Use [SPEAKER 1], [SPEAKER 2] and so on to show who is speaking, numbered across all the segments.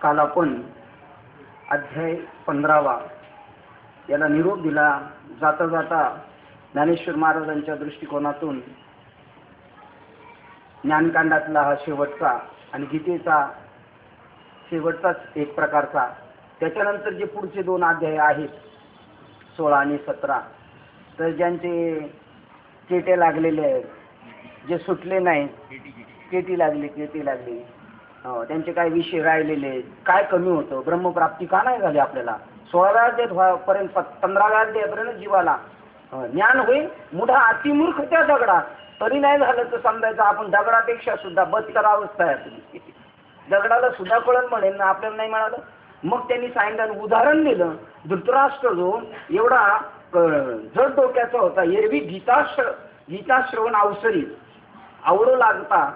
[SPEAKER 1] काल आपण अध्याय 15 याला निरोप दिला. जाता जाता ज्ञानेश्वर महाराजांच्या दृष्टिकोनातून ज्ञानकांडातला हा शेवटचा आणि गीतेचा शेवटचाच एक प्रकारचा. त्याच्यानंतर जे पुढचे 2 अध्याय आहेत 16 आणि 17, तर ज्यांचे केटे लागलेले आहेत, जे सुटले नाही, केटी लागली त्यांचे काय विषय राहिलेले आहेत, काय कमी होतं, ब्रह्मप्राप्ती का नाही झाली आपल्याला, 16व्या अध्यायापर्यंत 15व्या अध्यायापर्यंत जीवाला ज्ञान होईल. मुढा अतिमूर्ख त्या दगडा, तरी नाही झालं तर समजायचं आपण दगडापेक्षा सुद्धा बदतर अवस्था आहे. दगडाला सुद्धा कळण म्हणेल ना, आपल्याला नाही मिळालं. मग त्यांनी सांगितलं, उदाहरण दिलं. धृतराष्ट्र जो एवढा जड डोक्याचा होता, एरवी गीता श्रवण अवसरी आवडू लागता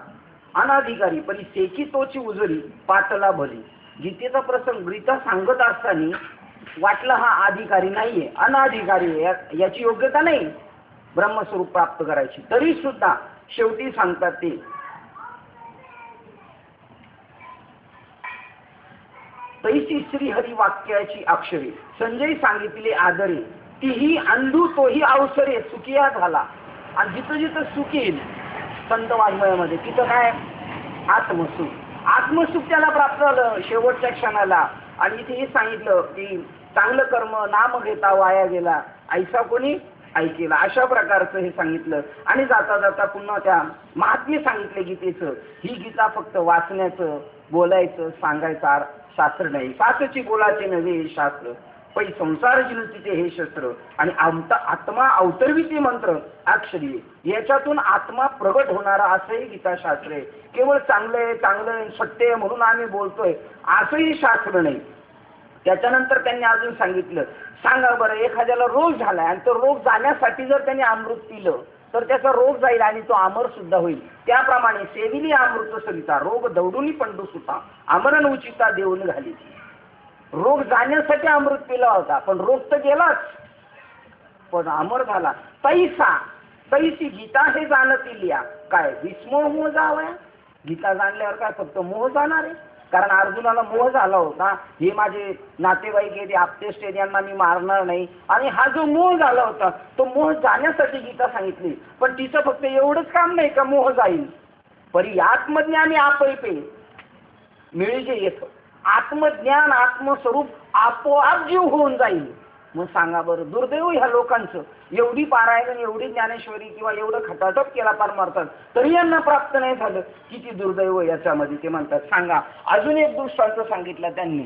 [SPEAKER 1] अनाधिकारी, पण सेकी तोची उजरी पाटला भली. गीतेचा प्रसंग गीता सांगत असताना वाटलं हा अधिकारी नाहीये, अनाधिकारी आहे, याची योग्यता नाही ब्रह्मस्वरूप प्राप्त करायची. तरी सुद्धा शेवटी सांगतात ते तैसी श्रीहरी वाक्याची अक्षरे संजय सांगितले आदरे, तीही अंधू तोही अवसरे सुखिया झाला. आणि जिथं जिथं सुख येईल संत वाङ्मयामध्ये तिथं काय आत्मसुख त्याला प्राप्त झालं शेवटच्या क्षणाला. आणि इथे हे सांगितलं की चांगलं कर्म नाम घेता वाया गेला, ऐसा कोणी ऐकेला. अशा प्रकारचं हे सांगितलं. आणि जाता जाता पुन्हा त्या महात्म्य सांगितले गीतेचं. ही गीता फक्त वाचण्याचं, बोलायचं, सांगायचं शास्त्र नाही. साचची बोलाचे नव्हे शास्त्र, पै संसार जिलतीचे हे शस्त्र. आणि आत्मा अवतरविते मंत्र अक्षरी, याच्यातून आत्मा प्रगट होणारा असंही गीताशास्त्र आहे. केवळ चांगलं सत्य म्हणून आम्ही बोलतोय असंही शास्त्र नाही. त्याच्यानंतर त्यांनी अजून सांगितलं, सांगा बरं, एखाद्याला रोग झालाय आणि तो रोग जाण्यासाठी जर त्यांनी अमृत पिलं तर त्याचा रोग जाईल आणि तो अमर सुद्धा होईल. त्याप्रमाणे सेविली अमृत सरिता, रोग दौडूनी पंडू सुता, अमरण उचिता देऊन घाली. रोग जाण्यासाठी अमृत पिला होता, पण रोग तर गेलाच, पण अमर झाला. तैसी गीता हे जाणतील या, काय विस्मोह मोह जावया. गीता जाणल्यावर काय फक्त मोह जाणार आहे? कारण अर्जुनाला मोह झाला होता, हे माझे नातेवाईक आहेत, आप्तेष्ट आहेत, यांना मी मारणार नाही. आणि हा जो मोह झाला होता तो मोह जाण्यासाठी गीता सांगितली. पण तिचं फक्त एवढंच काम नाही का मोह जाईल, परी आत्मज्ञानी आपैपे मिळजे येत. आत्मज्ञान आत्मस्वरूप आपोआप जीव होऊन जाईल. मग सांगा बरं, दुर्दैव ह्या लोकांचं, एवढी पारायण, एवढी ज्ञानेश्वरी किंवा एवढं खटाटप केला पार मारतात तरी यांना प्राप्त नाही झालं. किती दुर्दैव याच्यामध्ये. ते म्हणतात, सांगा. अजून एक दृष्टांत सांगितलं त्यांनी.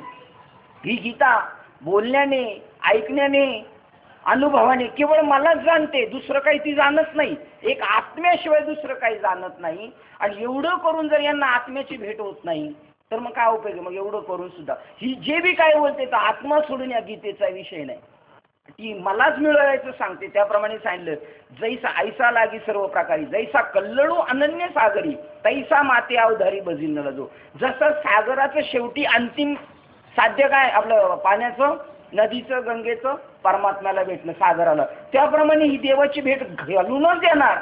[SPEAKER 1] ही गीता बोलण्याने, ऐकण्याने, अनुभवाने केवळ मलाच जाणते, दुसरं काही ती जाणत नाही. एक आत्म्याशिवाय दुसरं काही जाणत नाही. आणि एवढं करून जर यांना आत्म्याची भेट होत नाही तर मग काय उपयोग? मग एवढं करून सुद्धा ही जे बी काय बोलते तर आत्मा सोडून या गीतेचा विषय नाही, ती मलाच मिळवायचं सांगते. त्याप्रमाणे सांगितलं, जैसा ऐसा लागी सर्व प्रकारी, जैसा कल्लडू अनन्य सागरी, तैसा माते अवधारी बजिनला. जो जसं सागराचं शेवटी अंतिम साध्य काय आपलं पाण्याचं, नदीचं, गंगेचं, परमात्म्याला भेटणं, सागराला, त्याप्रमाणे ही देवाची भेट घालूनच देणार.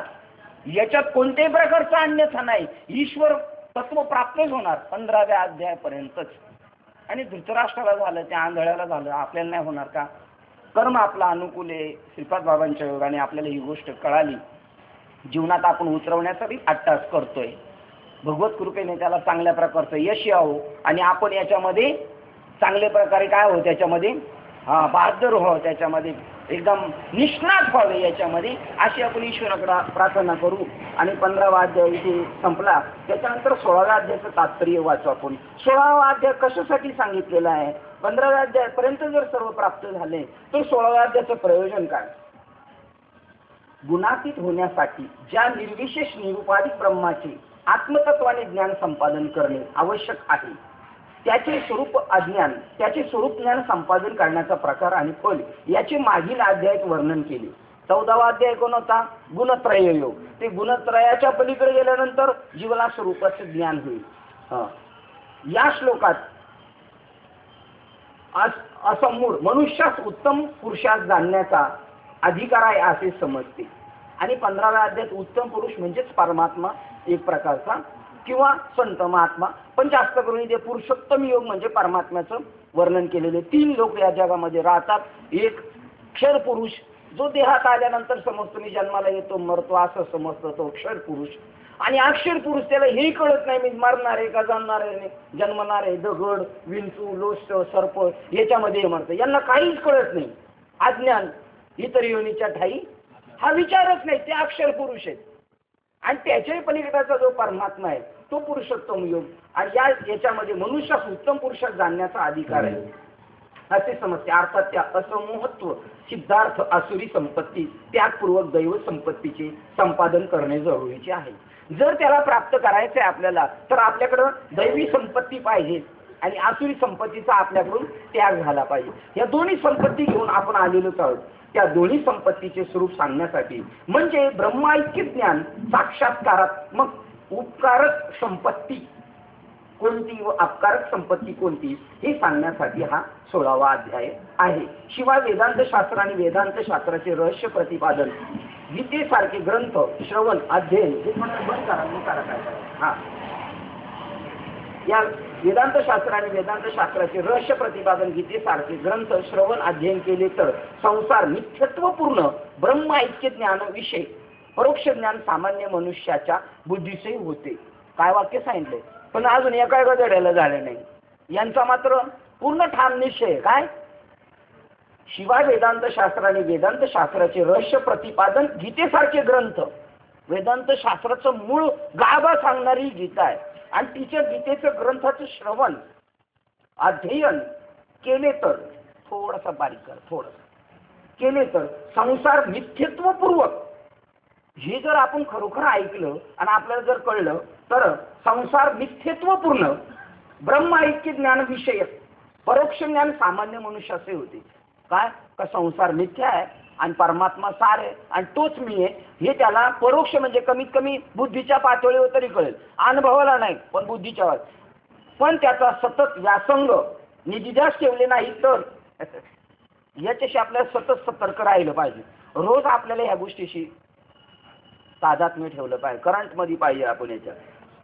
[SPEAKER 1] याच्यात कोणत्याही प्रकारचा अन्यथा नाही. ईश्वर तत्व प्राप्तच होणार 15व्या अध्यायापर्यंतच. आणि धृतराष्ट्राला झालं, त्या आंधळ्याला झालं, आपल्याला नाही होणार का? कर्म आपला अनुकूल आहे. श्रीपाद बाबांच्या योगाने आपल्याला ही गोष्ट कळाली. जीवनात आपण उतरवण्यासाठी अट्टास करतोय. भगवत कृपेने त्याला चांगल्या प्रकारचं यश यावं आणि आपण याच्यामध्ये चांगल्या प्रकारे काय हो, त्याच्यामध्ये बहादर व्हावं, त्याच्यामध्ये एकदम निष्णात व्हावे याच्यामध्ये, अशी आपण ईश्वराकडे प्रार्थना करू. आणि 15वा अध्याय इथे संपला. त्याच्यानंतर 16व्या अध्यायाचं तात्पर्य वाचू आपण. 16वा अध्याय कशासाठी सांगितलेला आहे? 15व्या अध्यायापर्यंत जर सर्व प्राप्त झाले तर 16व्या अध्यायाचं प्रयोजन काय? गुणातीत होण्यासाठी ज्या निर्विशेष निरुपाधिक ब्रह्माचे आत्मतत्वाने ज्ञान संपादन करणे आवश्यक आहे, त्याचे स्वरूप अज्ञान, त्याचे स्वरूप ज्ञान संपादन करण्याचा प्रकार आणि फल याचे मागील अध्यायात वर्णन केले. 14वा अध्याय कोण होता? गुणत्रय योग. ते गुणत्रयाच्या पलीकडे गेल्यानंतर जीवना स्वरूपाचे ज्ञान होईल. या श्लोकात असं मूळ मनुष्यास उत्तम पुरुषास जाणण्याचा अधिकार आहे असे समजते. आणि 15व्या अध्यायात उत्तम पुरुष म्हणजेच परमात्मा एक प्रकारचा किंवा संत महात्मा, पण जास्त करून इथे पुरुषोत्तम योग म्हणजे परमात्म्याचं वर्णन केलेले 3 लोक या जगामध्ये राहतात. एक क्षर पुरुष, जो देहात आल्यानंतर समजतो मी जन्माला येतो मरतो असं समजतो तो क्षर पुरुष. आणि अक्षर पुरुष, त्याला हे कळत नाही मी मरणार आहे का जाणार आहे, जन्मणार आहे, दगड विंचू लोष्ट सर्प याच्यामध्ये मरतं, यांना काहीच कळत नाही. अज्ञान, इतर योनीच्या ठाई हा विचारच नाही, ते अक्षर पुरुष आहेत. आणि त्याच्याही पलीकडाचा जो परमात्मा आहे तो पुरुषोत्तम योग. आणि याच्यामध्ये मनुष्यास उत्तम पुरुषात जाणण्याचा अधिकार आहे असे समजते. अर्थात त्या असमोहत्व सिद्धार्थ आसुरी संपत्ती त्यागपूर्वक दैव संपत्तीचे संपादन करणे जरुरीचे आहे. जर त्याला प्राप्त करायचं आहे आपल्याला, तर आपल्याकडं दैवी संपत्ती पाहिजे आणि आसुरी संपत्तीचा आपल्याकडून त्याग झाला पाहिजे. या दोन्ही संपत्ती घेऊन आपण आलेलोच आहोत. त्या दोन्ही संपत्तीचे स्वरूप सांगण्यासाठी, म्हणजे ब्रह्माऐक्य ज्ञान साक्षात्कारात्मक उपकारक संपत्ती कोणती व अपकारक संपत्ती कोणती हे सांगण्यासाठी हा 16वा अध्याय आहे. शिवाय वेदांत शास्त्र आणि वेदांत शास्त्राचे रहस्य प्रतिपादन, गीतेसारखे ग्रंथ श्रवण अध्ययन हे बंद करा. या वेदांत शास्त्र आणि वेदांत शास्त्राचे रहस्य प्रतिपादन गीतेसारखे ग्रंथ श्रवण अध्ययन केले तर संसार नित्यत्वपूर्ण ब्रह्म ऐक्य ज्ञान विषय परोक्ष ज्ञान सामान्य मनुष्याच्या बुद्धीसही होते. काय वाक्य सांगितले, पण अजून एका गधड्याला झालं नाही. यांचा मात्र पूर्ण ठाम निश्चय काय, शिवाय वेदांत शास्त्र आणि वेदांत शास्त्राचे रहस्य प्रतिपादन गीतेसारखे ग्रंथ, वेदांत शास्त्राचं मूळ गाभा सांगणारी गीता आहे आणि तिच्या गीतेचं ग्रंथाचं श्रवण अध्ययन केले तर थोडासा बारीक कर थोडंसं केले तर संसार मिथ्यत्वपूर्वक हे जर आपण खरोखर ऐकलं आणि आपल्याला जर कळलं तर संसार मिथ्यत्वपूर्ण ब्रह्म ऐक्य ज्ञान विषयक परोक्ष ज्ञान सामान्य मनुष्याचे होते. काय का संसार मिथ्या आहे आणि परमात्मा सार आहे आणि तोच मी आहे हे त्याला परोक्ष म्हणजे कमीत कमी बुद्धीच्या पातळीवर तरी कळेल, अनुभवाला नाही पण बुद्धीच्या वर. पण त्याचा सतत व्यासंग निधिध्यास ठेवले नाही तर याच्याशी आपल्याला सतत सतर्क राहिलं पाहिजे. रोज आपल्याला ह्या गोष्टीशी तादात्म्य ठेवलं पाहिजे, करंटमध्ये पाहिजे आपण याच्यात.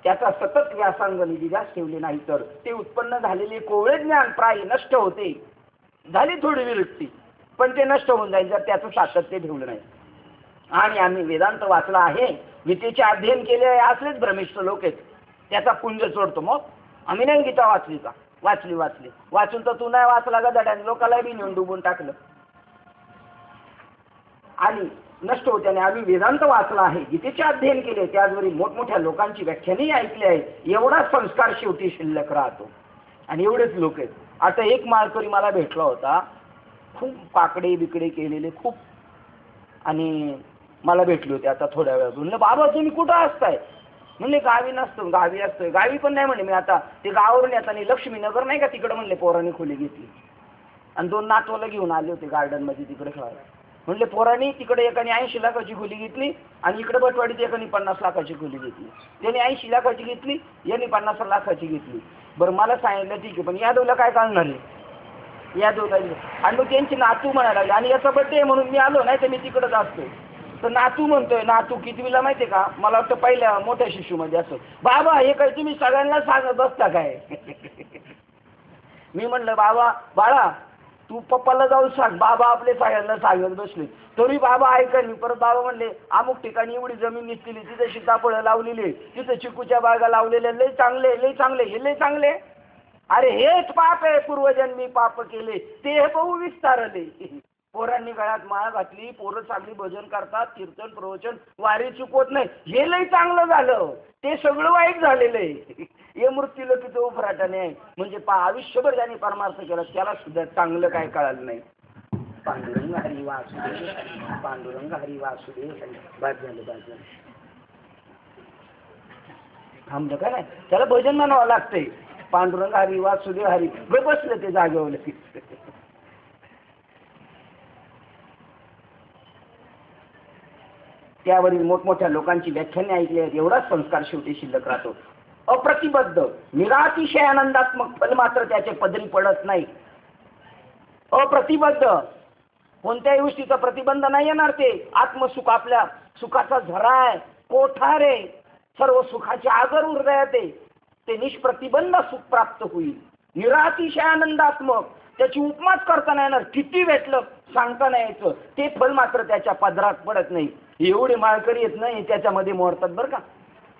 [SPEAKER 1] त्याचा सतत व्यासंग निधिध्यास ठेवले नाही तर ते उत्पन्न झालेले कोवळे ज्ञान प्राय नष्ट होते. झाली थोडी विरक्ती पण ते नष्ट होऊन जाईल जर त्याचं सातत्य ठेवलं नाही. आणि आम्ही वेदांत वाचला आहे, गीतेचे अध्ययन केले आहे, असलेच भ्रमिष्ठ लोक आहेत, त्याचा पुंज सोडतो. मग आम्ही नाही गीता वाचली का, वाचली वाचून तर तू नाही वाचला का दड्याने लोकांना बी नेऊन डुबून टाकलं आणि नष्ट होत्याने. आम्ही वेदांत वाचला आहे, गीतेचे अध्ययन केले, त्याचवेळी मोठमोठ्या लोकांची व्याख्यानही ऐकली आहे, एवढा संस्कार शेवटी शिल्लक राहतो. आणि एवढेच लोक आहेत. आता एक माळकरी मला भेटला होता, खूप पाकडे बिकडे केलेले खूप, आणि मला भेटले होते आता थोड्या वेळात. म्हणलं बाबा तुम्ही कुठं असताय, म्हणले गावी नसतो, गावी असतोय. गावी पण नाही म्हणे मी, आता ते गावावरून येताना लक्ष्मीनगर नाही का तिकडं म्हणले पोरांनी खोली घेतली आणि 2 नातवाला घेऊन आले होते गार्डनमध्ये तिकडे खेळायला. म्हणले पोरांनी तिकडे एकाने 80 लाखाची खोली घेतली आणि इकडे बटवाडीत एकाने 50 लाखाची खोली घेतली. त्याने 80 लाखाची घेतली, यांनी 50 लाखाची घेतली. बरं मला सांगितलं ठीक आहे, पण यादवला काय कळणार आहे, यादवला. आणि मग त्यांची नातू म्हणायला लागली आणि याचा बड्डे आहे म्हणून मी आलो, नाही तर मी तिकडंच असतो. तर नातू म्हणतोय, नातू कितवीला माहिती आहे का, मला वाटतं पहिल्या मोठ्या शिशूमध्ये असतो. बाबा हे काही तुम्ही सगळ्यांना सांगत बसता काय. मी म्हणलं बाबा बाळा तू पप्पाला जाऊन सांग, बाबा आपले सगळ्यांना सांगत बसले. तरी बाबा ऐकली. परत बाबा म्हणले अमुक ठिकाणी एवढी जमीन निघतील, तिथे सीताफळं लावलेली, तिथे चिकूच्या बागा लावलेल्या, लय चांगले लय चांगले, हे लय चांगले. अरे हेच पाप आहे, पूर्वजन्मी पाप केले ते बहु विस्तारले. पोरांनी गळ्यात माळ घातली, पोरं चांगली भजन करतात, कीर्तन प्रवचन वारी चुकवत नाही, हे लय चांगलं झालं, ते सगळं वाईट झालेलं आहे. हे मृत्यूला किती उफराटाने आहे. म्हणजे आयुष्यभर ज्याने परमार्थ केला त्याला सुद्धा चांगलं काय कळालं नाही. पांडुरंग हरी वासुदेव, पांडुरंग हरी वासुदेव. बाद झालं थांबलं का नाही, त्याला भजन म्हणावं लागतंय. पांडुरंग हरी वासुदेव हरी बसलं ते जागेवर. त्यावरील मोठमोठ्या लोकांची व्याख्याने ऐकली आहेत, एवढाच संस्कार शेवटी शिल्लक राहतो. अप्रतिबद्ध निरातिशय आनंदात्मक फल मात्र त्याचे पदरी पडत नाही. अप्रतिबद्ध कोणत्याही गोष्टीचा प्रतिबंध नाही येणार. ते आत्मसुख आपल्या सुखाचा झरा आहे, कोठार आहे, सर्व सुखाचे आगर हृदयात आहे, ते निष्प्रतिबंध सुख प्राप्त होईल, निरातिशय आनंदात्मक, त्याची उपमाच करता येणार, किती भेटलं सांगता नाही यायचं, ते फल मात्र त्याच्या पदरात पडत नाही. एवढे माळकरी येत नाही त्याच्यामध्ये मोडतात बरं का.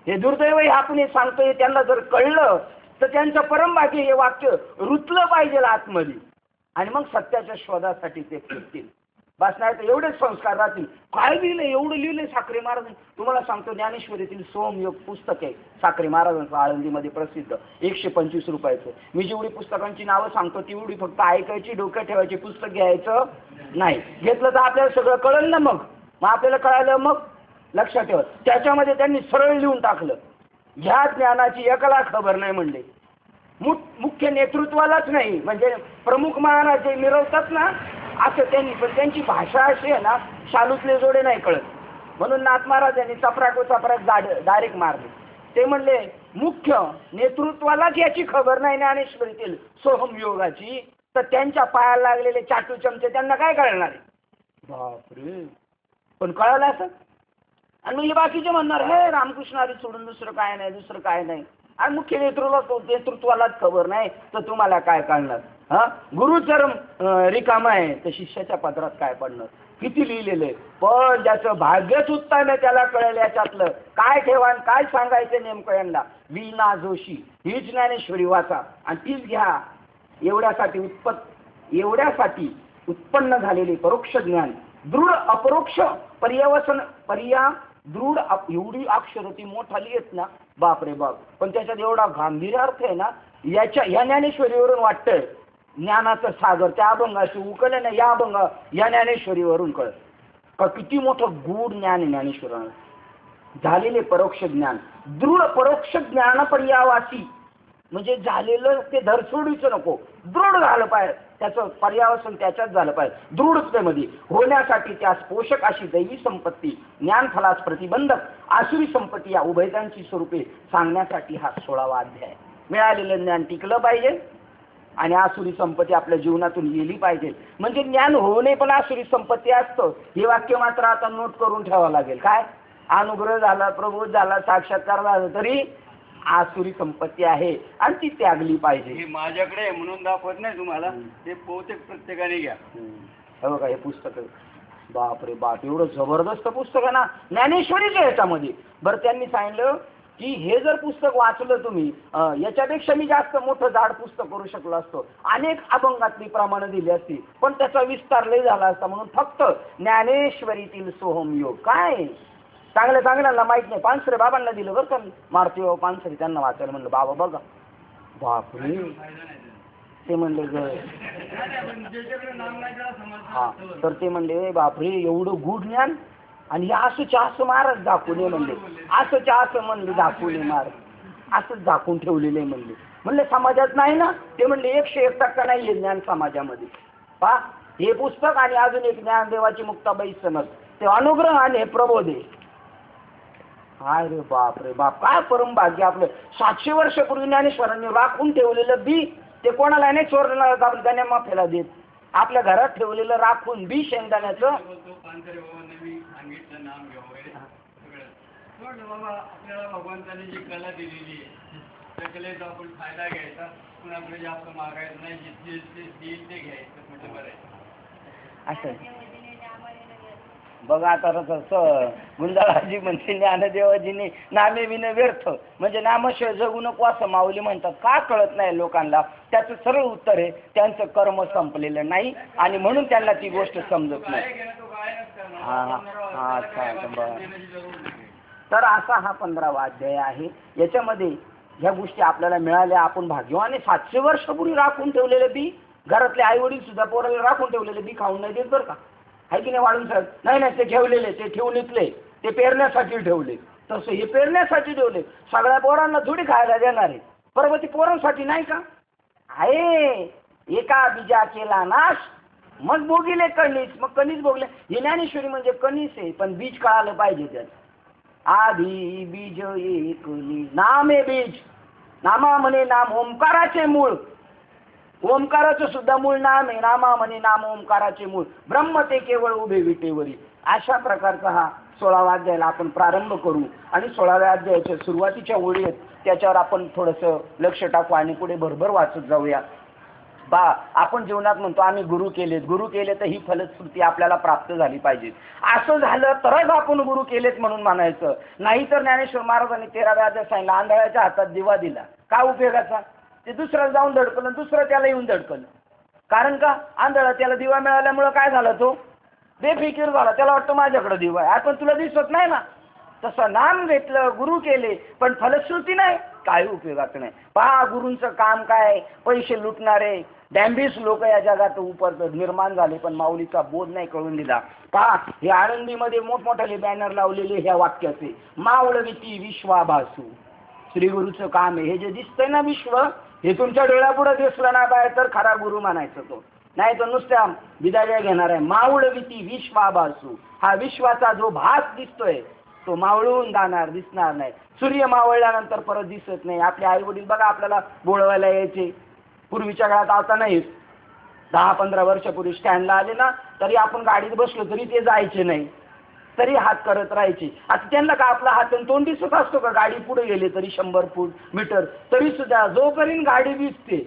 [SPEAKER 1] हे दुर्दैव आहे, आपण हे सांगतोय, त्यांना जर कळलं तर त्यांचं परमभाग्य हे वाक्य रुतलं पाहिजे आतमध्ये, आणि मग सत्याच्या शोधासाठी ते फिरतील. बस नाही तर एवढेच संस्कार राहतील. काय लिहिलं, एवढं लिहिलंय साखरे महाराज. तुम्हाला सांगतो, ज्ञानेश्वरीतील सोमयोग पुस्तक आहे साखरे महाराजांचं, आळंदीमध्ये प्रसिद्ध, 125 रुपयाचं. मी जेवढी पुस्तकांची नावं सांगतो तेवढी फक्त ऐकायची, डोक्यात ठेवायची, पुस्तक घ्यायचं नाही. घेतलं तर आपल्याला सगळं कळलं ना, मग आपल्याला कळालं, मग लक्षात ठेवा. त्याच्यामध्ये त्यांनी सरळ लिहून टाकलं, ह्या ज्ञानाची एकाला खबर नाही म्हणले. मुख्य नेतृत्वालाच नाही, म्हणजे प्रमुख महाराज जे मिरवतात ना असं त्यांनी, पण त्यांची भाषा अशी आहे ना, शालूतले जोडे नाही कळत. म्हणून नाथ महाराजांनी चपराक डायरेक्ट मारले. ते म्हणले मुख्य नेतृत्वालाच याची खबर नाही ज्ञानेश्वरीतील सोहमयोगाची, तर त्यांच्या पायाला लागलेले चाटू चमचे त्यांना काय कळणार आहे. बापरे, पण कळालं असं. आणि म्हणजे बाकीचे म्हणणार, हे रामकृष्णारी सोडून दुसरं काय नाही, दुसरं काय नाही. आणि मुख्य नेतृत्वालाच खबर नाही तर तुम्हाला काय कळणार. हा, गुरुचरम रिकामा आहे तर शिष्याच्या पदरात काय पडणार. किती लिहिलेलं आहे, पण ज्याचं भाग्यच उत्तम आहे त्याला कळेल याच्यातलं काय ठेवा काय सांगायचं नेमकं. यांना वीणा जोशी हीच ज्ञानेश्वरी वाचा आणि तीच घ्या. एवढ्यासाठी उत्पन्न झालेले परोक्ष ज्ञान, दृढ अपरोक्ष पर्यावसन दृढ एवढी अक्षर ती मोठाली आहेत ना, बापरे बाप. पण त्याच्यात एवढा गांभीर्य अर्थ आहे ना, या ज्ञानेश्वरीवरून वाटतंय ज्ञानाचं सागर त्या अभंगाशी उकललं ना, या अभंग या ज्ञानेश्वरीवरून कळत का किती मोठं गूढ ज्ञान आहे ज्ञानेश्वरानं. झालेले परोक्ष ज्ञान, दृढ परोक्ष ज्ञान पर्यावासी, म्हणजे झालेलं ते धरसोडीचं नको, दृढ झालं पाहिजे, त्याचं पर्यावसन त्याच्यात झालं पाहिजे. दृढतेमध्ये होण्यासाठी त्यास पोषक अशी दैवी संपत्ती, ज्ञानफलास प्रतिबंधक आसुरी संपत्ती या उभयतांची स्वरूपे सांगण्यासाठी हा 16वा अध्याय. मिळालेलं ज्ञान टिकलं पाहिजे आणि आसुरी संपत्ती आपल्या जीवनातून गेली पाहिजे. म्हणजे ज्ञान होणे पण आसुरी संपत्ती असतं, हे वाक्य मात्र आता नोट करून ठेवावं लागेल. काय अनुग्रह झाला, प्रबोध झाला, साक्षात्कार झाला तरी आसुरी संपत्ती आहे आणि ती त्यागली पाहिजे.
[SPEAKER 2] हे माझ्याकडे म्हणून दाखवत नाही तुम्हाला, ते बहुतेक प्रत्येकाने घ्या.
[SPEAKER 1] हे बघा हे पुस्तक, बापरे बाप, एवढं जबरदस्त पुस्तक आहे ना ज्ञानेश्वरीच्या ह्याच्यामध्ये. बरं त्यांनी सांगितलं की हे जर पुस्तक वाचलं तुम्ही, याच्यापेक्षा मी जास्त मोठं जाड पुस्तक करू शकलो असतो, अनेक अभंगातली प्रमाणं दिली असती, पण त्याचा विस्तार लय झाला असता. म्हणून फक्त ज्ञानेश्वरीतील सोहमयोग काय चांगल्याला माहित नाही. पानसरे बाबांना दिलं बरं का, मारुती बाबा पानसरे, त्यांना वाचायला म्हणलं. बाबा बघा, बापरे, ते म्हणले हा, तर ते म्हणले बापरे एवढं गूढ ज्ञान, आणि हे असं महाराज दाखवून म्हणले, असं म्हणले दाखवून महाराज, असंच दाखवून ठेवलेलं आहे म्हणले. म्हणले समाजात नाही ना, ते म्हणले 101% नाही आहे ज्ञान समाजामध्ये. पहा हे पुस्तक आणि अजून एक ज्ञानदेवाची मुक्ताबाई समज, ते अनुग्रह आणि हे प्रबोध आहे. हाय रे बाप रे बाप, काय परम भाग्य आपलं. 700 वर्षापूर्वी ज्ञानेश्वरांनी राखून ठेवलेलं बी, ते कोणाला नाही चोरलं, आपण गाण्या माफेला देत. आपल्या घरात ठेवलेलं राखून बी शेंगदाण्याचं.
[SPEAKER 2] सांगितलं नाम घ्यावं बाबा, आपल्याला भगवंताने जी कला दिलेली आहे त्या कलेचा आपण फायदा घ्यायचा, कुणाकडे जास्त मागायचं नाही, जिथे देईल ते घ्यायचं, म्हणजे बरं आहे
[SPEAKER 1] असं. बघा आता तसं गुंजाळाजी म्हणते ज्ञानदेवाजीने नामे विने व्यर्थ, म्हणजे नामशिवाय जगू नको असं माऊली म्हणतात. का कळत नाही लोकांना, त्याचं सरळ उत्तर आहे त्यांचं कर्म संपलेलं नाही आणि म्हणून त्यांना ती गोष्ट समजत नाही. तर असा हा 15वा अध्याय आहे. याच्यामध्ये ह्या गोष्टी आपल्याला मिळाल्या. आपण भाग्यवान आहे. 700 वर्षापूर्वी राखून ठेवलेले बी, घरातले आई वडील सुद्धा पोराला राखून ठेवलेले बी खाऊन नाही देत बरं का. आहे की नाही वाढून साहेब? नाही ते ठेवलेले, ते ठेवून इथले, ते पेरण्यासाठी ठेवले. तसं हे पेरण्यासाठी ठेवले, सगळ्या पोरांना थोडी खायला देणार आहे. बरोबर, ती पोरांसाठी नाही का आहे. एका बीजा केला नाश, मग भोगिले कणीस, मग कणीस भोगले. हे ज्ञानेश्वरी म्हणजे कणीस आहे, पण बीज कळालं पाहिजे त्यात. आधी बीज एकली नामे बीज, नामा म्हणे नाम ओंकाराचे मूळ, ओंकाराचं सुद्धा मूळ नाम आहे. नामा म्हणे नाम ओंकाराचे मूळ, ब्रह्म ते केवळ उभे विटेवरी. अशा प्रकारचा हा 16व्या अध्यायाला आपण प्रारंभ करू आणि 16व्या अध्यायाच्या सुरुवातीच्या ओळी आहेत त्याच्यावर आपण थोडंसं लक्ष टाकू आणि पुढे भरभर वाचत जाऊया. आपण जीवनात म्हणतो आम्ही गुरु केले तर ही फलश्रुती आपल्याला प्राप्त झाली पाहिजे. असं झालं तरच आपण गुरु केलेत म्हणून म्हणायचं. नाहीतर ज्ञानेश्वर महाराजांनी 13व्या अध्यायात सांगितलं आंधळ्याच्या हातात दिवा दिला. का उपयोगाचा? ते दुसऱ्याला जाऊन धडकलं, दुसरं त्याला येऊन धडकलं. कारण का? आंधळा त्याला दिवा मिळाल्यामुळं काय झालं, तो बेफिकीर झाला. त्याला वाटतं माझ्याकडे दिवा आहे, पण तुला दिसत नाही ना. तसं नाम घेतलं, गुरु केले, पण फलश्रुती नाही, काही उपयोगाचं नाही. पहा गुरूंचं काम काय, पैसे लुटणारे डॅम्बिस लोक या जगात निर्माण झाले, पण माऊलीचा बोध नाही कळून दिला. पहा हे आळंदीमध्ये मोठमोठाले बॅनर लावलेले ह्या वाक्याचे, मावळविती विश्वाभासू. श्री गुरुचं काम आहे. हे जे दिसतंय ना विश्व, हे तुमच्या डोळ्यापुढे दिसलं ना बाहेर तर खरा गुरु म्हणायचं तो, नाही तर नुसत्या बिदाड्या घेणार आहे. मावळविती विश्वाभासू, हा विश्वाचा जो भास दिसतोय तो मावळून जाणार, दिसणार नाही. सूर्य मावळल्यानंतर परत दिसत नाही. आपले आई वडील बघा आपल्याला बोलवायला यायचे, पूर्वीच्या काळात आता नाही. 10-15 वर्षापूर्वी स्टँडला आले ना तरी आपण गाडीत बसलो तरी ते जायचे नाही, तरी हात करत राहायचे. आता त्यांना का आपला हात आणि तोंड दिसत असतो का? गाडी पुढे गेले तरी 100 फूट मीटर तरी सुद्धा जोपर्यंत गाडी दिसते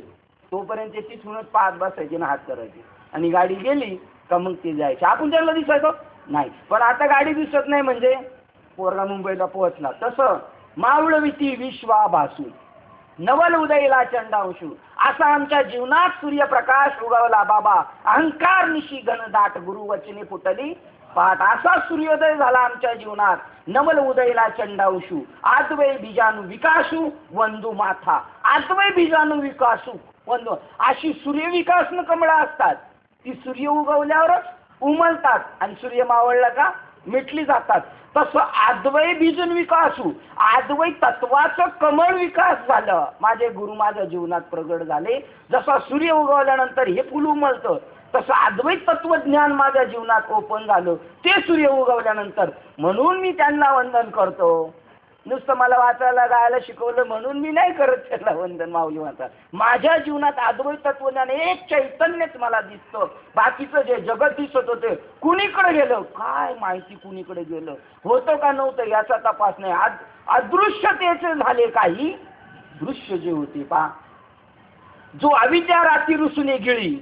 [SPEAKER 1] तोपर्यंत ते तिथूनच पाहत बसायचे ना हात करायचे, आणि गाडी गेली का मग ते जायचे. आपण त्यांना दिसायचो नाही, पण आता गाडी दिसत नाही म्हणजे पोरगा मुंबईला पोहोचला. तसं मावळविती विश्वाभासू नवल उदयला चंडांशू, असा आमच्या जीवनात सूर्यप्रकाश उगवला बाबा. अहंकार निशी घनदाट गुरु वचने फुटली पाठ. असा सूर्योदय झाला आमच्या जीवनात. नवल उदयला चंडांशू, आद्वय बीजाणू विकासू वंदू माथा. आद्वय बीजाणू विकासू वंदू, अशी सूर्यविकास कमळं असतात. ती सूर्य उगवल्यावरच उमलतात आणि सूर्य मावळला का मिटली जातात. तसं आद्वय बीजन विकासू, आद्वय तत्वाचं कमळ विकास झालं. माझे गुरु माझ्या जीवनात प्रगट झाले. जसा सूर्य उगवल्यानंतर हे फुल उमलतं, तसं अद्वैत तत्वज्ञान माझ्या जीवनात ओपन झालं ते सूर्य उगवल्यानंतर. म्हणून मी त्यांना वंदन करतो. नुसतं मला वाचायला गायला शिकवलं म्हणून मी नाही करत त्याला वंदन. माऊली म्हणतात माझ्या जीवनात अद्वैत तत्वज्ञान एक चैतन्यच मला दिसतं. बाकीचं जे जगत दिसत होते कुणीकडे गेलं काय माहिती, कुणीकडे गेलं, होतं का नव्हतं याचा तपास नाही. अदृश्यतेचे झाले काही, दृश्य जे होते पा. जो अविद्या रात्री रुसूने गिळी,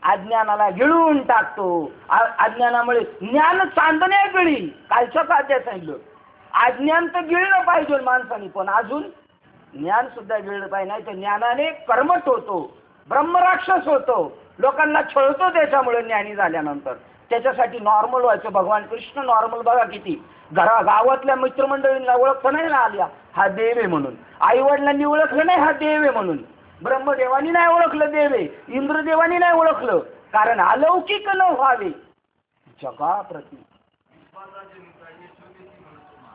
[SPEAKER 1] अज्ञानाला गिळून टाकतो. अज्ञानामुळे ज्ञान चांदण्या गिळी. कालच्या काद्यात सांगितलं अज्ञान तर गिळलं पाहिजे माणसाने, पण अजून ज्ञान सुद्धा गिळलं पाहिजे, नाही तर ज्ञानाने कर्मठ होतो, ब्रह्मराक्षस होतो, लोकांना छळतो. त्याच्यामुळे ज्ञानी झाल्यानंतर त्याच्यासाठी नॉर्मल व्हायचं. भगवान कृष्ण नॉर्मल बघा किती, गावातल्या मित्रमंडळींना ओळखतं नाही ना आल्या हा देव आहे म्हणून, आई वडिलांनी ओळखलं नाही हा देव आहे म्हणून, ब्रह्मदेवानी नाही ओळखलं देव आहे, इंद्रदेवानी नाही ओळखलं, कारण अलौकिक न व्हावे जगाप्रती.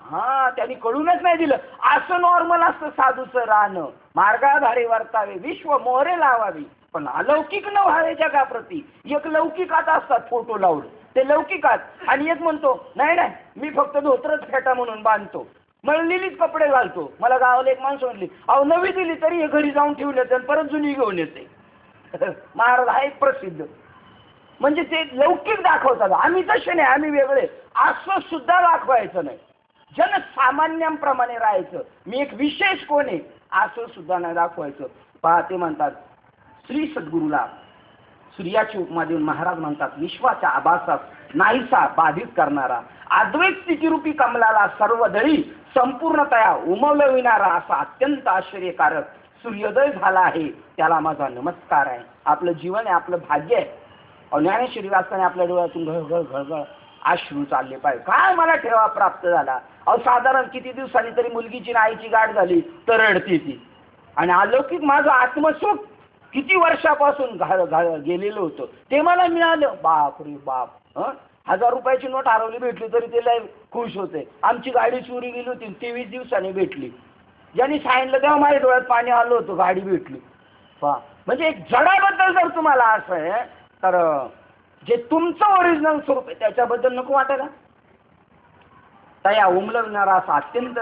[SPEAKER 1] हा त्यांनी कळूनच नाही दिलं. असं नॉर्मल असतं साधूचं राहणं, मार्गाधारे वर्तावे, विश्व मोहरे लावावी, पण अलौकिक न व्हावे जगाप्रती. एक लौकिकात असतात फोटो लावून, ते लौकिकात, आणि एक म्हणतो नाही नाही मी फक्त धोत्रच फेटा म्हणून बांधतो, मळलेलीच कपडे घालतो. मला गावाला एक माणसं म्हणली अहो नवी दिली तरी हे घरी जाऊन ठेवून येते आणि परत जुनी घेऊन येते. महाराज आहे प्रसिद्ध. म्हणजे ते लौकिक दाखवतात. आम्ही तसे नाही, आम्ही वेगळे, असं सुद्धा दाखवायचं नाही. जनसामान्यांप्रमाणे राहायचं. मी एक विशेष कोण आहे असं सुद्धा नाही दाखवायचं. पहा ते म्हणतात श्री सद्गुरूला सूर्याची उपमा देऊन महाराज म्हणतात विश्वाच्या आभासात नाहीसा बाधित करणारा, अद्वैत स्थितीरूपी कमलाला सर्व दळी संपूर्णतया उमलविणारा असा अत्यंत आश्चर्यकारक सूर्योदय झाला आहे, त्याला माझा नमस्कार आहे. आपलं जीवन आहे, आपलं भाग्य आहे. ज्ञानेश्वरी वाचताना आपल्या डोळ्यातून घळघळ घळघळ अश्रू चालले पाहिजे. काय मला ठेवा प्राप्त झाला. साधारण किती दिवसांनी तरी मुलगीची आईची गाठ झाली तर रडते ती, आणि अलौकिक माझं आत्मसुख किती वर्षापासून गेलेलं होतं ते मला मिळालं. बाप रे बाप. 1000 रुपयाची नोट हरवली भेटली तरी ते लय खुश होते. आमची गाडी चोरी गेली होती 23 दिवसांनी भेटली. ज्यांनी सांगितलं तेव्हा माझ्या डोळ्यात पाणी आलं होतं, गाडी भेटली. पहा म्हणजे एक जडाबद्दल जर तुम्हाला असं आहे तर जे तुमचं ओरिजिनल स्वरूप आहे त्याच्याबद्दल नको वाटायला. तया उमलवणारा असा अत्यंत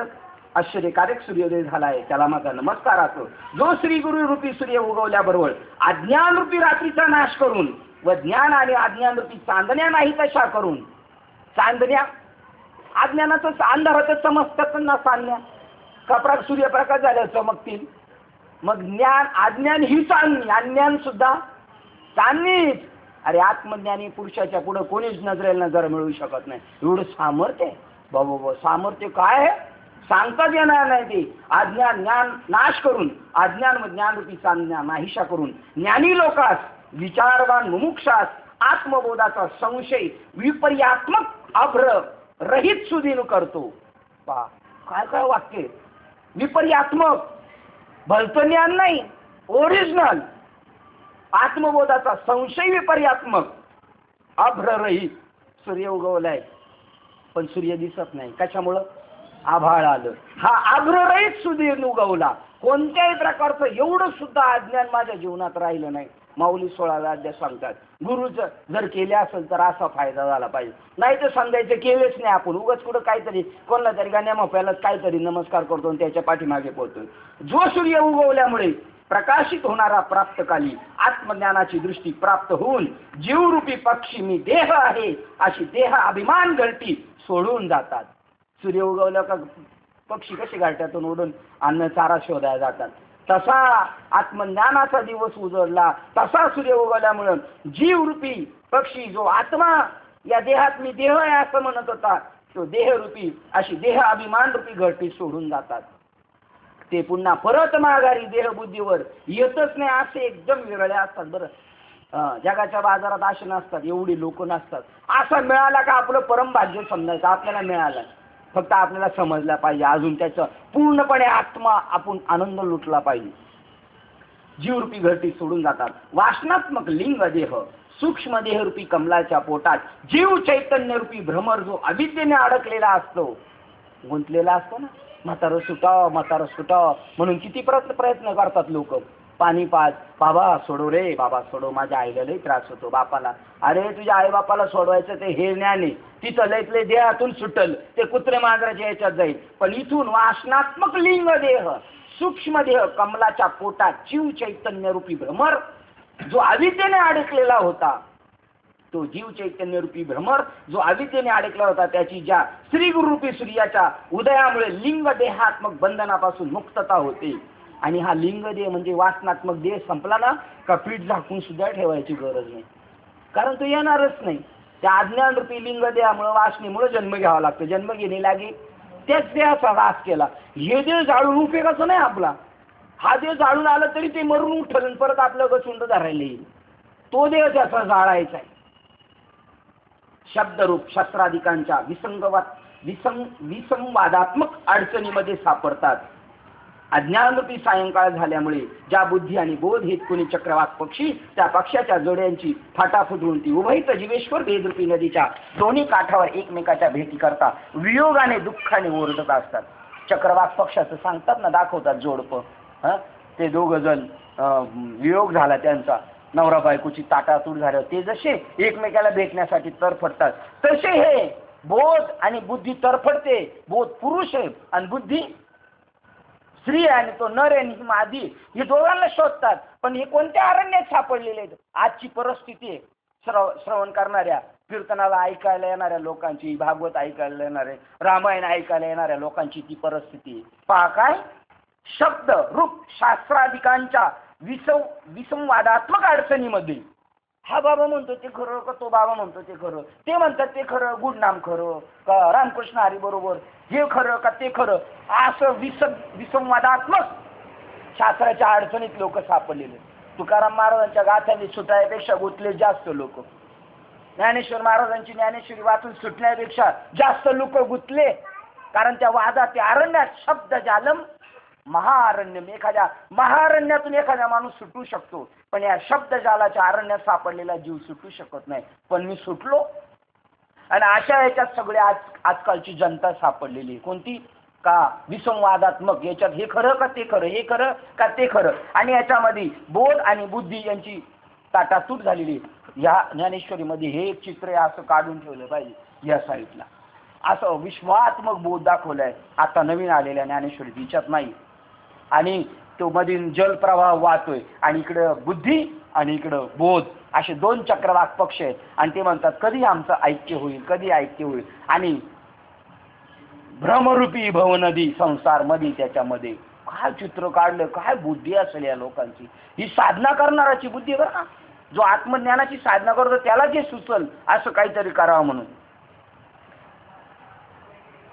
[SPEAKER 1] आश्चर्यकारक सूर्योदय झाला आहे, त्याला माझा नमस्कार असो. जो श्री गुरु रूपी सूर्य उगवल्याबरोबर अज्ञान रूपी रात्रीचा नाश करून व ज्ञान आणि अज्ञान रूपी चांदण्या नाही तशा करून, चांदण्या अज्ञानाचं अंधाराचं चमकतात ना चांदण्या, सूर्यप्रकाश झाल्यावर चमकतील. मग ज्ञान अज्ञान ही चांदणी, अज्ञान सुद्धा चांदणीच. अरे आत्मज्ञानी पुरुषाच्या पुढे कोणीच नजरेला नजर मिळवू शकत नाही. एवढं सामर्थ्य आहे बाबा. सामर्थ्य काय आहे सांगताच येणार नाही. ते अज्ञान ज्ञान नाश करून, अज्ञान व ज्ञानरूपी चांदण्या नाहीशा करून ज्ञानी लोकास, विचारवान मुमुक्षास आत्मबोधाचा संशय विपर्यात्मक अभ्र रहित सुधीन करतो. पहा काय काय वाक्य. विपर्यात्मक भलतं ज्ञान नाही, ओरिजिनल. आत्मबोधाचा संशय विपर्यात्मक अभ्ररहित. सूर्य उगवलाय पण सूर्य दिसत नाही. कशामुळं? आभाळ आलं. हा अभ्ररहित सुधीर उगवला. कोणत्याही प्रकारचं एवढं सुद्धा अज्ञान माझ्या जीवनात राहिलं नाही. माऊली 16व्या अध्यायात सांगतात, गुरुचं जर केले असेल तर असा फायदा झाला पाहिजे. नाही तर समजायचं केलेच नाही आपण. उगाच कुठं काहीतरी कोणला तरी गाण्या मोप्यालाच काहीतरी नमस्कार करतो आणि त्याच्या पाठीमागे पोहतोय. जो सूर्य उगवल्यामुळे प्रकाशित होणारा प्राप्तकाली आत्मज्ञानाची दृष्टी प्राप्त होऊन जीवरूपी पक्षी मी देह आहे अशी देह अभिमान गळती सोडून जातात. सूर्य उगवल्या का पक्षी कसे घाटातून उडून अन्न चारा शोधायला जातात. तसा आत्मज्ञानाचा दिवस उजळला. तसा सूर्य उगवल्यामुळे जीवरूपी पक्षी जो आत्मा या देहात मी देह आहे असं म्हणत होता, तो देहरूपी अशी देह अभिमान रूपी घरटी सोडून जातात. ते पुन्हा परत माघारी देहबुद्धीवर येतच नाही. असे एकदम विरळे असतात. बरं जगाच्या बाजारात असे नसतात, एवढी लोक नसतात. असा मिळाला का आपलं परम भाग्य समजायचं. आपल्याला मिळालं, फक्त आपल्याला समजला पाहिजे. अजून त्याचं पूर्णपणे आत्मा आपण आनंद लुटला पाहिजे. जीवरूपी घरटी सोडून जातात. वासनात्मक लिंग देह सूक्ष्म देहरूपी कमलाच्या पोटात जीव चैतन्य रूपी भ्रमर जो अविद्येने अडकलेला असतो, गुंतलेला असतो ना. म्हातारं सुटाव म्हणून किती प्रयत्न करतात लोक. पाणी पाच, बाबा सोडव रे, बाबा सोडव, माझ्या आईला लई त्रास होतो, बापाला. अरे तुझ्या आई बापाला सोडवायचं ते हे ज्ञान आहे. तिथं लईतले देहातून सुटल, ते कुत्रे मांजराच्या याच्यात जाईल. पण इथून वासनात्मक लिंग देह सूक्ष्म देह कमलाच्या पोटात जीव चैतन्य रूपी भ्रमर जो अविद्येने अडकलेला होता, तो जीव चैतन्य रूपी भ्रमर जो अविद्येने अडकला होता, त्याची ज्या श्री गुरुरूपी सूर्याच्या उदयामुळे लिंग देहात्मक बंधनापासून मुक्तता होते. आणि हा लिंग देह म्हणजे वासनात्मक देह संपला ना का पीठ झाकून सुद्धा ठेवायची गरज नाही, कारण तो येणारच नाही. त्या अज्ञान रूपी लिंग देहामुळे वासनेमुळे जन्म घ्यावा लागतो. जन्म घेणे लागे त्याच देहाचा वास केला. हे देह जाळून उपयोगाचं नाही आपला. हा देह जाळून आला तरी ते मरून उठल परत आपलं गचुंड धरायला येईल. तो देह त्याचा जाळायचा आहे. शब्दरूप शस्त्राधिकांच्या विसंवादात्मक अडचणीमध्ये सापडतात. अज्ञानरूपी सायंकाळ झाल्यामुळे ज्या बुद्धी आणि बोध हेत कोणी चक्रवाक पक्षी त्या पक्षाच्या जोड्यांची फाटाफूट होऊन ती उभयत जीवेश्वर भेदरूपी नदीच्या दोन्ही काठावर एकमेकाच्या भेटी करता वियोगाने दुःखाने ओरडत असतात. चक्रवाक पक्षाचं सांगतात ना, दाखवतात जोडपं. ते दोघ जण वियोग झाला त्यांचा, नवरा बायकोची ताटातूट झाल्यावर ते जसे एकमेकाला भेटण्यासाठी तरफडतात, तसे हे बोध आणि बुद्धी तरफडते. बोध पुरुष आहे आणि बुद्धी स्त्री आहे, आणि तो नर आणि ही मादी, हे दोघांना शोधतात. पण हे कोणत्या अरण्यात सापडलेले आहेत? आजची परिस्थिती आहे. श्रवण करणाऱ्या, कीर्तनाला ऐकायला येणाऱ्या लोकांची, भागवत ऐकायला येणारे, रामायण ऐकायला येणाऱ्या लोकांची ती परिस्थिती आहे. पहा काय शब्द रूप शास्त्राधिकांच्या विसंवादात्मक अडचणीमध्ये हा बाबा म्हणतो ते खरं का तो बाबा म्हणतो ते खरं, ते म्हणतात ते खरं, गुडनाम खरं का रामकृष्ण हरी बरोबर, हे खरं का ते खरं, असं विसंवादात्मक शास्त्राच्या अडचणीत लोक सापडलेले. तुकाराम महाराजांच्या गाथ्यांनी सुटायपेक्षा गुंतले जास्त लोक. ज्ञानेश्वर महाराजांची ज्ञानेश्वरी वाचून सुटण्यापेक्षा जास्त लोक गुंतले, कारण त्या वादात त्या अरण्यात शब्द जालम महाअरण्यम. एखाद्या महाअरण्यातून एखादा माणूस सुटू शकतो, पण या शब्दजालाच्या अरण्यात सापडलेला जीव सुटू शकत नाही. पण मी सुटलो. आणि अशा याच्यात सगळे आजकालची जनता सापडलेली. कोणती? का विसंवादात्मक. याच्यात हे खरं का ते खरं, हे खरं का ते खरं, आणि याच्यामध्ये बोध आणि बुद्धी यांची ताटातूट झालेली. या ज्ञानेश्वरीमध्ये हे एक चित्र असं काढून ठेवलं पाहिजे या साईडला. असं विश्वात्मक बोध दाखवलाय आता नवीन आलेल्या ज्ञानेश्वरी, तिच्यात नाही. आणि तो मधील जलप्रवाह वाहतोय, आणि इकडं बुद्धी आणि इकडं बोध, असे दोन चक्रवाक पक्ष आहेत. आणि ते म्हणतात कधी आमचं ऐक्य होईल, कधी ऐक्य होईल. आणि भ्रमरूपी भवनदी संसार मध्ये त्याच्यामध्ये काय चित्र काढलं, काय बुद्धी असेल या लोकांची. ही साधना करणाराची बुद्धी बरं का. जो आत्मज्ञानाची साधना करतो त्याला जे सुचल असं काहीतरी करावं म्हणून.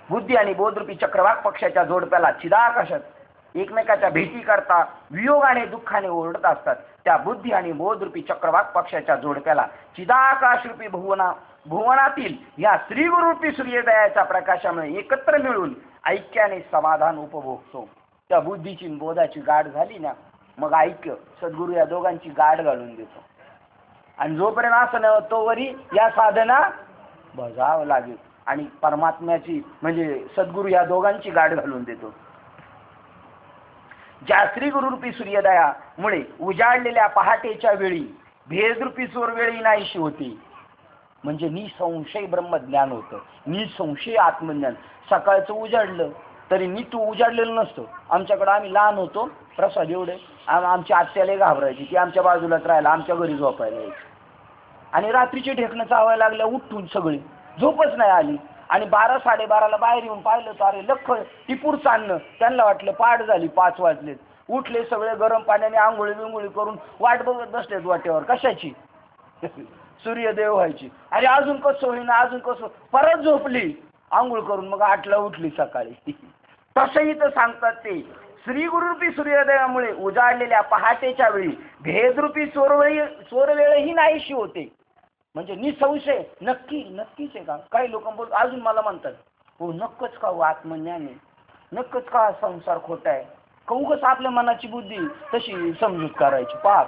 [SPEAKER 1] बुद्धी आणि बोधरूपी चक्रवाक पक्षाच्या जोडप्याला चिदाकाशात एकमेकाच्या भेटी करता वियोगाने दुःखाने ओरडत असतात. त्या बुद्धी आणि बोधरूपी चक्रवाक पक्षाच्या जोडप्याला चिदाकाशरूपी भुवनातील या श्रीगुरूपी सूर्योदयाच्या प्रकाशामुळे एकत्र मिळून ऐक्याने समाधान उपभोगतो. त्या बुद्धीची बोधाची गाठ झाली ना, मग ऐक्य सद्गुरू या दोघांची गाठ घालून देतो. आणि जोपर्यंत असं न तोवरी या साधना बजावं लागेल आणि परमात्म्याची म्हणजे सद्गुरू या दोघांची गाठ घालून देतो. ज्या श्रीगुरूरूपी सूर्योदयामुळे उजाडलेल्या पहाटेच्या वेळी भेदरूपी चोरवेळी नाहीशी होती. म्हणजे निसंशय ब्रह्मज्ञान होतं, निसंशय आत्मज्ञान. सकाळचं उजाडलं तरी तू उजाडलेलं नसतं. आमच्याकडं आम्ही लहान होतो, प्रसाद एवढे आमची आत्याला घाबरायची, ती आमच्या बाजूलाच राहायला, आमच्या घरी झोपायला यायची. आणि रात्रीचे ढेकणं चावायला लागल्या उठून सगळी, झोपच नाही आली. आणि 12-12:30ला बाहेर येऊन पाहिलं तर अरे लख टिपूर चालणं. त्यांना वाटलं पाठ झाली, 5 वाजलेत. उठले सगळे गरम पाण्याने आंघोळी बिंगोळी करून वाट बघत बसलेत वाटेवर. कशाची? सूर्यदेव व्हायची. अरे अजून कसं होईना, अजून कसं. परत झोपली आंघोळ करून, मग 8ला उठली सकाळी. तसंही तर सांगतात ते श्रीगुरूरूपी सूर्योदयामुळे उजाडलेल्या पहाटेच्या वेळी भेदरूपी चोरवेळही नाहीशी होते. म्हणजे निसंशय नक्कीच आहे का. काही लोक बोल अजून मला म्हणतात हो नक्कच का हो आत्मज्ञान आहे, नक्कच का संसार खोटा आहे. कौगच आपल्या मनाची बुद्धी तशी समजूत करायची पाहत.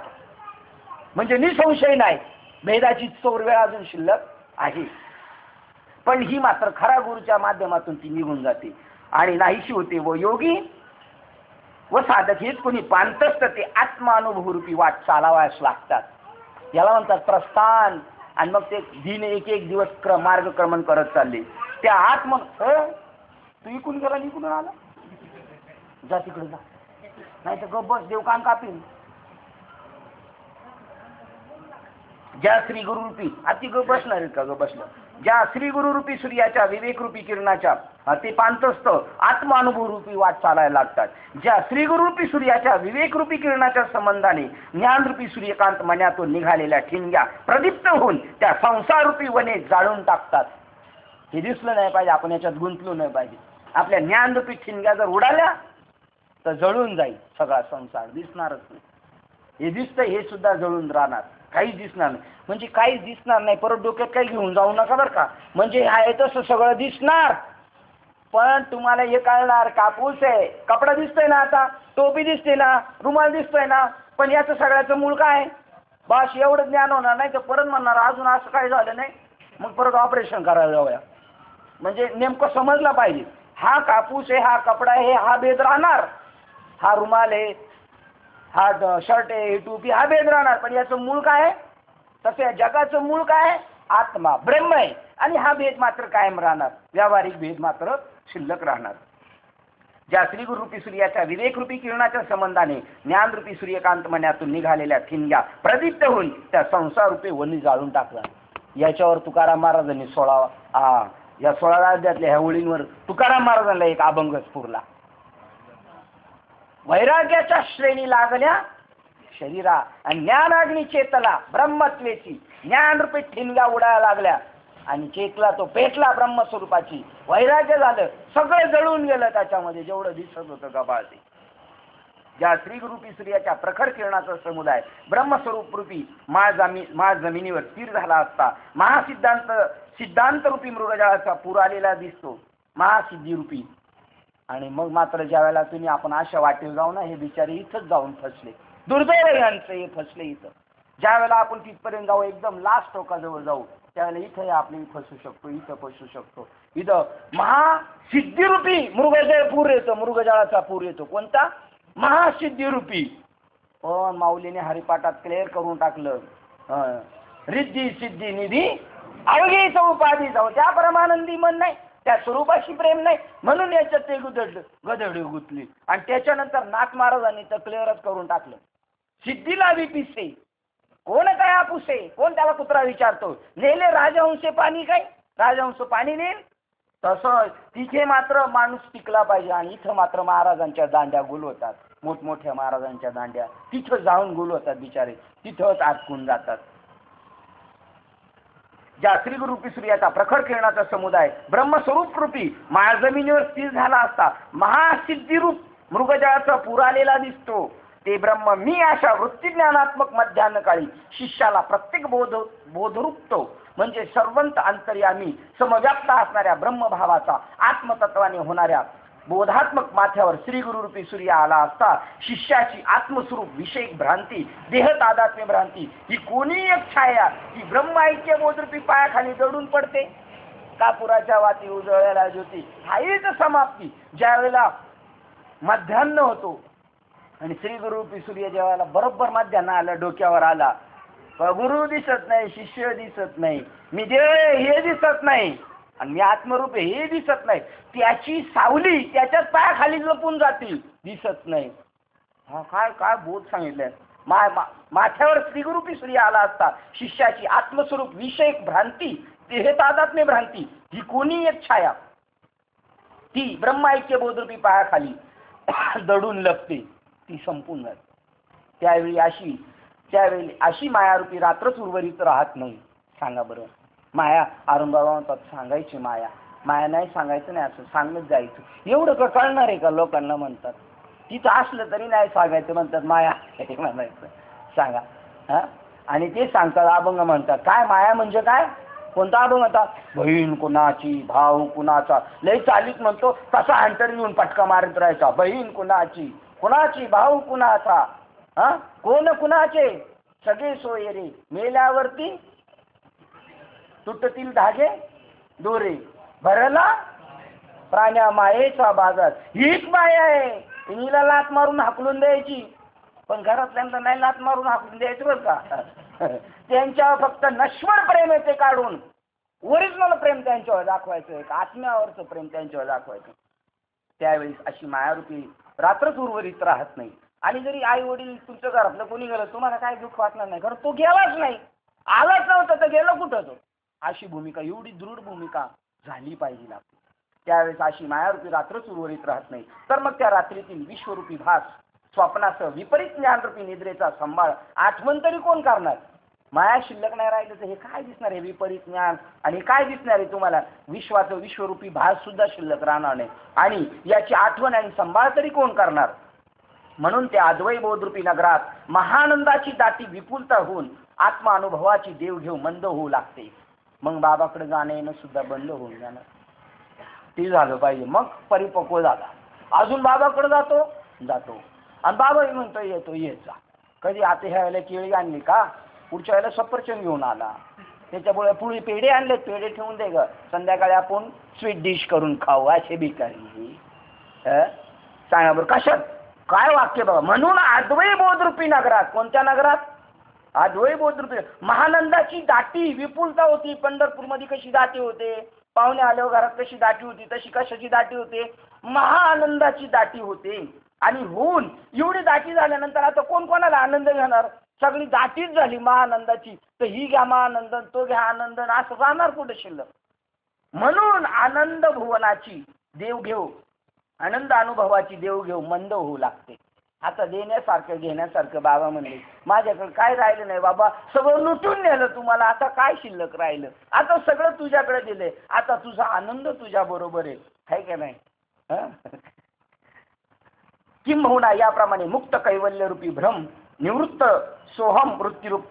[SPEAKER 1] म्हणजे निसंशय नाही, भेदाची चोरवेळ अजून शिल्लक आहे. पण ही मात्र खरा गुरुच्या माध्यमातून ती निघून जाते आणि नाहीशी होते. व योगी व साधक हेच कोणी पांतस्त ते आत्मानुभवरूपी वाट चालावयास लागतात. याला म्हणतात प्रस्थान. आणि मग ते दिन एक दिवस मार्गक्रमण करत चालले. त्या तू इकून गेला इकडून आला, जा तिकडे जा, नाही तर गप बस, देव कान कापीन. ज्या श्री गुरुरूपी अति गप बसणार आहेत का? गप बसलं. ज्या श्री गुरुरूपी सूर्याच्या विवेकरूपी किरणाच्या ते पांतस्त आत्मानुभवरूपी वाट चालायला लागतात. ज्या श्री गुरुरूपी सूर्याच्या विवेकरूपी किरणाच्या संबंधाने ज्ञानरूपी सूर्यकांत मनातून निघालेल्या ठिणग्या प्रदीप्त होऊन त्या संसाररूपी वने जाळून टाकतात. हे दिसलं नाही पाहिजे, आपण याच्यात गुंतलो नाही पाहिजे. आपल्या ज्ञानरूपी ठिणग्या जर उडाल्या तर जळून जाईल सगळा संसार, दिसणारच नाही. हे दिसतंय हे सुद्धा जळून राहणार, काहीच दिसणार नाही. म्हणजे काहीच दिसणार नाही. परत डोक्यात काही घेऊन जाऊ नका बरं का. म्हणजे आहे तसं सगळं दिसणार, पण तुम्हाला हे कळणार कापूस आहे, कपडा दिसतोय ना, आता टोपी दिसते ना, रुमाल दिसतोय ना, पण याचं सगळ्याचं मूळ काय? बस एवढं ज्ञान होणार नाही तर परत म्हणणार अजून असं काय झालं नाही, मग परत ऑपरेशन करायला जाऊया. म्हणजे नेमकं समजलं पाहिजे, हा कापूस आहे, हा कपडा आहे, हा भेद राहणार. हा रुमाल आहे, हा शर्ट आहे, ही टोपी, हा भेद राहणार. पण याचं मूळ काय आहे? तसं या जगाचं मूळ काय आहे? आत्मा ब्रह्म आहे. आणि हा भेद मात्र कायम राहणार, व्यावहारिक भेद मात्र शिल्लक राहणार. ज्या श्रीगुरूपी सूर्याच्या विवेकरूपी किरणाच्या संबंधाने ज्ञानरूपी सूर्यकांत मनातून निघालेल्या ठिणग्या प्रदीप्त होऊन त्या संसाररूपी वनी जाळून टाकला. याच्यावर तुकाराम महाराजांनी 16 अध्यायातल्या ह्या ओळींवर तुकाराम महाराजांना एक अभंग स्फुरला. वैराग्याच्या श्रेणी लागल्या शरीरा आणि ज्ञानाग्नी चेतला ब्रह्मत्वेची ज्ञानरूपी ठिणग्या उडायला लागल्या आणि चेतला तो पेटला ब्रह्मस्वरूपाची. वैराग्य झालं, सगळं जळून गेलं त्याच्यामध्ये जेवढं दिसत होतं गबाळ ते. ज्या श्रीगुरूपी सूर्याच्या प्रखर किरणाचा समुदाय ब्रह्मस्वरूप रूपी माळ जमिनीवर स्थिर झाला असता सिद्धांत रूपी मृगजळाचा पूर आलेला दिसतो, महासिद्धी रूपी. आणि मग मात्र ज्या वेळेला तुम्ही आपण अशा वाटेवर जाऊ ना, हे बिचारे इथंच जाऊन फसले. दुर्दैव यांचं हे फसले इथं. ज्या वेळेला आपण तिथपर्यंत जाऊ, एकदम लास्ट टोकाजवळ जाऊ, त्यावेळेला इथं आपली फसू शकतो, इथं फसू शकतो. इथं महासिद्धीरूपी मृगजळ पूर येतो, मृगजळाचा पूर येतो. कोणता? महासिद्धीरूपी. पण माऊलीने हरिपाठात क्लिअर करून टाकलं, रिद्धी सिद्धी निधी अवघीच उपाधी जाऊ, त्या परमानंदी मन नाही, त्या स्वरूपाशी प्रेम नाही, म्हणून याच्यात ते गदडी गुतली. आणि त्याच्यानंतर नाथ महाराजांनी तर क्लिअरच करून टाकलं, सिद्धीला विपिसे कोण काय आपुसे, कोण त्याला कुत्रा विचारतो. नेले राजहंसे पाणी, काय राजहंस पाणी नेल, तसं तिथे मात्र माणूस टिकला पाहिजे. आणि इथं मात्र महाराजांच्या दांड्या गुल होतात, मोठमोठ्या महाराजांच्या दांड्या तिथं जाऊन गुल होतात बिचारे, तिथंच अटकून जातात. ज्या श्रीगुरूपी सूर्याचा प्रखर किरणाचा समुदाय ब्रह्मस्वरूप रूपी माया जमिनीवर स्थिर झाला असता महासिद्धीरूप मृगजळाचा पूर आलेला दिसतो. ते ब्रह्म मी अशा वृत्तीज्ञानात्मक मध्यान्ह काळी शिष्याला प्रत्येक बोधरूपतो म्हणजे सर्वंत अंतर्यामी समव्याप्त असणाऱ्या ब्रह्मभावाचा आत्मतत्वाने होणाऱ्या बोधात्मक माथ्यावर श्री गुरुरूपी सूर्य आला असता शिष्याची आत्मस्वरूप विषयक भ्रांती देह तादात्म्य भ्रांती ही कोणी एक छाया ही ब्रह्म ऐक्य बोधरूपी पायाखाली दडून पडते. कापुराच्या वाती उजळलेला ज्योती हाच समाप्ती ज्यावेळेला मध्यान्ह होतो आणि श्री गुरुरूपी सूर्य ज्यावेळेला बरोबर मध्यान्ह आला डोक्यावर आला, गुरु दिसत नाही, शिष्य दिसत नाही, मी देव हे दिसत नाही आणि मी आत्मरूप हे दिसत नाही, त्याची सावली त्याच्याच पायाखाली लपून जातील, दिसत नाही. हा काय काय बोध सांगितलंय. माथ्यावर श्रीगुरूपी सूर्य आला असता शिष्याची आत्मस्वरूप विषयक भ्रांती हे तादात्म्य भ्रांती ही कोणी एक छाया ती ब्रह्मैक्य बोधरूपी पायाखाली दडून लपते, ती संपून जाते. त्यावेळी अशी मायारूपी रात्रच उर्वरित राहत नाही. सांगा बरं, माया अरुणबाबा म्हणतात सांगायची माया, माया नाही सांगायचं नाही, असं सांगत जायचं. एवढं का कळणार आहे का लोकांना म्हणतात. तिथं असलं तरी नाही सांगायचं म्हणतात माया हे म्हणायचं सांगा. हा आणि ते सांगतात अभंग म्हणतात. काय माया म्हणजे काय, कोणता अभंग म्हणतात, बहीण कुणाची भाऊ कुणाचा, लय चालीत म्हणतो कसा हंटर येऊन पटका मारत राहायचा. बहीण कुणाची, कुणाची भाऊ कुणाचा, हा कोण कुणाचे सगळे सोयरे मेल्यावरती तुटतील धागे दोरे भरला प्राण्या मायेचा बाजार. हीच माया आहे. हिला लात मारून हाकलून द्यायची, पण घरातल्यांना नाही लात मारून हाकलून द्यायचं बरं का. त्यांच्यावर फक्त नश्वर प्रेम आहे ते काढून ओरिजिनल प्रेम त्यांच्यावर दाखवायचं, एक आत्म्यावरचं प्रेम त्यांच्यावर दाखवायचं. त्यावेळी अशी मायारूपी रात्रच उर्वरित राहत नाही. आणि जरी आई वडील तुमच्या घरातलं कोणी गेलं तुम्हाला काय दुःख वाटणार नाही, कारण तो गेलाच नाही, आलाच नव्हता तर गेला कुठं तो. अशी भूमिका, एवढी दृढ भूमिका झाली पाहिजे आपली. त्यावेळेस अशी मायारूपी रात्रच उर्वरित राहत नाही. तर मग त्या रात्रीतील विश्वरूपी भास स्वप्नासह विपरीत ज्ञानरूपी निद्रेचा सांभाळ आठवण तरी कोण करणार. माया शिल्लक नाही राहिलं तर हे काय दिसणार आहे विपरीत ज्ञान, आणि काय दिसणार आहे तुम्हाला विश्वाचं विश्वरूपी भास सुद्धा शिल्लक राहणार नाही. आणि याची आठवण आणि सांभाळ तरी कोण करणार. म्हणून त्या अद्वै बोधरूपी नगरात महानंदाची दाटी विपुलता होऊन आत्मानुभवाची देवघेव मंद होऊ लागते. मग बाबाकडे जाणं येणं सुद्धा बंद होऊन जाणार. ते झालं पाहिजे. मग परिपक्व झाला, अजून बाबाकडे जातो आणि बाबाही म्हणतो येतो येत जा. कधी आता ह्या वेळेला केळी आणली का, पुढच्या वेळेला सफरचंद घेऊन आला, त्याच्यामुळे पुढे पेढे आणले, पेढे ठेवून दे ग, संध्याकाळी आपण स्वीट डिश करून खाऊ. असे भिकारी सांगा बरं कशात काय वाक्य बघा. म्हणून अद्वै बोधरूपी नगरात, कोणत्या नगरात, अद्वै बोधरूपी महानंदाची दाटी विपुलता होती. पंढरपूरमध्ये कशी दाटी होते, पाहुणे आल्यावर घरात कशी दाटी होती, तशी कशाची दाटी होते, महाआनंदाची दाटी होते. आणि होऊन एवढी दाटी झाल्यानंतर आता कोण कोणाला आनंद घेणार, सगळी दाटीच झाली महाआनंदाची, तर ही घ्या महाआनंद, तो घ्या आनंद, असं जाणार कुठे शिल्लक. म्हणून आनंद भुवनाची देवघेव, आनंद अनुभवाची देवघेव मंद होऊ लागते. आता देण्यासारखं घेण्यासारखं बाबा म्हणले माझ्याकडे काय राहिलं नाही बाबा, सगळं लुटून नेलं तुम्हाला, आता काय शिल्लक राहिलं, आता सगळं तुझ्याकडे दिले, आता तुझा आनंद तुझ्या बरोबर आहे का नाही. किंबहुना याप्रमाणे मुक्त कैवल्य रूपी भ्रम निवृत्त सोहम वृत्तीरूप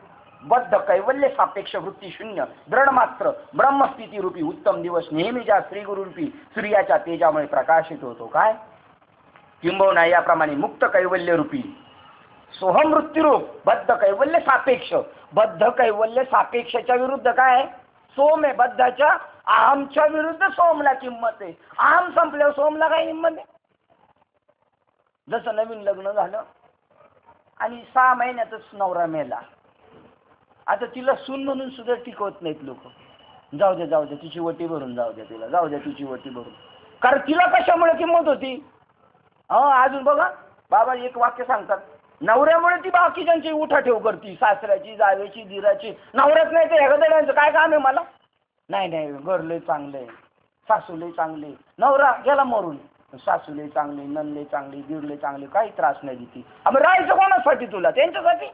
[SPEAKER 1] बद्ध कैवल्य सापेक्ष वृत्ती शून्य दृढ मात्र ब्रह्मस्थिती रूपी उत्तम दिवस नेहमीच्या श्रीगुरु रूपी सूर्याच्या तेजामुळे प्रकाशित होतो. काय किंबहुना याप्रमाणे मुक्त कैवल्य रूपी सोहम वृत्तीरूप बद्ध कैवल्य सापेक्ष, बद्ध कैवल्य सापेक्षच्या विरुद्ध काय सोम आहे, बद्धाच्या अहमच्या विरुद्ध सोमला किंमत आहे. अहम संपल्यावर सोमला काय किंमत आहे. जसं नवीन लग्न झालं आणि 6 महिन्यातच नवरा मेला, आता तिला सून म्हणून सुद्धा टिकवत नाहीत लोक. जाऊ दे तिची वटी भरून जाऊ द्या, तिला जाऊ द्या तिची वटी भरून, कारण तिला कशामुळे किंमत होती. अजून बघा बाबा एक वाक्य सांगतात, नवऱ्यामुळे ती बाकीच्यांची उठाठेव करती, सासऱ्याची जावेची दिराची. नवऱ्याच नाही तर ह्या गड्यांचं काय काम आहे मला, नाही घर लय चांगलं आहे, सासूले चांगले, नवरा गेला मरून, सासूले चांगले, ननले चांगले, दीरले चांगले, काही त्रास नाही देते. आम्ही राहायचं कोणासाठी तुला? त्यांच्यासाठी.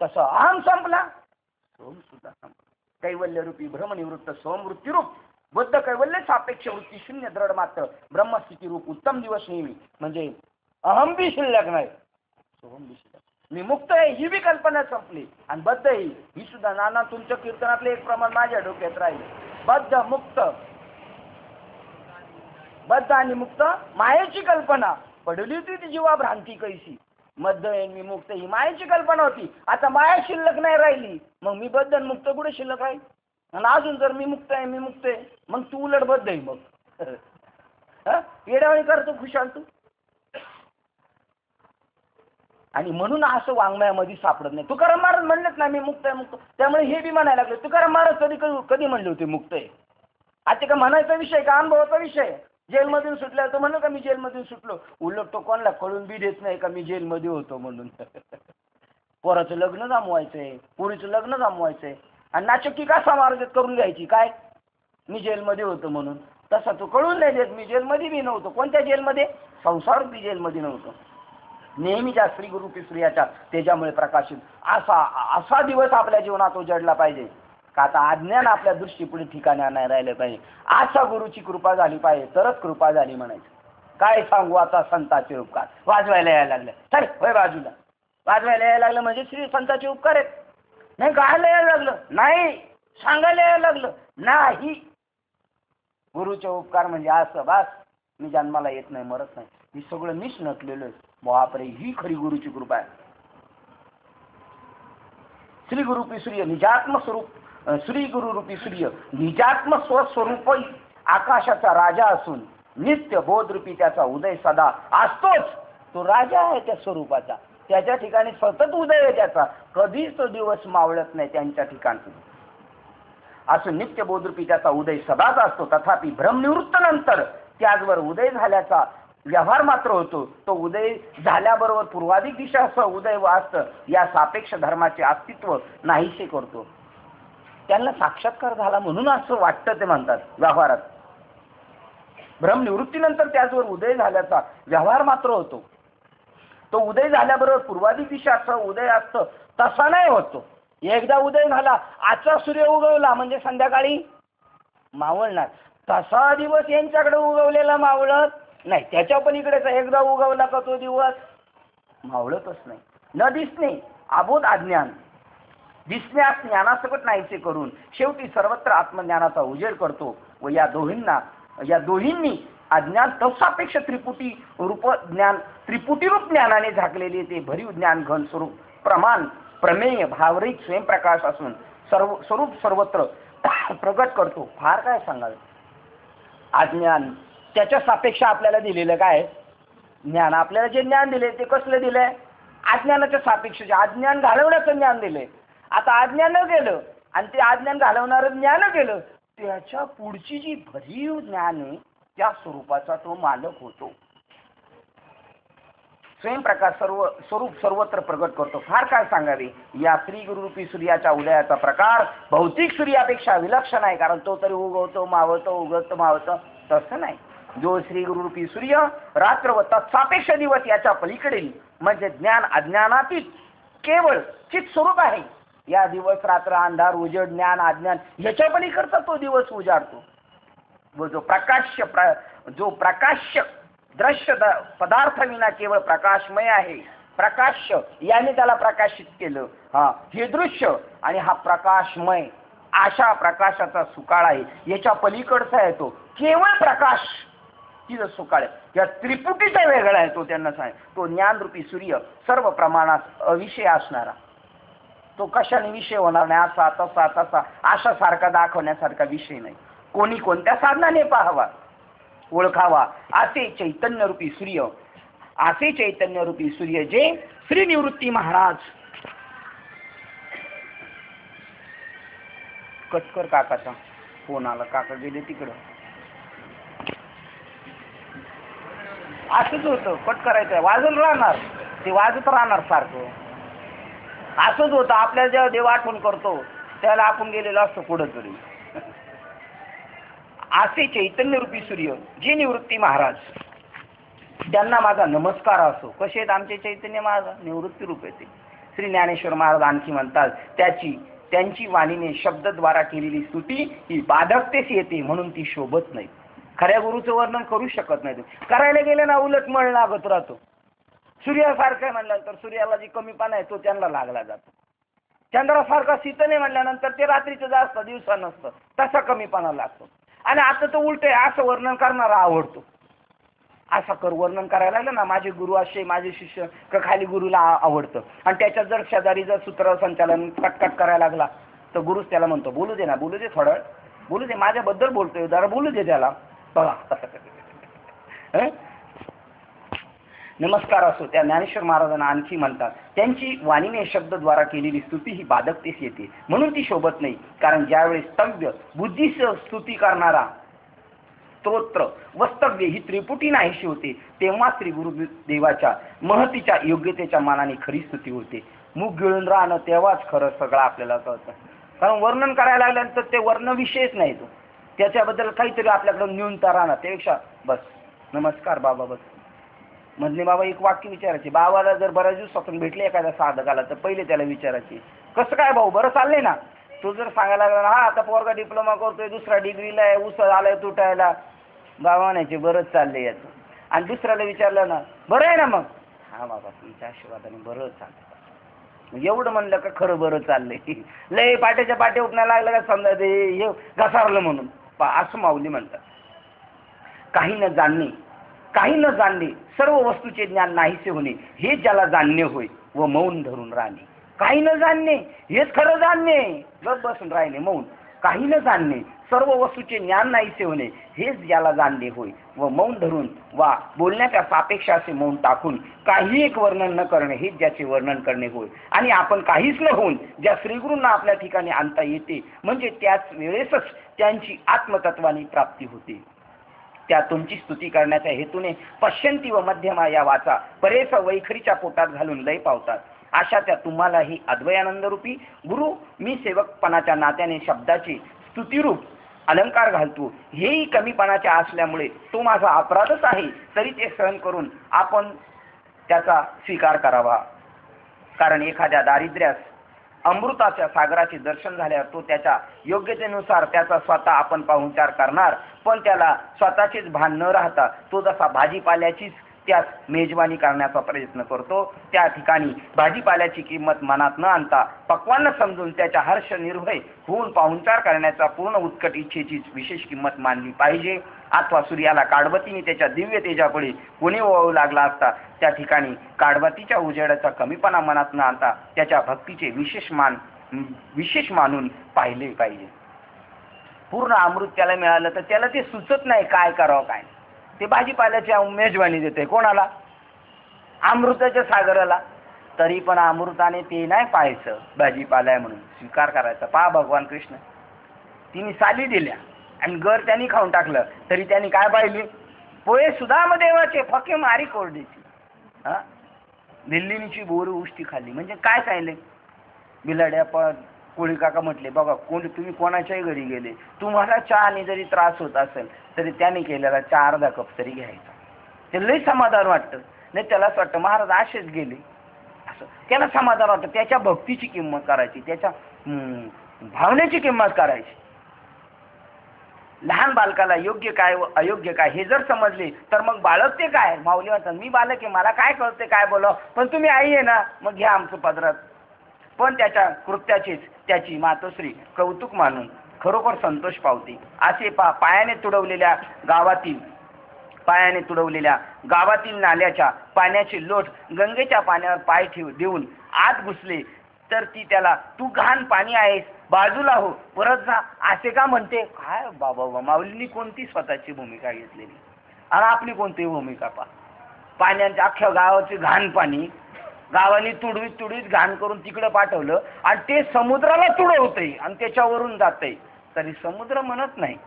[SPEAKER 1] तसं अहम संपला, सोम सुद्धा संपला. कैवल्यरूपी भ्रमनिवृत्त स्वमृत्यूरूप बुद्ध कैवल्य सापेक्ष वृत्ती शून्य दृढ मात्र ब्रह्मस्थिती रूप उत्तम दिवस नेहमी. म्हणजे अहम बी शिल्लक नाही, सोहम बी शिल्लक. मी मुक्त आहे ही बी कल्पना संपली. आणि बद्ध ही सुद्धा. नाना तुमच्या कीर्तनातले एक प्रमाण माझ्या डोक्यात राहिले. बद्ध मुक्त, बद्ध आणि मुक्त मायेची कल्पना पडली होती ती जीवा भ्रांती कैसी. बद्ध आहे मी मुक्त ही मायेची कल्पना होती. आता माया शिल्लक नाही राहिली, मग मी बद्ध आणि मुक्त कुठे शिल्लक राहील? आणि अजून जर मी मुक्त आहे, मी मुक्त आहे, मग तू उलट बद्ध आहे. मग येड्यावाणी करतो खुशाल तू. आणि म्हणून असं वाङ्मयामध्ये सापडत नाही. तुकाराम महाराज म्हणलेत ना मी मुक्त आहे मुक्त, त्यामुळे हे बी म्हणायला लागले. तुकाराम महाराज कधी कधी म्हणले होते मुक्त आहे? आता का म्हणायचा विषय का अनुभवाचा विषय? जेलमधून सुटल्यावर तो म्हणलं का मी जेलमधून सुटलो? उलट तो कोणाला कळून बी देत नाही का मी जेलमध्ये होतो म्हणून. पोराचं लग्न जमवायचंय, पोरीचं लग्न जमवायचंय, आणि नाचक्की का समारंभ करून घ्यायची काय मी जेलमध्ये होतो म्हणून. तसा तो कळून नाही देत मी जेलमध्ये बी नव्हतो. कोणत्या जेलमध्ये? संसारूपी जेलमध्ये नव्हतो. नेहमीच्या श्री गुरुपी सूर्याच्या तेजामुळे प्रकाशित असा दिवस आपल्या जीवनात उजडला पाहिजे का आता अज्ञान आपल्या दृष्टीपुढे ठिकाणी नाही राहिलं पाहिजे. असा गुरुची कृपा झाली पाहिजे तरच कृपा झाली म्हणायचं. काय सांगू आता संतांचे उपकार. वाजवायला यायला लागले, चल होय बाजूला. वाजवायला यायला लागलं म्हणजे श्री संतांचे उपकार आहेत. नाही गायला यायला लागलं, नाही सांगायला यायला लागलं, नाही. गुरुचे उपकार म्हणजे असं बस मी जन्माला येत नाही, मरत नाही, मी सगळं मीच नटलेलो आहे. बापरे, ही खरी गुरुची कृपा आहे. श्री गुरुपी सूर्य निजात्म स्वरूप, श्री गुरु रूपी सूर्य निजात्म स्वस्वरूप आकाशाचा राजा असून नित्य बोधरूपी त्याचा उदय सदा असतोच. तो राजा आहे त्या स्वरूपाचा, त्याच्या ठिकाणी सतत उदय आहे त्याचा, कधीच तो दिवस मावळत नाही त्यांच्या ठिकाणी. असून नित्य बोधरूपी त्याचा उदय सदाच असतो. तथापि भ्रमनिवृत्त नंतर त्याचवर उदय झाल्याचा व्यवहार मात्र होतो. तो उदय झाल्याबरोबर पूर्वाधिक दिशासह उदय व अस्त या सापेक्ष धर्माचे अस्तित्व नाहीसे करतो. त्यांना साक्षात्कार झाला म्हणून असं वाटतं ते म्हणतात व्यवहारात. भ्रमनिवृत्तीनंतर त्याचवर उदय झाल्याचा व्यवहार मात्र होतो. तो उदय झाल्याबरोबर पूर्वाधिक दिशासह उदय असतं तसा नाही होतो. एकदा उदय झाला, आजचा सूर्य उगवला म्हणजे संध्याकाळी मावळणार, तसा दिवस यांच्याकडे उगवलेला मावळत नाही. त्याच्या पण इकडेच एकदा उगवला का तो दिवस मावळतच नाही. न दिसणे अबोध अज्ञान, दिसण्यास ज्ञानासकट नाहीसे करून शेवटी सर्वत्र आत्मज्ञानाचा उजेड करतो. व या दोहींनी अज्ञान तत्सापेक्ष त्रिपुटी रूप ज्ञान, त्रिपुटी रूप ज्ञानाने झाकलेले ते भरीव ज्ञान घन स्वरूप प्रमाण प्रमेय भावरिक स्वयंप्रकाश असून स्वरूप सर्वत्र प्रगट करतो. फार काय सांगावे. अज्ञान त्याच्या सापेक्ष आपल्याला दिलेलं काय ज्ञान, आपल्याला जे ज्ञान दिले ते कसलं दिलंय? अज्ञानाच्या सापेक्ष अज्ञान घालवण्याचं ज्ञान दिलंय. आता अज्ञान गेलं आणि ते अज्ञान घालवणारं ज्ञान गेलं, त्याच्या पुढची जी भरीव ज्ञान आहे त्या स्वरूपाचा तो मालक होतो. स्वयंप्रकाश स्वरूप सर्वत्र प्रगट करतो. फार काय सांगावे. या श्री गुरुरूपी सूर्याच्या उदयाचा प्रकार भौतिक सूर्यापेक्षा विलक्षण आहे. कारण तो तरी उगवतो मावळतो, उगवतो मावळतो, तसं नाही. जो श्री गुरुरूपी सूर्य रात्र व तत्सापेक्ष दिवस याच्या पलीकडील म्हणजे ज्ञान अज्ञानातीत केवळ चित स्वरूप आहे. या दिवस रात्र अंधार उजेड ज्ञान अज्ञान याच्या पलीकडचा तो दिवस उजाडतो. व जो प्रकाश्य दृश्य पदार्थ विना केवळ प्रकाशमय आहे. प्रकाश्य याने त्याला प्रकाशित केलं. हे दृश्य आणि हा प्रकाशमय अशा प्रकाशाचा सुकाळ आहे. याच्या पलीकडचा आहे तो केवळ प्रकाश, तिथं सुकाळ आहे. या त्रिपुटीचा वेगळा आहे तो. त्यांना सांग तो ज्ञानरूपी सूर्य सर्व प्रमाणात अविषय असणारा. तो कशाने विषय होणार नाही. असा तसा तसा अशा सारखा दाखवण्यासारखा विषय नाही. कोणी कोणत्या साधनाने पाहावा ओळखावा असे चैतन्यरूपी सूर्य, असे चैतन्यरूपी सूर्य जे श्री निवृत्ती महाराज. कटकर काकाचा फोन आला, काका गेले तिकडं. असंच होतं, कट करायचं वाजून राहणार, ते वाजत राहणार सारखं. असंच होतं. आपल्याला जेव्हा देव आठवण करतो त्याला आपण गेलेलो असतो कुठं तरी. असे चैतन्यरूपी सूर्य जे निवृत्ती महाराज, त्यांना माझा नमस्कार असो. कसे आहेत आमचे चैतन्य महाराज? निवृत्ती रूप येते. श्री ज्ञानेश्वर महाराज आणखी म्हणतात, त्यांची वाणीने शब्दद्वारा केलेली स्तुती ही बाधकतेस येते, म्हणून ती शोभत नाही. खऱ्या गुरुचं वर्णन करू शकत नाही. करायला गेले ना उलट मळ लागत राहतो. सूर्यासारखं म्हणल्यानंतर सूर्याला जी कमीपणा आहे तो त्यांना लागला जातो. चंद्रासारखा शीतल म्हणल्यानंतर ते रात्रीचं जास्त दिवसा नसतं, तसा कमीपणा लागतो. आणि आता तो उलट आहे असं वर्णन करणारा आवडतो. असं वर्णन करायला लागलं ना, माझे गुरु असे, माझे शिष्य का खाली गुरुला आवडतं. आणि त्याच्यात जर शेजारी जर सूत्रसंचालन कटकट करायला लागला तर गुरुच त्याला म्हणतो, बोलू दे ना, बोलू दे, थोडं बोलू दे, माझ्याबद्दल बोलतोय, जरा बोलू दे त्याला. बघा नमस्कार असो. त्या ज्ञानेश्वर महाराजांना आणखी म्हणतात, त्यांची वाणीने शब्दद्वारा केलेली स्तुती ही बाधकतेस येते, म्हणून ती शोभत नाही. कारण ज्यावेळेस स्तव्य बुद्धीसह स्तुती करणारा स्तोत्र वस्तव्य ही त्रिपुटी नाहीशी होते, तेव्हा श्री गुरुदेवाच्या महतीच्या योग्यतेच्या मानाने खरी स्तुती होते. मुख गिळून राहणं तेव्हाच खरं सगळं आपल्याला कळतं. कारण वर्णन करायला लागल्यानंतर ते वर्ण विषयच नाही, तो त्याच्याबद्दल काहीतरी आपल्याकडं न्यूनता राहणार. त्यापेक्षा बस नमस्कार बाबा, बस मधले बाबा एक वाक्य विचारायचे. बाबाला जर बऱ्याच दिवसातून भेटले एखाद्या साधकाला तर पहिले त्याला विचारायचे, कसं काय भाऊ, बरं चाललंय ना? तो जर सांगायला लागला, हा आता पोरगा डिप्लोमा करतोय, दुसरा डिग्रीला आहे, उसळ आलाय तुटायला, बाबा म्हणायचे बरंच चाललंय याचं. आणि दुसऱ्याला विचारलं ना, बरं आहे ना? मग हा बाबा तुमच्या आशीर्वादाने बरं चाललंय. एवढं म्हणलं का खरं बरं चाललंय? लय पाट्याच्या पाट्या उठण्याला लागलं का समजा ते हे घसारलं म्हणून, असं माऊली म्हणतात. काही न जाणणे सर्व वस्तूचे ज्ञान नाहीसे होणे, हे ज्याला जाणणे होय व मौन धरून राहणे. काही न जाणणे हेच खरं जाणणे. गप बसून राहिले मौन. काही न जाणणे सर्व वस्तूचे ज्ञान नाहीसे होणे, हेच ज्याला जाणणे होय व मौन धरून वा बोलण्याच्या सापेक्ष असे मौन टाकून काही एक वर्णन न करणे, हेच ज्याचे वर्णन करणे होय. आणि आपण काहीच न होऊन ज्या श्रीगुरूंना आपल्या ठिकाणी आणता येते, म्हणजे त्याच वेळेसच त्यांची आत्मतत्वानी प्राप्ती होते. त्या तुमची स्तुती करण्याच्या हेतूने पश्यंती व मध्यमा या वाचा बरेच वैखरीच्या पोटात घालून लय पावतात. अशा त्या तुम्हालाही अद्वयानंद रूपी गुरु मी सेवकपणाच्या नात्याने शब्दाची स्तुतिरूप अलंकार घालतो. हेही कमीपणाचे असल्यामुळे तो माझा अपराधच आहे, तरी ते सहन करून आपण त्याचा स्वीकार करावा. कारण एखाद्या दारिद्र्यास अमृताच्या सागराचे दर्शन झाल्यावर तो त्याच्या योग्यतेनुसार त्याचा स्वतः आपण पाहुणचार करणार, पण त्याला स्वतःचेच भान न राहता तो जसा भाजीपाल्याचीच त्यास मेजवानी करण्याचा प्रयत्न करतो, त्या ठिकाणी भाजीपाल्याची किंमत मनात न आणता पक्वान्न समजून त्याच्या हर्ष निर्भय होऊन पाहुणचार करण्याचा पूर्ण उत्कट इच्छेची विशेष किंमत मानली पाहिजे. अथवा सूर्याला काडबतीने त्याच्या दिव्य तेजापुढे कोणी ओवाळू लागला असता, त्या ठिकाणी काडबतीच्या उजेडाचा कमीपणा मनात न आणता त्याच्या भक्तीचे विशेष मानून पाहिले पाहिजे. पूर्ण अमृत त्याला मिळालं तर त्याला ते सुचत नाही काय करावं काय. ते भाजीपाल्याच्या मेजवानी देते कोणाला? अमृताच्या सागराला. तरी पण अमृताने ते नाही पाहायचं, भाजीपाला म्हणून स्वीकार करायचा. पहा भगवान कृष्ण तिने साली दिल्या आणि घर त्यांनी खाऊन टाकलं, तरी त्यांनी काय पाहिली? पोहे सुदामदेवाचे फके मारी कोरडीची. हा, दिल्लीची बोर उष्टी खाल्ली. म्हणजे काय सांगले? बिलाड्या पण कोळी काका म्हटले, बघा तुम्ही कोणाच्याही घरी गेले, तुम्हाला चहाने जरी त्रास होत असेल तरी त्याने केलेला चहा अर्धा कप तरी घ्यायचा. ते लई समाधान वाटतं. नाही त्याला असं वाटतं महाराज असेच गेले, असं त्याला समाधान वाटतं. त्याच्या भक्तीची किंमत करायची, त्याच्या भावनेची किंमत करायची. लहान बालकाला योग्य काय व अयोग्य काय हे जर समजले तर मग बालक ते काय? माऊली म्हणतात, मी बालक आहे, मला काय कळते काय बोलावं, पण तुम्ही आई आहे ना, मग घ्या आमचं पदरात. पण त्याच्या कृत्याचेच त्याची मातोश्री कौतुक मानून खरोखर संतोष पावते. असे पायाने तुडवलेल्या गावातील नाल्याच्या पाण्याची लोट गंगेच्या पाण्यावर पाय देऊन आत घुसले तर ती त्याला, तू घाण पाणी आहेस, बाजूला हो, परत जा, असे का म्हणते? काय बाबा, माऊलींनी कोणती स्वतःची भूमिका घेतलेली आणि आपली कोणती भूमिका? पाण्याच्या अख्ख्या गावाचे घाण पाणी गावाने तुडवीत घाण करून तिकडे पाठवलं आणि ते समुद्राला तुडवतंय आणि त्याच्यावरून जातंय, तरी समुद्र म्हणत नाही.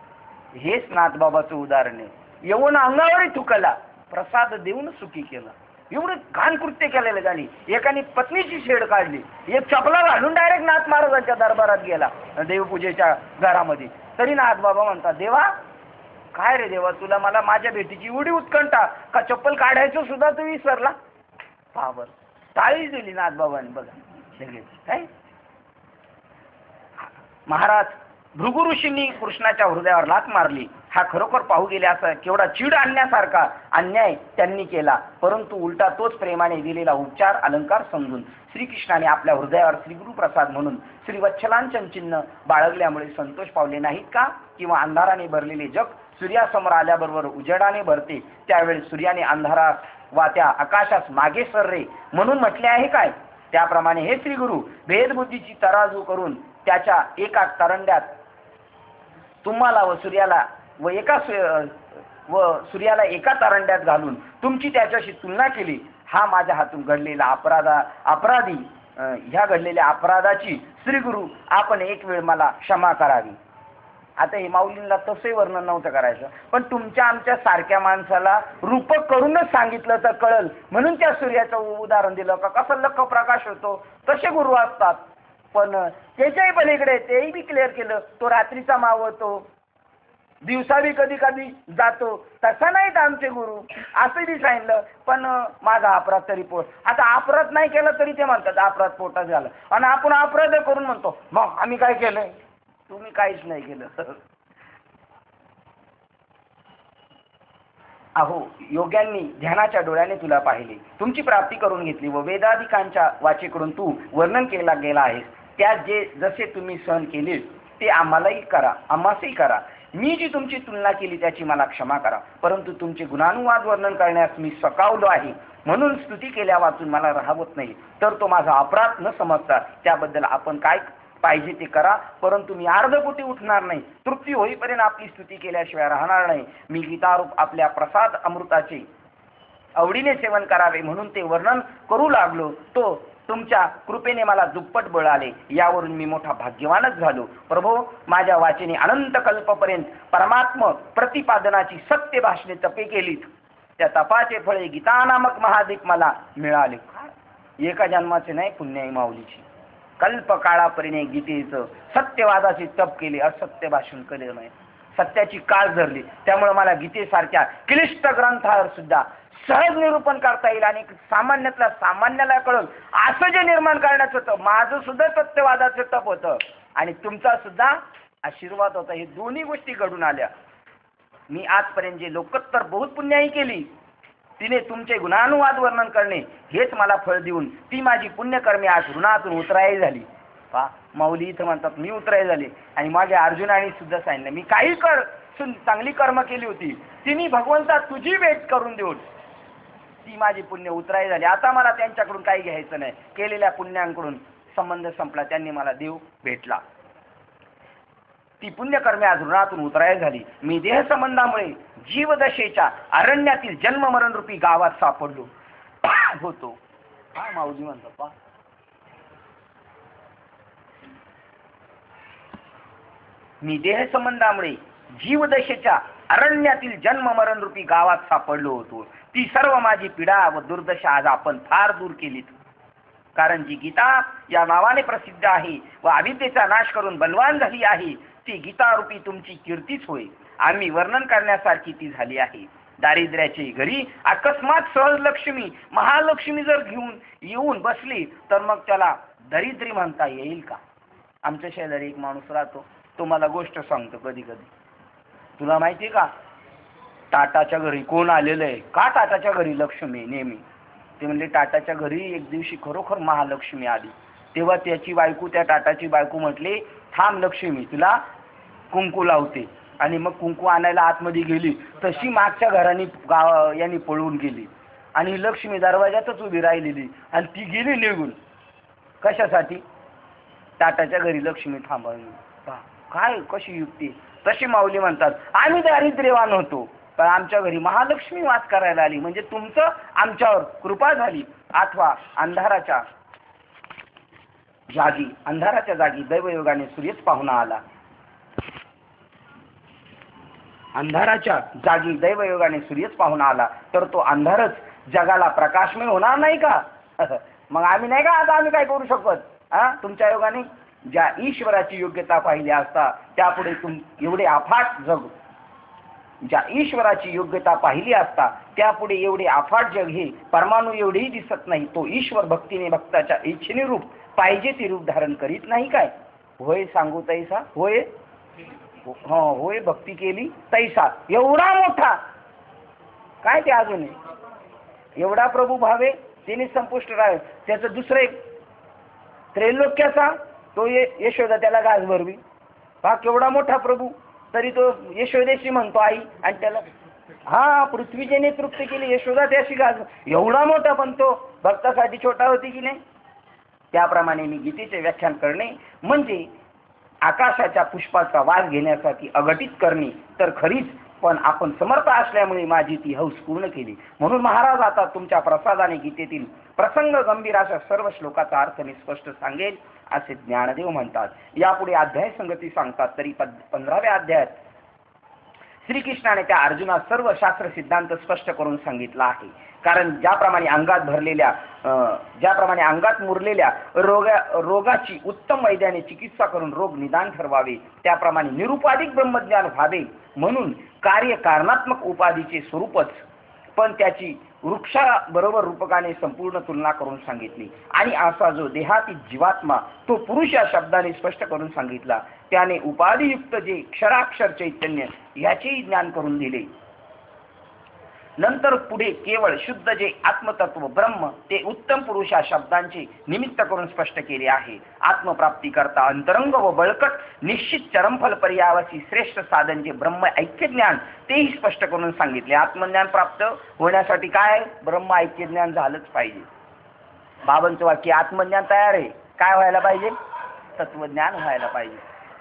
[SPEAKER 1] हेच नाथबाबाचं उदाहरण आहे. येऊन अंगावरही थुकला, प्रसाद देऊन सुखी केला. एवढं घाण कृत्य केलेलं गाणी. एकाने पत्नीची शेड काढली, एक चपला घालून डायरेक्ट नाथ महाराजांच्या दरबारात गेला देवपूजेच्या घरामध्ये. तरी नाथबाबा म्हणतात, देवा काय रे देवा, तुला मला माझ्या भेटीची एवढी उत्कंठा का चप्पल काढायचं सुद्धा तू विसरला? बाबर टाळी दिली नाथबाबांनी बघा लगेच. काय महाराज भृगु ऋषींनी कृष्णाच्या हृदयावर लाथ मारली. हा खरोखर पाहू गेले असा केवढा चीड आणण्यासारखा अन्याय त्यांनी केला, परंतु उलटा तोच प्रेमाने दिलेला उपचार अलंकार समजून श्रीकृष्णाने आपल्या हृदयावर श्रीगुरु प्रसाद म्हणून श्रीवत्सलांचन चिन्ह बाळगल्यामुळे संतोष पावले नाहीत का? किंवा अंधाराने भरलेले जग सूर्यासमोर आल्याबरोबर उजेडाने भरते, त्यावेळी सूर्याने अंधारा वा त्या आकाशास मागे सररे म्हणून म्हटले आहे काय? त्याप्रमाणे हे श्रीगुरु भेदबुद्धीची तराजू करून त्याच्या एका तरंड्यात तुम्हाला व सूर्याला एका तरंड्यात घालून तुमची त्याच्याशी तुलना केली. हा माझ्या हातून घडलेला ह्या घडलेल्या अपराधाची श्रीगुरु आपण एक वेळ मला क्षमा करावी. आता हे माऊलींना तसे वर्णन नव्हतं करायचं, पण तुमच्या आमच्या सारख्या माणसाला रूपक करूनच सांगितलं तर कळल म्हणून त्या सूर्याचं उदाहरण दिलं का कसं लख प्रकाश होतो तसे गुरु असतात. पण त्याच्याही पलीकडे तेही बी क्लिअर केलं, तो रात्रीचा मावळतो, दिवसा बी कधी कधी जातो, तसा नाहीत आमचे गुरु असं बी सांगितलं. पण माझा अपराध तरी आता अपराध नाही केला तरी ते म्हणतात अपराध पोटात झाला, आणि आपण अपराध करून म्हणतो मग आम्ही काय केलंय? तुम्ही काहीच नाही केलं. अहो योग्यांनी ध्यानाच्या डोळ्याने तुला पाहिले, तुमची प्राप्ती करून घेतली व वेदाधिकांच्या वाचेकडून तू वर्णन केला गेला आहेस. त्यात जे जसे तुम्ही सहन केले ते आम्हासही करा. मी जी तुमची तुलना केली त्याची मला क्षमा करा, परंतु तुमचे गुणानुवाद वर्णन करण्यास मी सकावलो आहे म्हणून स्तुती केल्या वाचून मला राहवत नाही. तर तो माझा अपराध न समजता त्याबद्दल आपण काय पाहिजे ते करा, परंतु मी अर्धपोटी उठणार नाही. तृप्ती होईपर्यंत आपली स्तुती केल्याशिवाय राहणार नाही. मी गीतारूप आपल्या प्रसाद अमृताचे आवडीने सेवन करावे म्हणून ते वर्णन करू लागलो. तो तुमच्या कृपेने मला दुप्पट बळ आले, यावरून मी मोठा भाग्यवानच झालो. प्रभो, माझ्या वाचेने अनंत कल्पपर्यंत परमात्म प्रतिपादनाची सत्य भाषणे तपे केलीत. त्या तपाचे फळे गीता नामक महादीप मला मिळाले. एका जन्माचे नाही पुण्याई माऊलीची कल्प काळापर्यंत गीतेचं सत्यवादाचे तप केले, असत्य भाषण केले नाही, सत्याची काळ धरली. त्यामुळे मला गीतेसारख्या क्लिष्ट ग्रंथावर सुद्धा सहज निरूपण करता येईल आणि सामान्यातल्या सामान्याला कळल असं जे निर्माण करण्याचं होतं. माझं सुद्धा सत्यवादाचं तप होतं आणि तुमचा सुद्धा आशीर्वाद होता. हे दोन्ही गोष्टी घडून आल्या. मी आजपर्यंत जे लोकोत्तर बहुत पुण्याई केली तिने तुमचे गुणानुवाद वर्णन करणे हेच मला फळ देऊन ती माझी पुण्यकर्मी आज ऋणातून उतराई झाली. माऊली इथं म्हणतात मी उतराई झाली, आणि माझ्या अर्जुनाने सुद्धा सांगितलं मी काही चांगली कर्म केली होती तिने भगवंता तुझी भेट करून देऊन ती माझी पुण्य उतराई झाली. आता मला त्यांच्याकडून काही घ्यायचं नाही, केलेल्या पुण्यांकडून संबंध संपला, त्यांनी मला देव भेटला. ती पुण्यकर्मी आज ऋणातून उतराई झाली. मी देह संबंधामुळे जीवदशेच्या अरण्यातील जन्म मरण रूपी गावात सापडलो होतो. हा माऊली म्हणतो पा मी देह संबंधामुळे जीवदशेच्या अरण्यातील जन्म मरण रूपी गावात सापडलो होतो. ती सर्व माझी पीडा व दुर्दशा आज आपण फार दूर केलीत. कारण जी गीता या नावाने प्रसिद्ध आहे व अविद्येचा नाश करून बलवान झाली आहे ती गीता रूपी तुमची कीर्तीच होय. आम्ही वर्णन करण्यासारखी ती झाली आहे. दारिद्र्याचे घरी अकस्मात सहज लक्ष्मी महालक्ष्मी जर घेऊन येऊन बसली तर मग त्याला दरिद्री म्हणता येईल का? आमच्या शेजारी एक माणूस राहतो, तो मला गोष्ट सांगतो कधी कधी. तुला माहिती का टाटाच्या घरी कोण आलेलं आहे का? टाटाच्या घरी लक्ष्मी नेहमी. ते म्हणले टाटाच्या घरी एक दिवशी खरोखर महालक्ष्मी आली. तेव्हा त्याची बायको, त्या टाटाची बायको म्हटली थांब लक्ष्मी तुला कुंकू लावते. आणि मग कुंकू आणायला आतमध्ये गेली तशी मागच्या घराने यांनी पळून गेली आणि लक्ष्मी दरवाजातच उभी राहिलेली आणि ती गेली निघून. कशासाठी? टाटाच्या घरी लक्ष्मी थांबवली. काय कशी युक्ती? तशी माऊली म्हणतात आम्ही दारिद्र्यवान होतो पण आमच्या घरी महालक्ष्मी वास करायला आली, म्हणजे तुमचं आमच्यावर कृपा झाली. अथवा अंधाराच्या जागी दैवयोगाने सूर्यच पाहुणा आला. अंधाराच्या जागी दैवयोगाने सूर्यच पाहुणा आला तर तो अंधारच जगाला प्रकाशमय होणार नाही का? मग आम्ही नाही का आता आम्ही काय करू शकत? तुमच्या योगाने ज्या ईश्वराची योग्यता पाहिली असता त्यापुढे एवढे अफाट जग ज्या ईश्वराची योग्यता पाहिली असता त्यापुढे एवढे अफाट जग हे परमाणू एवढेही दिसत नाही. तो ईश्वर भक्तीने भक्ताच्या इच्छेने रूप पाहिजे ते रूप धारण करीत नाही काय? होय सांगू तैसा होय. होय भक्ती केली तैसा एवढा मोठा काय ते अजून एवढा प्रभू भावे तिने संपुष्ट राहावे. त्याचं दुसरं एक त्रैलोक्याचा तो यशोदा त्याला गाज भरवी. हा केवढा मोठा प्रभू तरी तो यशोदेशी म्हणतो आई आणि त्याला पृथ्वीचे नेतृत्व केले यशोदा त्याशी गाज. एवढा मोठा पण तो भक्तासाठी छोटा होती की नाही. त्याप्रमाणे मी गीतेचे व्याख्यान करणे म्हणजे आकाशाच्या पुष्पाचा वास घेण्यासाठी अघटित करणे तर खरीच, पण आपण समर्थ असल्यामुळे माझी ती हौस पूर्ण केली. म्हणून महाराज आता तुमच्या प्रसादाने गीतेतील प्रसंग गंभीर अशा सर्व श्लोकाचा अर्थ मी स्पष्ट सांगेल असे ज्ञानदेव म्हणतात. यापुढे अध्याय संगती सांगतात. तरी 15व्या अध्यायात श्रीकृष्णाने त्या अर्जुनास सर्व शास्त्र सिद्धांत स्पष्ट करून सांगितला आहे. कारण ज्याप्रमाणे अंगात मुरलेल्या रोगाची उत्तम वैद्याने चिकित्सा करून रोग निदान ठरवावे, त्याप्रमाणे निरुपाधिक ब्रह्मज्ञान व्हावे म्हणून कार्य कारणात्मक उपाधीचे स्वरूपच, पण त्याची वृक्षाबरोबर रूपकाने संपूर्ण तुलना करून सांगितली. आणि असा जो देहातीत जीवात्मा तो पुरुष या शब्दाने स्पष्ट करून सांगितला, त्याने उपाधियुक्त जे क्षराक्षर चैतन्य याचेही ज्ञान करून दिले. नंतर पुढे केवळ शुद्ध जे आत्मतत्व ब्रह्म ते उत्तम पुरुष या शब्दांचे निमित्त करून स्पष्ट केले आहे. आत्मप्राप्ती करता अंतरंग व बळकट निश्चित चरमफल पर्यावसी श्रेष्ठ साधन जे ब्रह्म ऐक्य ज्ञान तेही स्पष्ट करून सांगितले. आत्मज्ञान प्राप्त होण्यासाठी काय? ब्रह्म ऐक्य ज्ञान झालंच पाहिजे. बाबांचं वाक्य आत्मज्ञान तयार आहे, काय व्हायला पाहिजे? तत्वज्ञान व्हायला पाहिजे.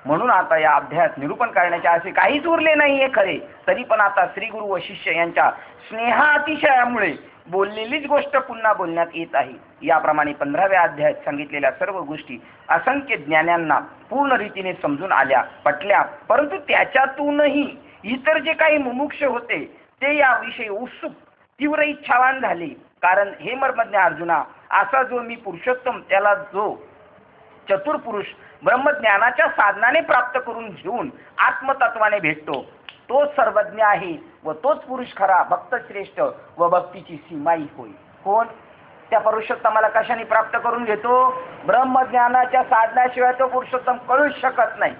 [SPEAKER 1] म्हणून आता या अध्यायात निरूपण करण्याचे असे काहीच उरले नाहीये खरे, तरी पण आता श्री गुरु व शिष्य यांच्या स्नेहातिशयामुळे बोललेलीच गोष्ट पुन्हा बोलण्यात येत आहे. याप्रमाणे 15व्या अध्यायात सांगितलेल्या सर्व गोष्टी असंख्य ज्ञानांना पूर्ण रीतीने समजून आल्या, पटल्या. परंतु त्याच्यातूनही इतर जे काही मुमुक्ष होते ते याविषयी उत्सुक तीव्र इच्छावान झाले. कारण हे मर्मज्ञ अर्जुना, असा जो मी पुरुषोत्तम त्याला जो चतुर्पुरुष ब्रह्मज्ञानाच्या साधनाने प्राप्त करून घेऊन आत्मतत्वाने भेटतो तोच सर्वज्ञ आहे व तोच पुरुष खरा भक्त श्रेष्ठ व भक्तीची सीमाई होय. कोण? त्या पुरुषोत्तमाला कशाने प्राप्त करून घेतो? ब्रह्मज्ञानाच्या साधनाशिवाय तो पुरुषोत्तम कळूच शकत नाही.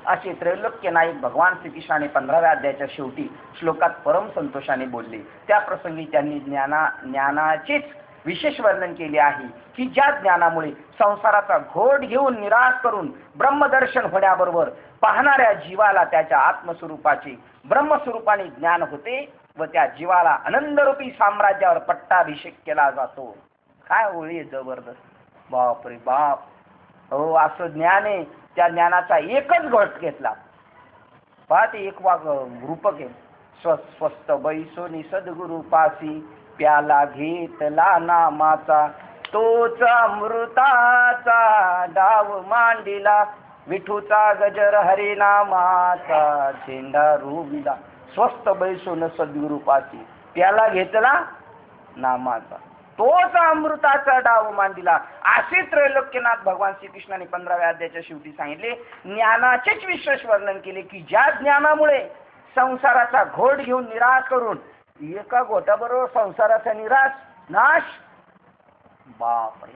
[SPEAKER 1] असे त्रैलोक्य नायक भगवान श्रीकृष्णाने 15व्या अध्यायाच्या शेवटी श्लोकात परम संतोषाने बोलले. त्या प्रसंगी त्यांनी ज्ञानाचेच विशेष वर्णन केले आहे की ज्या ज्ञानामुळे संसाराचा घोट घेऊन निराश करून ब्रह्मदर्शन होण्याबरोबर पाहणाऱ्या जीवाला त्याच्या आत्मस्वरूपाचे ब्रह्मस्वरूपाने ज्ञान होते व त्या जीवाला आनंदरूपी साम्राज्यावर पट्टाभिषेक केला जातो. काय ओळी जबरदस्त, बाप रे बाप. हो, असं ज्ञान आहे. त्या ज्ञानाचा एकच घट घेतला. पहा ते एक रूपक आहे. स्वस्त बैसोनी सद्गुरु पासी प्याला घेतला नामाचा, तोच अमृताचा डाव मांडिला, विठूचा गजर हरिनामाचा झेंडा रोविला. स्वस्त बैसोन सद्गुरु पासी प्याला घेतला नामाचा, तोच अमृताचा डाव मांडिला. असे त्रैलोक्यनाथ भगवान श्रीकृष्णाने 15व्या अध्यायाच्या शेवटी सांगितले. ज्ञानाचेच विशेष वर्णन केले की ज्या ज्ञानामुळे संसाराचा घोट घेऊन निराश करून एका घोटाबरोबर संसाराचा नाश. बापरे,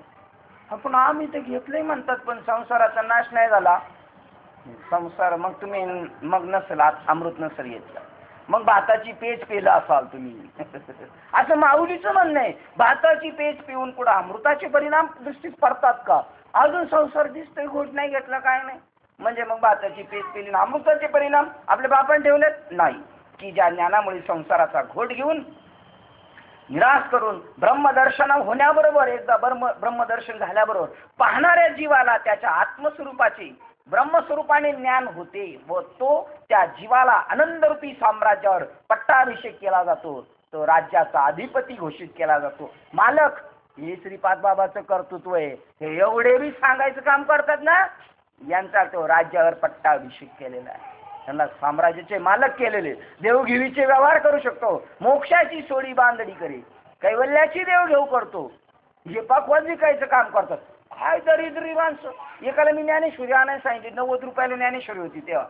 [SPEAKER 1] आपण आम्ही ते घेतलंय म्हणतात पण संसाराचा नाश नाही झाला. संसार मग तुम्ही नसेल अमृत नसेल घेतलं, मग भाताची पेच पेला असाल तुम्ही. असं माऊलीचं म्हणणं आहे. भाताची पेच पिऊन पुढे अमृताचे परिणाम दृष्टीत पडतात का? अजून संसार दिसतोय, घोट नाही घेतला, काय नाही, म्हणजे मग भाताची पेच पेली अमृताचे परिणाम आपल्या बापाने ठेवलेत नाही. की ज्या ज्ञानामुळे संसाराचा घोट घेऊन निराश करून ब्रह्मदर्शन होण्याबरोबर एकदा ब्रह्मदर्शन झाल्याबरोबर पाहणाऱ्या जीवाला त्याच्या आत्मस्वरूपाचे ब्रह्मस्वरूपाने ज्ञान होते व तो त्या जीवाला आनंदरूपी साम्राज्यावर पट्टाभिषेक केला जातो. तो राज्याचा अधिपती घोषित केला जातो. मालक हे श्रीपाद बाबाचं कर्तृत्व आहे. हे एवढे बी सांगायचं काम करतात ना, यांचा तो राज्यावर पट्टाभिषेक केलेला आहे. त्यांना साम्राज्याचे मालक केलेले. देवघेवीचे व्यवहार करू शकतो, मोक्षाची सोडी बांधणी करे, कैवल्याची देवघेव करतो, हे पकवान विकायचं काम करतात. काय दरिद्री माणसं. एकाला मी ज्ञानेश्वरी आणायला सांगितली, 90 रुपयाला ज्ञानेश्वरी होती तेव्हा.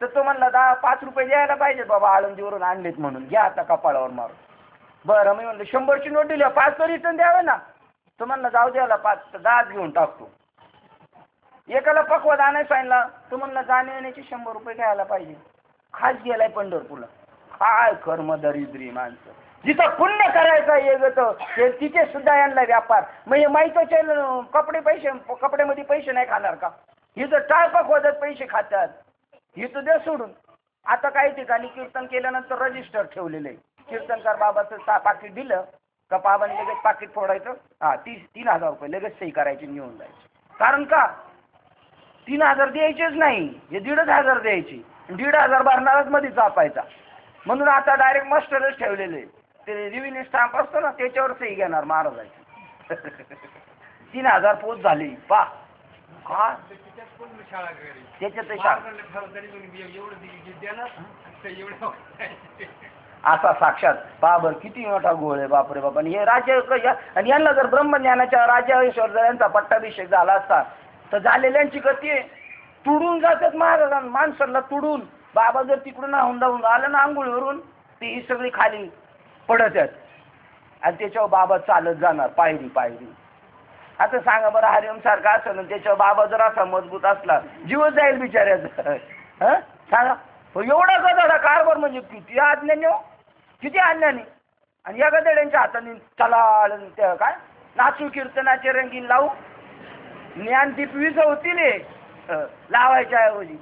[SPEAKER 1] तर तो म्हणला 5 रुपये द्यायला पाहिजे बाबा, आळंदीवरून आणलेत म्हणून, घ्या आता कपाळावर मारून. बरं, मी म्हणलं 100ची नोट दिली, 5 तर रिटर्न द्यावे ना. तो म्हणला जाऊ द्यायला 5 तर 10 घेऊन टाकतो. एकाला पकवाद आणायला सांगितला, तो म्हणला जाण्या येण्याचे 100 रुपये घ्यायला पाहिजे. खास गेलाय पंढरपूरला. काय कर्म दरिद्री माणसं, जिथं पुण्य करायचं ये तिथे सुद्धा यांना व्यापार. म्हणजे माहितच कपड्यामध्ये पैसे नाही खाणार का? हिथं टाळपाक वाजत पैसे खातात, हिथं दे सोडून. आता काही ठिकाणी कीर्तन केल्यानंतर रजिस्टर ठेवलेलं आहे. कीर्तनकार बाबाचं पाकिट दिलं का बाबाने लगेच पाकिट फोडायचं, 3,000 रुपये लगेच सही करायची, निघून जायची. कारण का 3,000 द्यायचेच नाही, हे 1,500 द्यायचे. 1,500 भरणारच मध्ये चापायचा. म्हणून आता डायरेक्ट मास्टरच ठेवलेले, ते रिव्हिन्यू स्टॅम्प असतो ना त्याच्यावर सही घेणार महाराजाची. 3,000 पोच झाली पा. हा त्याच्यात असा साक्षात बाबर किती मोठा गोळ आहे, बापरे बाबा. आणि हे राज्य आणि यांना जर ब्रह्मज्ञानाच्या राज्याश्वर यांचा पट्टाभिषेक झाला असता तर झालेल्यांची गती आहे, तुडून जातात महाराजांना, माणसाला तुडून. बाबा जर तिकडून हुंडावून आलं ना आंघोळीवरून, ती ही सगळी खाली पडत आहेत आणि त्याच्यावर बाबा चालत जाणार पायरी पायरी. आता सांगा बरं, हरिओम सारखा असं ना त्याच्यावर बाबा जर असा मजबूत असला, जीवच जाईल बिचाऱ्याचं. सांगा एवढा गदाडा कारभार, म्हणजे किती अज्ञानी हो, किती अज्ञानी. आणि या गदाड्यांच्या हाताने चला काय नाचू कीर्तनाचे रंगीन लावू, ज्ञानदीप विझवतील लावायच्या ऐवजी.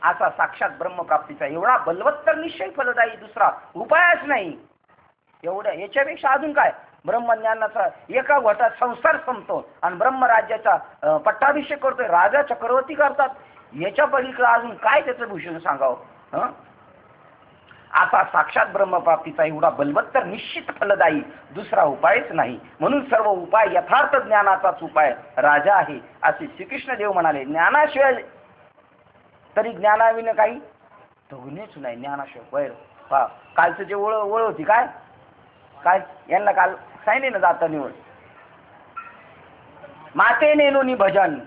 [SPEAKER 1] असा साक्षात ब्रह्मप्राप्तीचा एवढा बलवत्तर निश्चय फलदायी दुसरा उपायच नाही. एवढ्या याच्यापेक्षा अजून काय, ब्रह्मज्ञानाचा एका घोटात संसार संपतो आणि ब्रह्मराज्याचा पट्टाभिषेक करतोय, राजा चक्रवर्ती करतात. याच्या पलीकडे अजून काय त्याचं भूषण सांगावं. असा साक्षात ब्रह्मप्राप्तीचा एवढा बलवत्तर निश्चित फलदायी दुसरा उपायच नाही. म्हणून सर्व उपाय यथार्थ ज्ञानाचाच उपाय राजा आहे असे श्रीकृष्ण देव म्हणाले. ज्ञानाशिवाय तरी ज्ञानाविनं काही धुगणेच नाही. ज्ञानाशिवाय वैर पहा, कालचं जे ओळ होती काय यांना काल सांगितले ना जाता निवड, माते नेनोनी भजन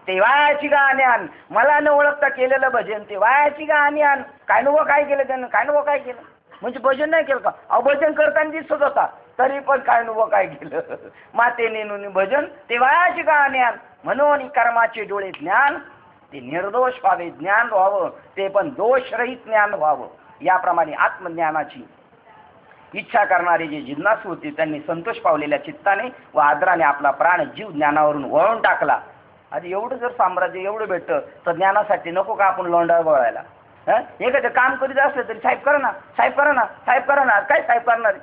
[SPEAKER 1] ते वायाची का ज्ञान, मला न ओळखता केलेलं भजन ते वायाची का ज्ञान. काय नको काय केलं त्यानं, काय नको काय केलं म्हणजे भजन नाही केलं का? अहो भजन करताना दिसत होता तरी पण काय नको काय केलं. माते नेनोनी भजन ते वायाची का ज्ञान, म्हणून कर्माचे डोळे ज्ञान ते निर्दोष व्हावे, ज्ञान व्हावं ते पण दोषरहित ज्ञान व्हावं. याप्रमाणे आत्मज्ञानाची इच्छा करणारे जे जिज्ञासू होते त्यांनी संतोष पावलेल्या चित्ताने व आदराने आपला प्राण जीव ज्ञानावरून वळून टाकला. आणि एवढं जर साम्राज्य एवढं भेटतं तर ज्ञानासाठी नको का आपण लोंढा वळायला. एखादं काम करीत असलं तरी साहेब करा ना, साहेब करा ना, साहेब करा ना, काय साहेब करणार.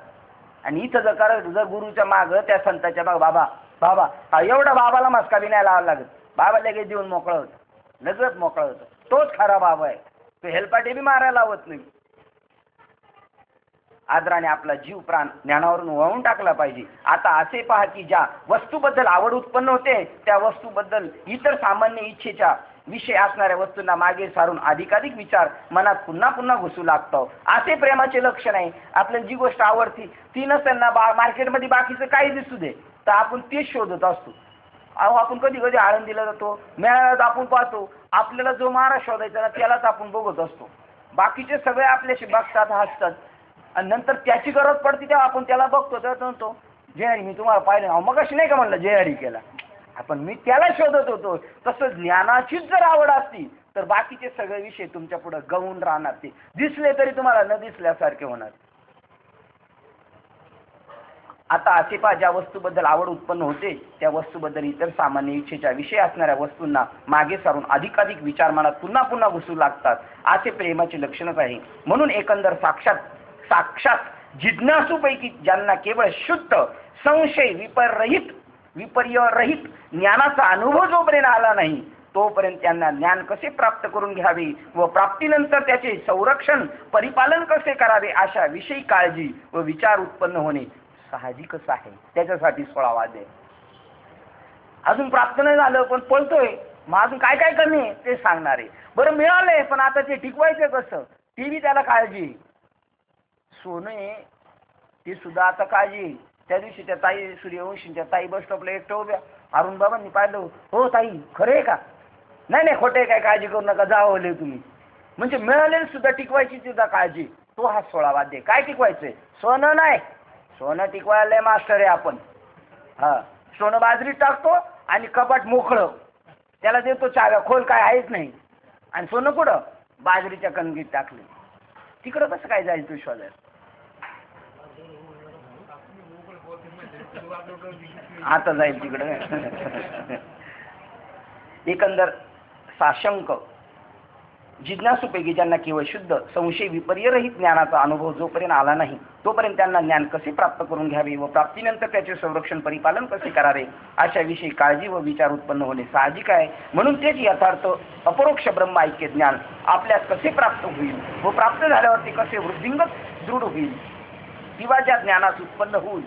[SPEAKER 1] आणि इथं जर गुरुच्या मागं त्या संताच्या मागं बाबा बाबा एवढा बाबाला मस्का बी नाही लावायला लागत, बाबा लगेच देऊन मोकळं होतं, लगेच मोकळं होतं. तोच खरा बाबा आहे, तो हेलपाटे बी मारायला लावत नाही. आदराने आपला जीव प्राण ज्ञानावरून वळून टाकला पाहिजे. आता असे पहा की ज्या वस्तूबद्दल आवड उत्पन्न होते त्या वस्तूबद्दल इतर सामान्य इच्छेच्या विषय असणाऱ्या वस्तूंना मागे सारून अधिकाधिक विचार मनात पुन्हा पुन्हा घुसू लागतो. असे प्रेमाचे लक्षण आहे. आपल्याला जी गोष्ट आवडती ती नसेल ना, मार्केटमध्ये बाकीचं काही दिसू दे तर आपण तेच शोधत असतो. अहो आपण कधी कधी आळंदीला जातो, मेळाव्यात आपण पाहतो, आपल्याला जो महाराज शोधायचा ना त्यालाच आपण बघत असतो. बाकीचे सगळे आपल्याशी बघतात, हसतात आणि नंतर त्याची गरज पडते तेव्हा आपण त्याला बघतो, तर म्हणतो जय हरी मी तुम्हाला पाहिलं. मग अशी नाही का म्हणलं जय हरी केला आपण, मी त्याला शोधत होतो. तसं ज्ञानाचीच जर आवड असती तर बाकीचे सगळे विषय तुमच्या पुढे गवून राहणार, ते दिसले तरी तुम्हाला न दिसल्यासारखे होणार. आता असे पहा ज्या वस्तूबद्दल आवड उत्पन्न होते त्या वस्तूबद्दल इतर सामान्य इच्छेच्या विषय असणाऱ्या वस्तूंना मागे सारून अधिकाधिक विचार मनात पुन्हा पुन्हा घुसू लागतात. असे प्रेमाचे लक्षणच आहे. म्हणून एकंदर साक्षात जिज्ञासूपैकी ज्यांना केवळ शुद्ध संशय विपर्यरहित ज्ञानाचा अनुभव जोपर्यंत आला नाही तोपर्यंत त्यांना ज्ञान कसे प्राप्त करून घ्यावे व प्राप्तीनंतर त्याचे संरक्षण परिपालन कसे करावे अशा विषयी काळजी व विचार उत्पन्न होणे साहजिकच आहे. त्याच्यासाठी 16 वादे अजून प्राप्त नाही झालं पण पळतोय, मग अजून काय काय कमी आहे ते सांगणार आहे. बरं मिळालंय पण आता ते टिकवायचं कसं ती बी त्याला काळजी. सोने ते सुद्धा आता काळजी. त्या दिवशी त्या ताई सूर्यवंशींच्या ताई बस स्टॉपला एकटं उभ्या, अरुण बाबांनी पाहिलं, हो ताई खरं आहे का? नाही नाही खोटे काय काळजी करू नका, जावले तुम्ही. म्हणजे मिळालेली सुद्धा टिकवायची सुद्धा काळजी. तो हा 16 वाद्य. काय टिकवायचंय? सोनं नाही. सोनं टिकवायला मास्टर आहे आपण. हा, सोनं बाजरीत टाकतो आणि कपाट मोकळं, त्याला देतो चाव्या, खोल काय आहेच नाही. आणि सोनं कुठं? बाजरीच्या कणगीत टाकले. तिकडं कसं काय जाईल तू शोधायला? आता जाईल तिकडं. एकंदर साशंक जिज्ञासूपैकी ज्यांना केवळ शुद्ध संशय विपर्यरहित ज्ञानाचा अनुभव जोपर्यंत आला नाही तोपर्यंत त्यांना ज्ञान कसे प्राप्त करून घ्यावे व प्राप्तीनंतर त्याचे संरक्षण परिपालन कसे करावे अशाविषयी काळजी व विचार उत्पन्न होणे साहजिक आहे. म्हणून तेच यथार्थ अपरोक्ष ब्रह्म ऐक्य ज्ञान आपल्यास कसे प्राप्त होईल व प्राप्त झाल्यावर ते कसे वृद्धिंगत दृढ होईल, किंवा ज्या ज्ञानास उत्पन्न होईल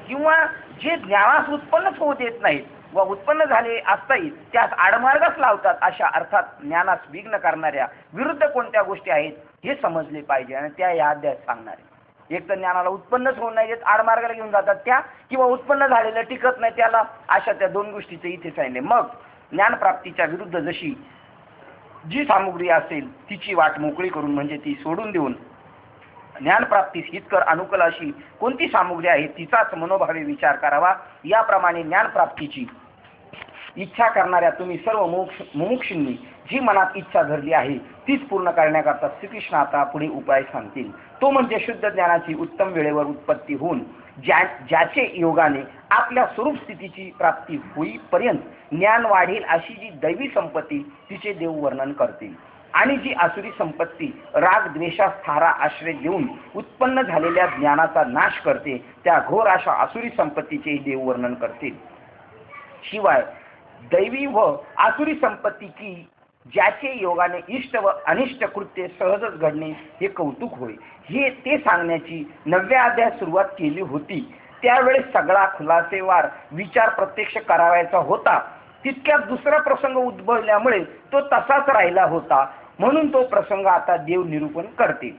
[SPEAKER 1] किंवा जे ज्ञानास उत्पन्नच होऊ देत नाहीत व उत्पन्न झाले असताही त्यास आडमार्गच लावतात, अशा अर्थात ज्ञानास विघ्न करणाऱ्या विरुद्ध कोणत्या गोष्टी आहेत हे समजले पाहिजे. आणि त्या या अध्यायात सांगणार आहे. एक तर ज्ञानाला उत्पन्नच होऊ नाही देत, आडमार्गाला घेऊन जातात त्या, किंवा उत्पन्न झालेलं टिकत नाही त्याला, अशा त्या दोन गोष्टीचे इथे सांगितले. मग ज्ञानप्राप्तीच्या विरुद्ध जशी जी सामुग्री असेल तिची वाट मोकळी करून म्हणजे ती सोडून देऊन ज्ञानप्राप्तीस हितकर अनुकूल अशी कोणती सामुग्री आहे तिचाच मनोभावे विचार करावा. याप्रमाणे ज्ञानप्राप्तीची इच्छा करणाऱ्या तुम्ही सर्व मुमुक्षूंनी जी मनात इच्छा धरली आहे तीच पूर्ण करण्याकरता श्रीकृष्ण आता पुढे उपाय सांगतील. तो म्हणजे शुद्ध ज्ञानाची उत्तम वेळेवर उत्पत्ती होऊन ज्याचे योगाने आपल्या स्वरूप स्थितीची प्राप्ती होईपर्यंत ज्ञान वाढेल अशी जी दैवी संपत्ती तिचे देव वर्णन करतील. आणि जी आसुरी संपत्ती राग द्वेषास थारा आश्रय देऊन उत्पन्न झालेल्या ज्ञानाचा नाश करते त्या घोर अशा आसुरी संपत्तीचे देव वर्णन करतील. शिवाय दैवी व आसुरी संपत्ती की ज्याचे योगाने इष्ट व अनिष्ट कृत्य सहजच घडणे हे कौतुक होय, हे ते सांगण्याची 9व्या अध्यायात सुरुवात केली होती. त्यावेळेस सगळा खुलासेवार विचार प्रत्यक्ष करावायचा होता. तितक्यात दुसरा प्रसंग उद्भवल्यामुळे तो तसाच राहिला होता. म्हणून तो प्रसंग आता देव निरूपण करते.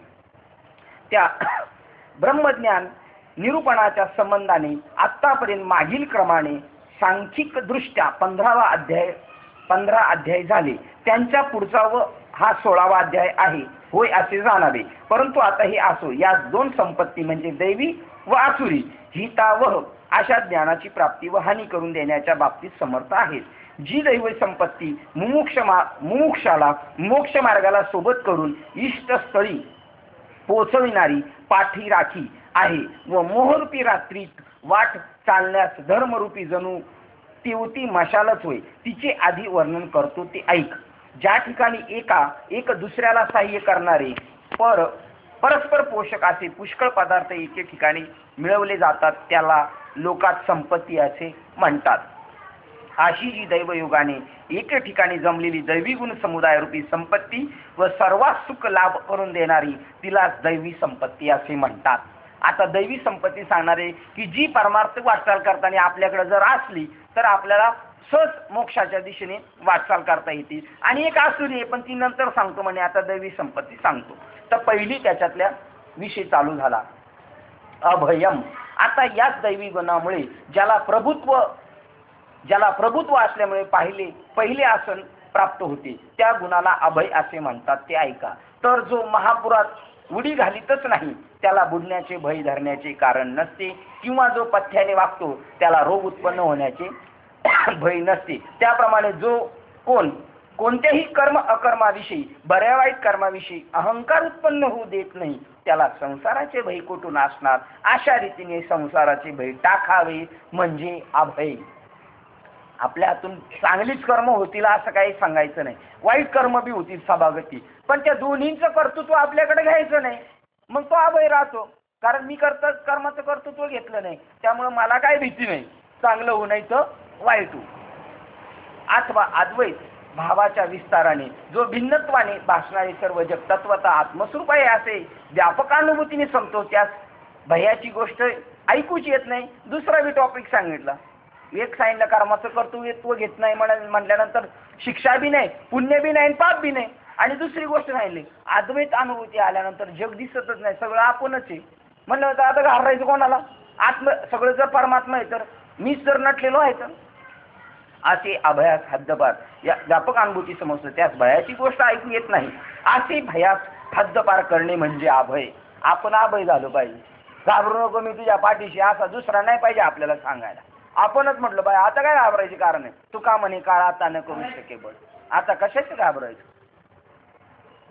[SPEAKER 1] त्या ब्रह्मज्ञान निरूपणाच्या संबंधाने आतापर्यंत मागील क्रमाने सांख्यिक दृष्ट्या 15 अध्याय झाले. त्यांच्या पुढचा व हा 16वा अध्याय आहे होय असे जाणावे. परंतु आता हे असो, या दोन संपत्ती म्हणजे दैवी व आसुरी हितावह अशा ज्ञानाची प्राप्ती व हानी करून देण्याच्या बाबतीत समर्थ आहेत. जी दैव संपत्ती मुमुक्षाला मोक्ष मार्गाला सोबत करून इष्टस्थळी पोचविणारी पाठी राखी आहे व मोहरूपी रात्रीत वाट चालण्यास धर्मरूपी जणू तेवती मशालच होय, तिचे आधी वर्णन करतो ते ऐक. ज्या ठिकाणी एक दुसऱ्याला सहाय्य करणारे परस्पर पोषक असे पुष्कळ पदार्थ एके ठिकाणी मिळवले जातात त्याला लोकात संपत्ती असे म्हणतात. अशी जी दैवयोगाने एके ठिकाणी जमलेली दैवी गुण समुदाय रूपी संपत्ती व सर्वात सुख लाभ करून देणारी तिला दैवी संपत्ती असे म्हणतात. आता दैवी संपत्ती सांगणारे की जी परमार्थ वाटचाल करताना आपल्याकडे जर असली तर आपल्याला सहज मोक्षाच्या दिशेने वाटचाल करता येते. आणि एक आसुरी आहे पण ती नंतर सांगतो म्हणे. आता दैवी संपत्ती सांगतो. तर पहिली त्याच्यातल्या विषय चालू झाला अभयम. आता याच दैवी गुणामुळे ज्याला प्रभुत्व असल्यामुळे पहिले आसन प्राप्त होते त्या गुणाला अभय असे म्हणतात. ते ऐका. तर जो महापुरात उडी घालीतच नाही त्याला बुडण्याचे भय धरण्याचे कारण नसते, किंवा जो पथ्याने वागतो त्याला रोग उत्पन्न होण्याचे भय नसते. त्याप्रमाणे जो कोणत्याही कर्म अकर्माविषयी बऱ्या वाईट कर्माविषयी अहंकार उत्पन्न होऊ देत नाही त्याला संसाराचे भय कुठून असणार. अशा रीतीने संसाराचे भय टाकावे म्हणजे अभय. आपल्या हातून चांगलीच कर्म होतील असं काही सांगायचं नाही, वाईट कर्म बी होतील सभागती, पण त्या दोन्हींचं कर्तृत्व आपल्याकडे घ्यायचं नाही. मग तो अभय राहतो. कारण मी कर्माचं कर्तृत्व घेतलं नाही त्यामुळे मला काय भीती नाही, चांगलं होऊ नाही तर वाईट होऊ. अथवा अद्वैत भावाच्या विस्ताराने जो भिन्नत्वाने भासणारे सर्व जग तत्वतः आत्मस्वरूप आहे असे व्यापकानुभूतीने सांगतो त्यास भयाची गोष्ट ऐकूच येत नाही. दुसरा बी टॉपिक सांगितला. एक सांगितलं कर्माचं कर्तृत्व घेत नाही म्हटल्यानंतर शिक्षा बी नाही, पुण्य बी नाही, पाप बी नाही. आणि दुसरी गोष्ट सांगितली अद्वैत अनुभूती आल्यानंतर जग दिसतच नाही, सगळं आपणच आहे म्हणलं तर आता घालायचं कोणाला. सगळं जर परमात्मा आहे तर मीच जर नटलेलो आहे तर असे अभयास हद्दपार या व्यापक अनुभूती समजतो. त्यास भयाची गोष्ट ऐकू येत नाही. असे भयास हद्दपार करणे म्हणजे अभय. आपण अभय झालो पाहिजे. घाबरू नको, मी तुझ्या पाठीशी, असा दुसरा नाही पाहिजे आपल्याला सांगायला. आपणच म्हटलं पाहिजे आता काय घाबरायचे कारण आहे. तुका म्हणे काळ आता न करू शके बळ. आता कशाच घाबरायचं.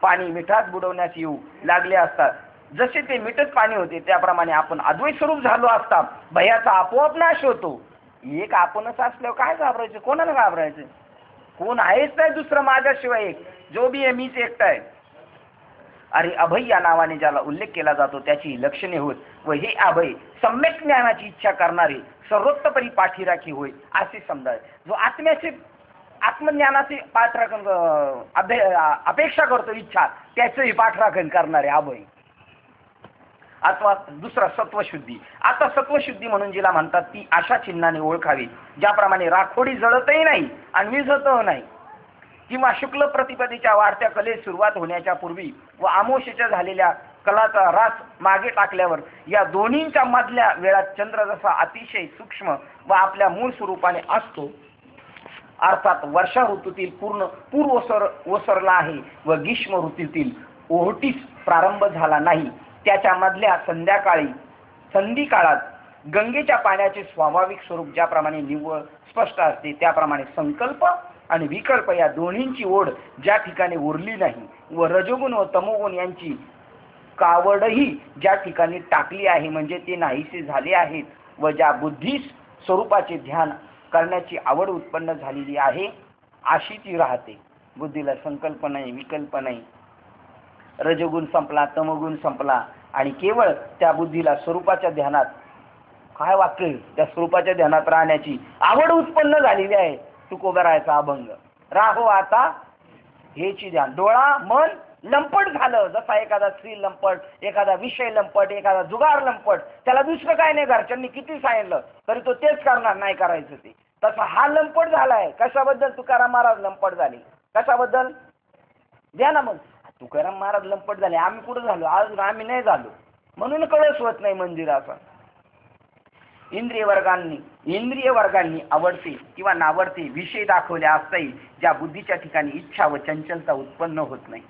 [SPEAKER 1] पाणी मिठात बुडवण्यास येऊ लागले असतात. जसे ते मिठच पाणी होते त्याप्रमाणे आपण अद्वैत स्वरूप झालो असता भयाचा आपोआप नाश होतो. एक आपणच असल्यावर काय घाबरायचं. कोणाला घाबरायचं. कोण आहेच नाही दुसरं माझ्याशिवाय. एक जो बी आहे मीच एकटा आहे. अरे अभय या नावाने ज्याला उल्लेख केला जातो त्याची लक्षणे होत व हे अभय सम्यक ज्ञानाची इच्छा करणारे सर्वोत्तपरी पाठीराखी होय असे समजावे. जो आत्मज्ञानाची पाठराखण अपेक्षा करतो, इच्छा, त्याचंही पाठराखण करणारे अभय. अथवा दुसरा सत्वशुद्धी. आता सत्वशुद्धी म्हणून जिला म्हणतात ती अशा चिन्हाने ओळखावी ज्याप्रमाणे राखोडी जळतही नाही आणि विझतही नाही, किंवा शुक्ल प्रतिपदेच्या वाढत्या कलेस सुरुवात होण्याच्या पूर्वी व आमोशेच्या झालेल्या कलाचा रास मागे टाकल्यावर या दोन्हींच्या मधल्या वेळात चंद्र जसा अतिशय सूक्ष्म व आपल्या मूळ स्वरूपाने असतो, अर्थात वर्षा ऋतूतील पूर्व ओसरला आहे व ग्रीष्म ऋतूतील ओहोटीस प्रारंभ झाला नाही, त्याच्या मधल्या संधी काळात गंगेच्या पाण्याचे स्वाभाविक स्वरूप ज्याप्रमाणे निव्वळ स्पष्ट असते त्याप्रमाणे संकल्प आणि विकल्प या दोन्हींची ओढ ज्या ठिकाणी उरली नाही व रजोगुण व तमोगुण यांची कावडही ज्या ठिकाणी टाकली आहे म्हणजे ते नाहीसे झाले आहेत व ज्या बुद्धीस स्वरूपाचे ध्यान करण्याची आवड उत्पन्न झालेली आहे अशी ती राहते. बुद्धीला संकल्प नाही, विकल्प नाही, रजोगुण संपला, तमोगुण संपला आणि केवळ त्या बुद्धीला स्वरूपाच्या ध्यानात, काय वाक्य, त्या स्वरूपाच्या ध्यानात राहण्याची आवड उत्पन्न झालेली आहे. तुकोबरायचा अभंग. राहो आता हेची ध्यान. डोळा मन लंपट झालं. जसा एखादा स्त्री लंपट, एखादा विषय लंपट, एखादा जुगार लंपट, त्याला दुसरं काय नाही, घरच्यांनी किती सांगितलं तरी तो तेच करणार, नाही करायचं ते. तसा हा लंपट झालाय. कशाबद्दल? तुकाराम महाराज लंपट झाले. कशाबद्दल? द्या ना मग. तुकाराम महाराज लंपट झाले, आम्ही कुठं झालो? आज आम्ही नाही झालो म्हणून कळस होत नाही मंदिराचा. इंद्रिय वर्गांनी आवडते किंवा नावडते विषय दाखवले असताही ज्या बुद्धीच्या ठिकाणी इच्छा व चंचलता उत्पन्न होत नाही.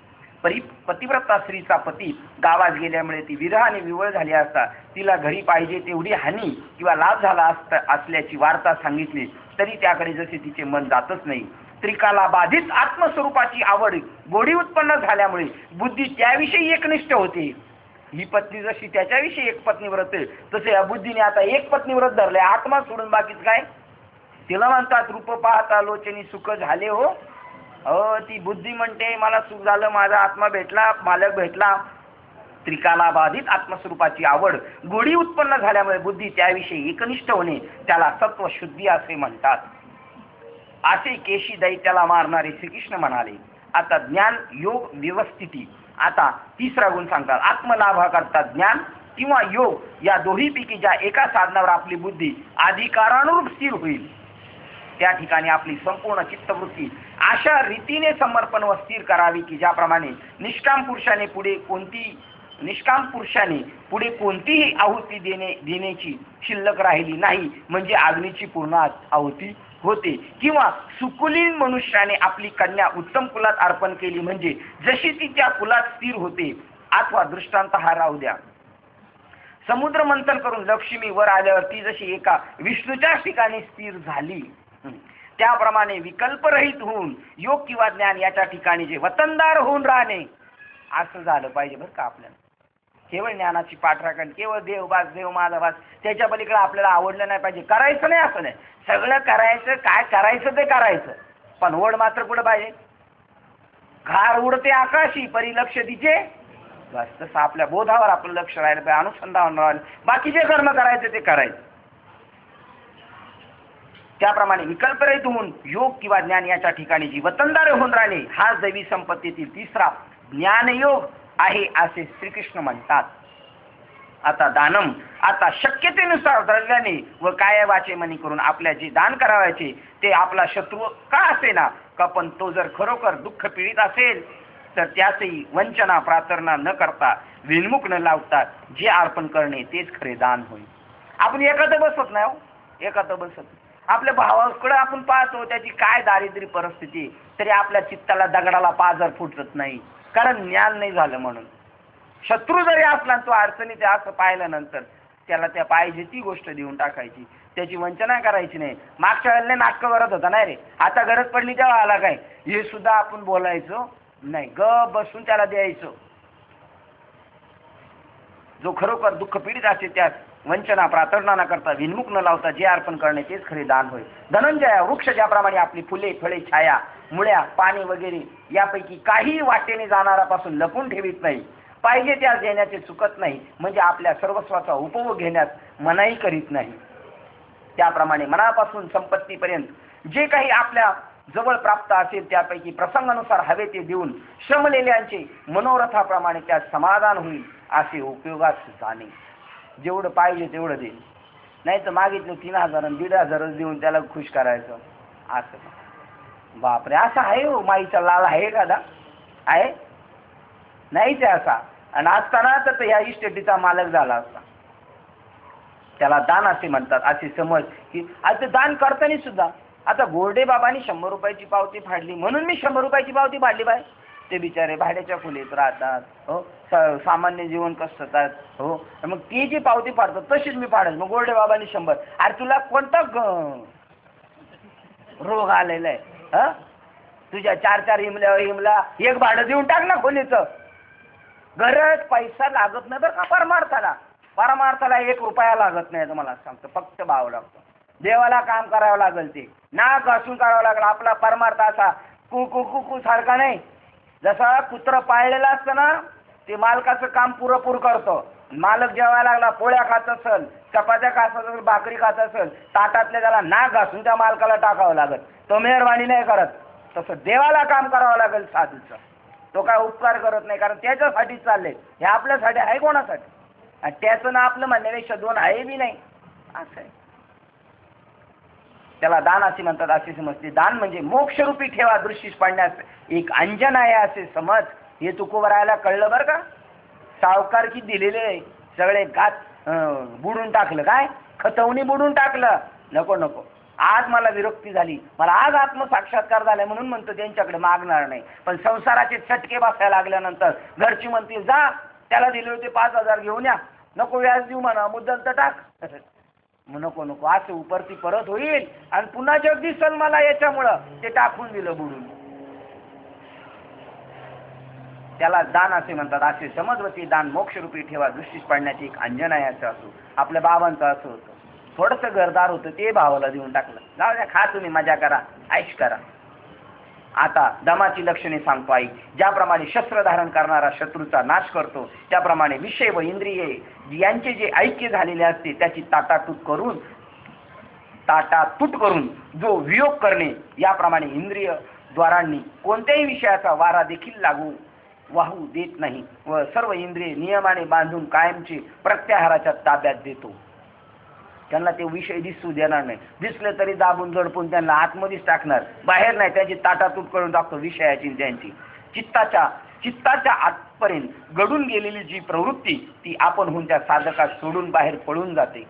[SPEAKER 1] पतिव्रता स्त्रीचा पती गावात गेल्यामुळे ती विरहाने विवळ झाली असता तिला घरी पाहिजे तेवढी हानी किंवा लाभ झाला असल्याची वार्ता सांगितली तरी त्याकडे जसे तिचे मन जातच नाही. त्रिकाला बाधित आत्मस्वरूपाची आवड गोडी उत्पन्न झाल्यामुळे बुद्धी त्याविषयी एकनिष्ठ होते. ही पत्नी जशी त्याच्याविषयी एक पत्नीव्रत तसे या बुद्धीने आता एक पत्नीव्रत धरले, आत्मा सोडून बाकीच काय. तिला म्हणतात रूप पाहता लोचनी सुख झाले हो. ती बुद्धी म्हणते मला सुख झालं, माझा आत्मा भेटला, मालक भेटला. त्रिकाला बाधित आत्मस्वरूपाची आवड गोडी उत्पन्न झाल्यामुळे बुद्धी त्याविषयी एकनिष्ठ होणे त्याला सत्वशुद्धी असे म्हणतात. असे केशी दैत्याला मारणारे श्रीकृष्ण म्हणाले. आता ज्ञान योग व्यवस्थिती. आता तिसरा गुण सांगतात. आत्मलाभाकरता ज्ञान किंवा योग या दोन्हीपैकी ज्या एका साधनावर आपली बुद्धी अधिकारानुरूप स्थिर होईल त्या ठिकाणी आपली संपूर्ण चित्तवृत्ती अशा रीतीने समर्पण व स्थिर करावी की ज्याप्रमाणे निष्काम पुरुषाने पुढे कोणतीही आहुती देण्याची शिल्लक राहिली नाही म्हणजे अग्नीची पूर्ण आहुती होते. किंवा सुकुलीन मनुष्याने आपली कन्या उत्तम कुलात अर्पण केली म्हणजे जशी ती त्या कुलात स्थिर होते. अथवा दृष्टांत हा राहू द्या. समुद्र मंथन करून लक्ष्मी वर आल्यावर ती जशी एका विष्णूच्या ठिकाणी स्थिर झाली त्याप्रमाणे विकल्परहित होऊन योग किंवा ज्ञान याच्या ठिकाणी जे वतनदार होऊन राहणे असं झालं पाहिजे बरं का. आपल्याला केवळ ज्ञानाची पाठराखण, केवळ देव माझा वास, त्याच्या पलीकडे आपल्याला आवडलं नाही पाहिजे. करायचं नाही असं नाही, सगळं करायचं, काय करायचं ते करायचं, पण ओढ मात्र कुठं पाहिजे. घार उडते आकाशी परी लक्ष तिचे बस. तसं आपल्या बोधावर आपलं लक्ष राहिलं पाहिजे, अनुसंधान राहिलं, बाकी जे कर्म करायचं ते करायचं. त्याप्रमाणे विकल्परहित होऊन योग किंवा ज्ञान याच्या ठिकाणी जी वतनदार होऊन राहिले हा दैवी संपत्तीतील तिसरा ज्ञानयोग आहे असे श्रीकृष्ण म्हणतात. आता दानम. आता शक्यतेनुसार द्रव्याने व काय वाचे मनी करून आपल्या जे दान करावायचे ते आपला शत्रू का असे ना का, पण तो जर खरोखर दुःख पीडित असेल तर त्याचही वंचना प्रार्थना न करता विनमुख न लावता जे अर्पण करणे तेच खरे दान होईल. आपण एखादं बसत नाही हो, एखादं बसत आपल्या भावाकडे आपण पाहतो त्याची काय दारिद्र्य परिस्थिती, तरी आपल्या चित्ताला दगडाला पाझर फुटत नाही, कारण ज्ञान नाही झालं म्हणून. शत्रू जरी असला तो अडचणीत असं पाहिल्यानंतर त्याला त्या पाहिजे ती गोष्ट देऊन टाकायची, त्याची वंचना करायची नाही. मागच्या वेळेला नाटकं करत होता नाही रे, आता गरज पडली तेव्हा आला काय, हे सुद्धा आपण बोलायचो नाही, ग बसून त्याला द्यायचो. जो खरोखर दुःख पीडित असे त्यास वंचना प्रार्थना न करता विनमुख न लावता जे अर्पण करणे तेच खरे दान होय. धनंजय, वृक्ष ज्याप्रमाणे आपली फुले फळे छाया मुळ्या पाणी वगैरे यापैकी काही वाटेने जाणारापासून लपून ठेवीत नाही, पाहिजे त्यास देण्याचे चुकत नाही, म्हणजे आपल्या सर्वस्वाचा उपभोग घेण्यास मनाई करीत नाही. त्याप्रमाणे मनापासून संपत्तीपर्यंत जे काही आपल्या जवळ प्राप्त असेल त्यापैकी प्रसंगानुसार हवे ते देऊन श्रमलेल्यांचे मनोरथाप्रमाणे त्यात समाधान होईल असे उपयोगात जाणे. जेवढं पाहिजे तेवढं दे, नाही तर मागितलं 3,000 आणि 1,500 देऊन त्याला खुश करायचं. असं बापरे, असं आहे हो, माईचा लाल आहे एखादा आहे नाहीच आहे असा. आणि असताना तर ह्या इस्टेटीचा मालक झाला असता. त्याला दान असे म्हणतात. असे समज की आता दान करताना सुद्धा, आता गोरडे बाबांनी 100 रुपयाची पावती फाडली म्हणून मी 100 रुपयाची पावती फाडली बाय, ते बिचारे भाड्याच्या खोलीत राहतात हो, सामान्य जीवन कसतात हो, मग ती जी पावती फाडतात तशीच मी फाडत. मग गोरडे बाबांनी 100, अरे तुला कोणता रोग आलेला आहे, तुझ्या 4-4 हिमला एक भाडं देऊन टाक ना खोलीचं. गरज पैसा लागत नाही बरं का परमार्थाला, परमार्थाला 1 रुपया लागत नाही तुम्हाला सांगतो, फक्त भाव लागतो. देवाला काम करावं लागेल, ते नाक घासून करावं लागेल. आपला परमार्थ असा कु सारखा नाही. जसा कुत्र पाळलेला असतं ना, ते मालकाचं काम पुरेपूर करतो. मालक जेवायला लागला, पोळ्या खात असेल, चपात्या खात असेल, भाकरी खात असेल, ताटातल्या त्याला नाक घासून त्या मालकाला टाकावं लागेल, तो मेहरबानी नाही करत. तसं देवाला काम करावं लागेल साधूचं. तो काय उपकार करत नाही, कारण त्याच्यासाठी चालले, हे आपल्यासाठी आहे कोणासाठी, आणि त्याचं ना आपलं म्हणण्यापेक्षा 2 आहे बी नाही, असं आहे. त्याला दान असे म्हणतात. असे समजते दान म्हणजे मोक्षरूपी ठेवा दृष्टीस पडण्यास एक अंजन आहे असे समज. हे तुकोबरायला कळलं बरं का. सावकारकी दिलेले सगळे गात बुडून टाकलं, काय खतवणी बुडून टाकलं. नको नको, आज मला विरक्ती झाली, मला आज आत्मसाक्षात्कार झालाय म्हणून म्हणतो त्यांच्याकडे मागणार नाही. पण संसाराचे चटके बसायला लागल्यानंतर घरची म्हणतील जा त्याला दिले होते 5,000 घेऊन या, नको व्याज देऊ म्हणा, मुद्दल तर टाक. नको नको, असं उपरती परत होईल आणि पुन्हा जग दिसल मला याच्यामुळं, ते टाकून दिलं बुडून. त्याला दान असे म्हणतात. असे समजवती दान मोक्षरूपी ठेवा दृष्टीस पडण्याची एक अंजन आहे असं असो. आपल्या बाबांचं असं होतं, थोडंसं घरदार होतं ते भावाला देऊन टाकलं, जाऊ द्या खा तुम्ही मजा करा ऐश करा. आता दमाची लक्षणे सांगतो ऐक. ज्याप्रमाणे शस्त्र धारण करणारा शत्रूचा नाश करतो, त्याप्रमाणे विषय व इंद्रिये यांचे जे ऐक्य झालेले असते त्याची ताटातूट करून जो वियोग करणे, याप्रमाणे इंद्रिय द्वारांनी कोणत्याही विषयाचा वारा देखील वाहू देत नाही व सर्व इंद्रिय नियमाने बांधून कायमचे प्रत्याहाराच्या ताब्यात देतो. त्यांना ते विषय दिसू देणार नाही, दिसले तरी दाबून झडपून त्यांना आतमध्येच टाकणार, बाहेर नाही. त्याची ताटातूट करून टाकतो विषयाची त्यांची. चित्ताच्या आतपर्यंत घडून गेलेली जी प्रवृत्ती ती आपण होऊन त्या साधकात सोडून बाहेर पळून जाते.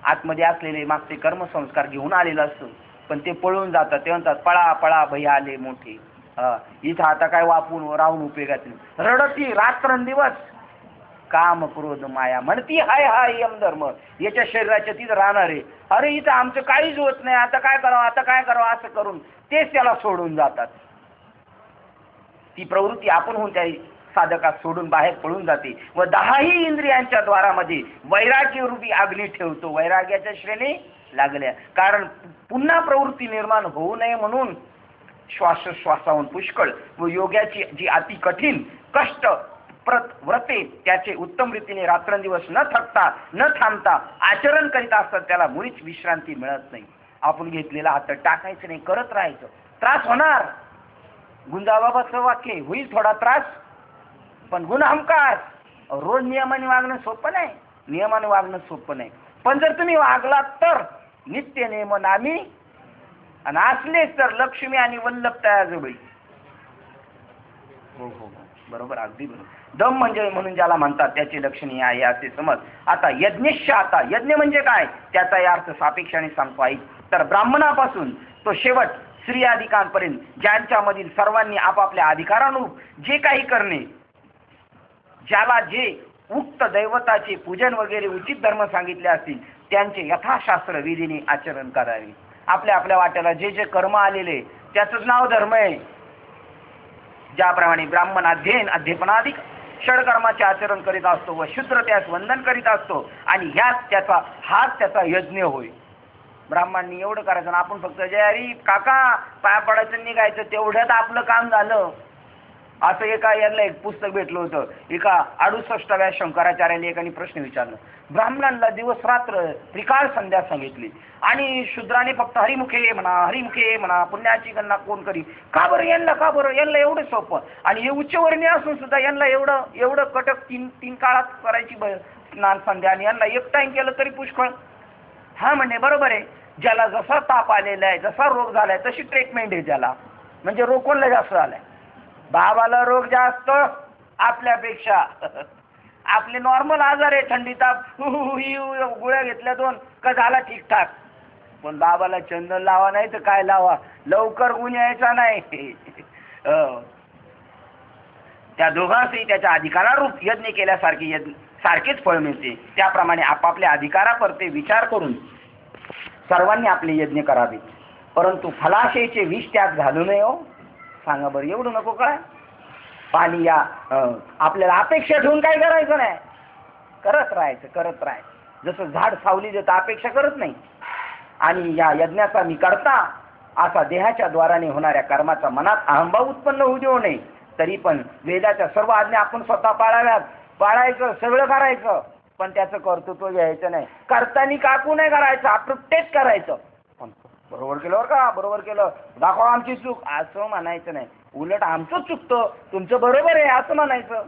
[SPEAKER 1] आतमध्ये असलेले मागचे कर्मसंस्कार घेऊन आलेला असतो, पण ते पळून जातात. ते म्हणतात पळा पळा भैया आले मोठे, इथं आता काय वापून राहून उपयोगात नाही. रडती रात्रंदिवस काम क्रोध माया, म्हणती हाय हाय यम धर्म, याच्या शरीराच्या तिथं राहणार आहे. अरे इथं आमचं काहीच होत नाही, आता काय करावं आता काय करावं असं करून तेच त्याला सोडून जातात. ती प्रवृत्ती आपण होऊन त्या साधकात सोडून बाहेर पळून जाते व 10ही इंद्रियांच्या द्वारामध्ये वैराग्य रूपी अग्नी ठेवतो. वैराग्याच्या श्रेणी लागल्या, कारण पुन्हा प्रवृत्ती निर्माण होऊ नये म्हणून श्वासोश्वासाहून पुष्कळ व योगाची जी अति कठीण कष्ट व्रते त्याचे उत्तम रीतीने रात्रंदिवस न थकता न थांबता आचरण करीत असतात, त्याला मुळीच विश्रांती मिळत नाही. आपण घेतलेला हात टाकायचं नाही, करत राहायचं. त्रास होणार, गुंजाबाबाचं वाक्य, होईल थोडा त्रास पण गुण हमकार. रोज नियमाने वागणं सोपं नाही, नियमाने वागणं सोपं नाही, पण जर तुम्ही वागलात तर नित्य नियम नामी आणि असलेच तर लक्ष्मी आणि वल्लभ तयाजवळी. हो हो बरोबर, अगदी बरोबर. दम म्हणजे म्हणून ज्याला म्हणतात त्याची लक्षणे आहे असे समज. आता यज्ञ म्हणजे काय त्याचा अर्थ सापेक्षाने सांगतो ऐक. तर ब्राह्मणापासून तो शेवट स्त्री अधिकांपर्यंत ज्यांच्यामधील सर्वांनी आपापल्या अधिकारानुरूप जे काही करणे, ज्याला जे उक्त दैवताचे पूजन वगैरे उचित धर्म सांगितले असतील त्यांचे यथाशास्त्र विधीने आचरण करावे. आपल्या आपल्या वाट्याला जे जे कर्म आलेले त्याचंच नाव धर्म आहे. ज्याप्रमाणे ब्राह्मण अध्यपनाधिक षडकर्माचे आचरण करीत असतो व शूद्र त्यास वंदन करीत असतो आणि हाच त्याचा यज्ञ होय. ब्राह्मणांनी एवढं करायचं आणि आपण फक्त जय हरी काका पाया पडायचं निघायचं, तेवढ्यात आपलं काम झालं. असं याला एक पुस्तक भेटलं होतं. एका 68व्या शंकराचार्याने एकाने प्रश्न विचारला, ब्राह्मणांना दिवस रात्र त्रिकाळ संध्या सांगितली आणि शूद्राने फक्त हरिमुखे म्हणा पुण्याची गणना कोण करी, का बरं यांना एवढं सोपं आणि हे उच्चवर्णीय असून सुद्धा यांना एवढं कटक तीन काळात करायची स्नान संध्या आणि यांना एक टाइम केलं तरी पुष्कळ. हा म्हणणे बरोबर आहे. ज्याला जसा ताप आलेला आहे, जसा रोग झालाय तशी ट्रीटमेंट आहे त्याला. म्हणजे रोग कोणला जास्त झालाय? बाबाला रोग जास्त आपल्यापेक्षा. आपले नॉर्मल आजार आहे, थंडी ताप गोळ्या घेतल्या 2 का झाला ठीकठाक. पण बाबाला चंदन लावा नाही तर काय लावा, लवकर गुण यायचा नाही. त्या दोघांचही त्याच्या अधिकारारूप यज्ञ केल्यासारखे सारखेच फळ मिळते. त्याप्रमाणे आपापल्या अधिकारापरते विचार करून सर्वांनी आपले यज्ञ करावे, परंतु फलाशयचे विष त्यात घालू नये. हो सांगा बरं, एवढं नको काय? पाणी या आपल्याला अपेक्षा ठेवून काय करायचं नाही, करत राहायचं. जसं झाड सावली देतं अपेक्षा करत नाही. आणि या यज्ञाचा मी करता असा देहाच्या द्वाराने होणाऱ्या कर्माचा मनात अहंभाव उत्पन्न होऊ देऊ नये. तरी पण वेदाच्या सर्व आज्ञा आपण स्वतः पाळायचं, सगळं करायचं, पण त्याचं कर्तृत्व घ्यायचं नाही. करताना काकू नाही करायचं, अप्रत्येक करायचं. बरोबर केलं दाखवा आमची चूक असं म्हणायचं नाही. उलट आमचं चुकतं, तुमचं बरोबर आहे असं म्हणायचं.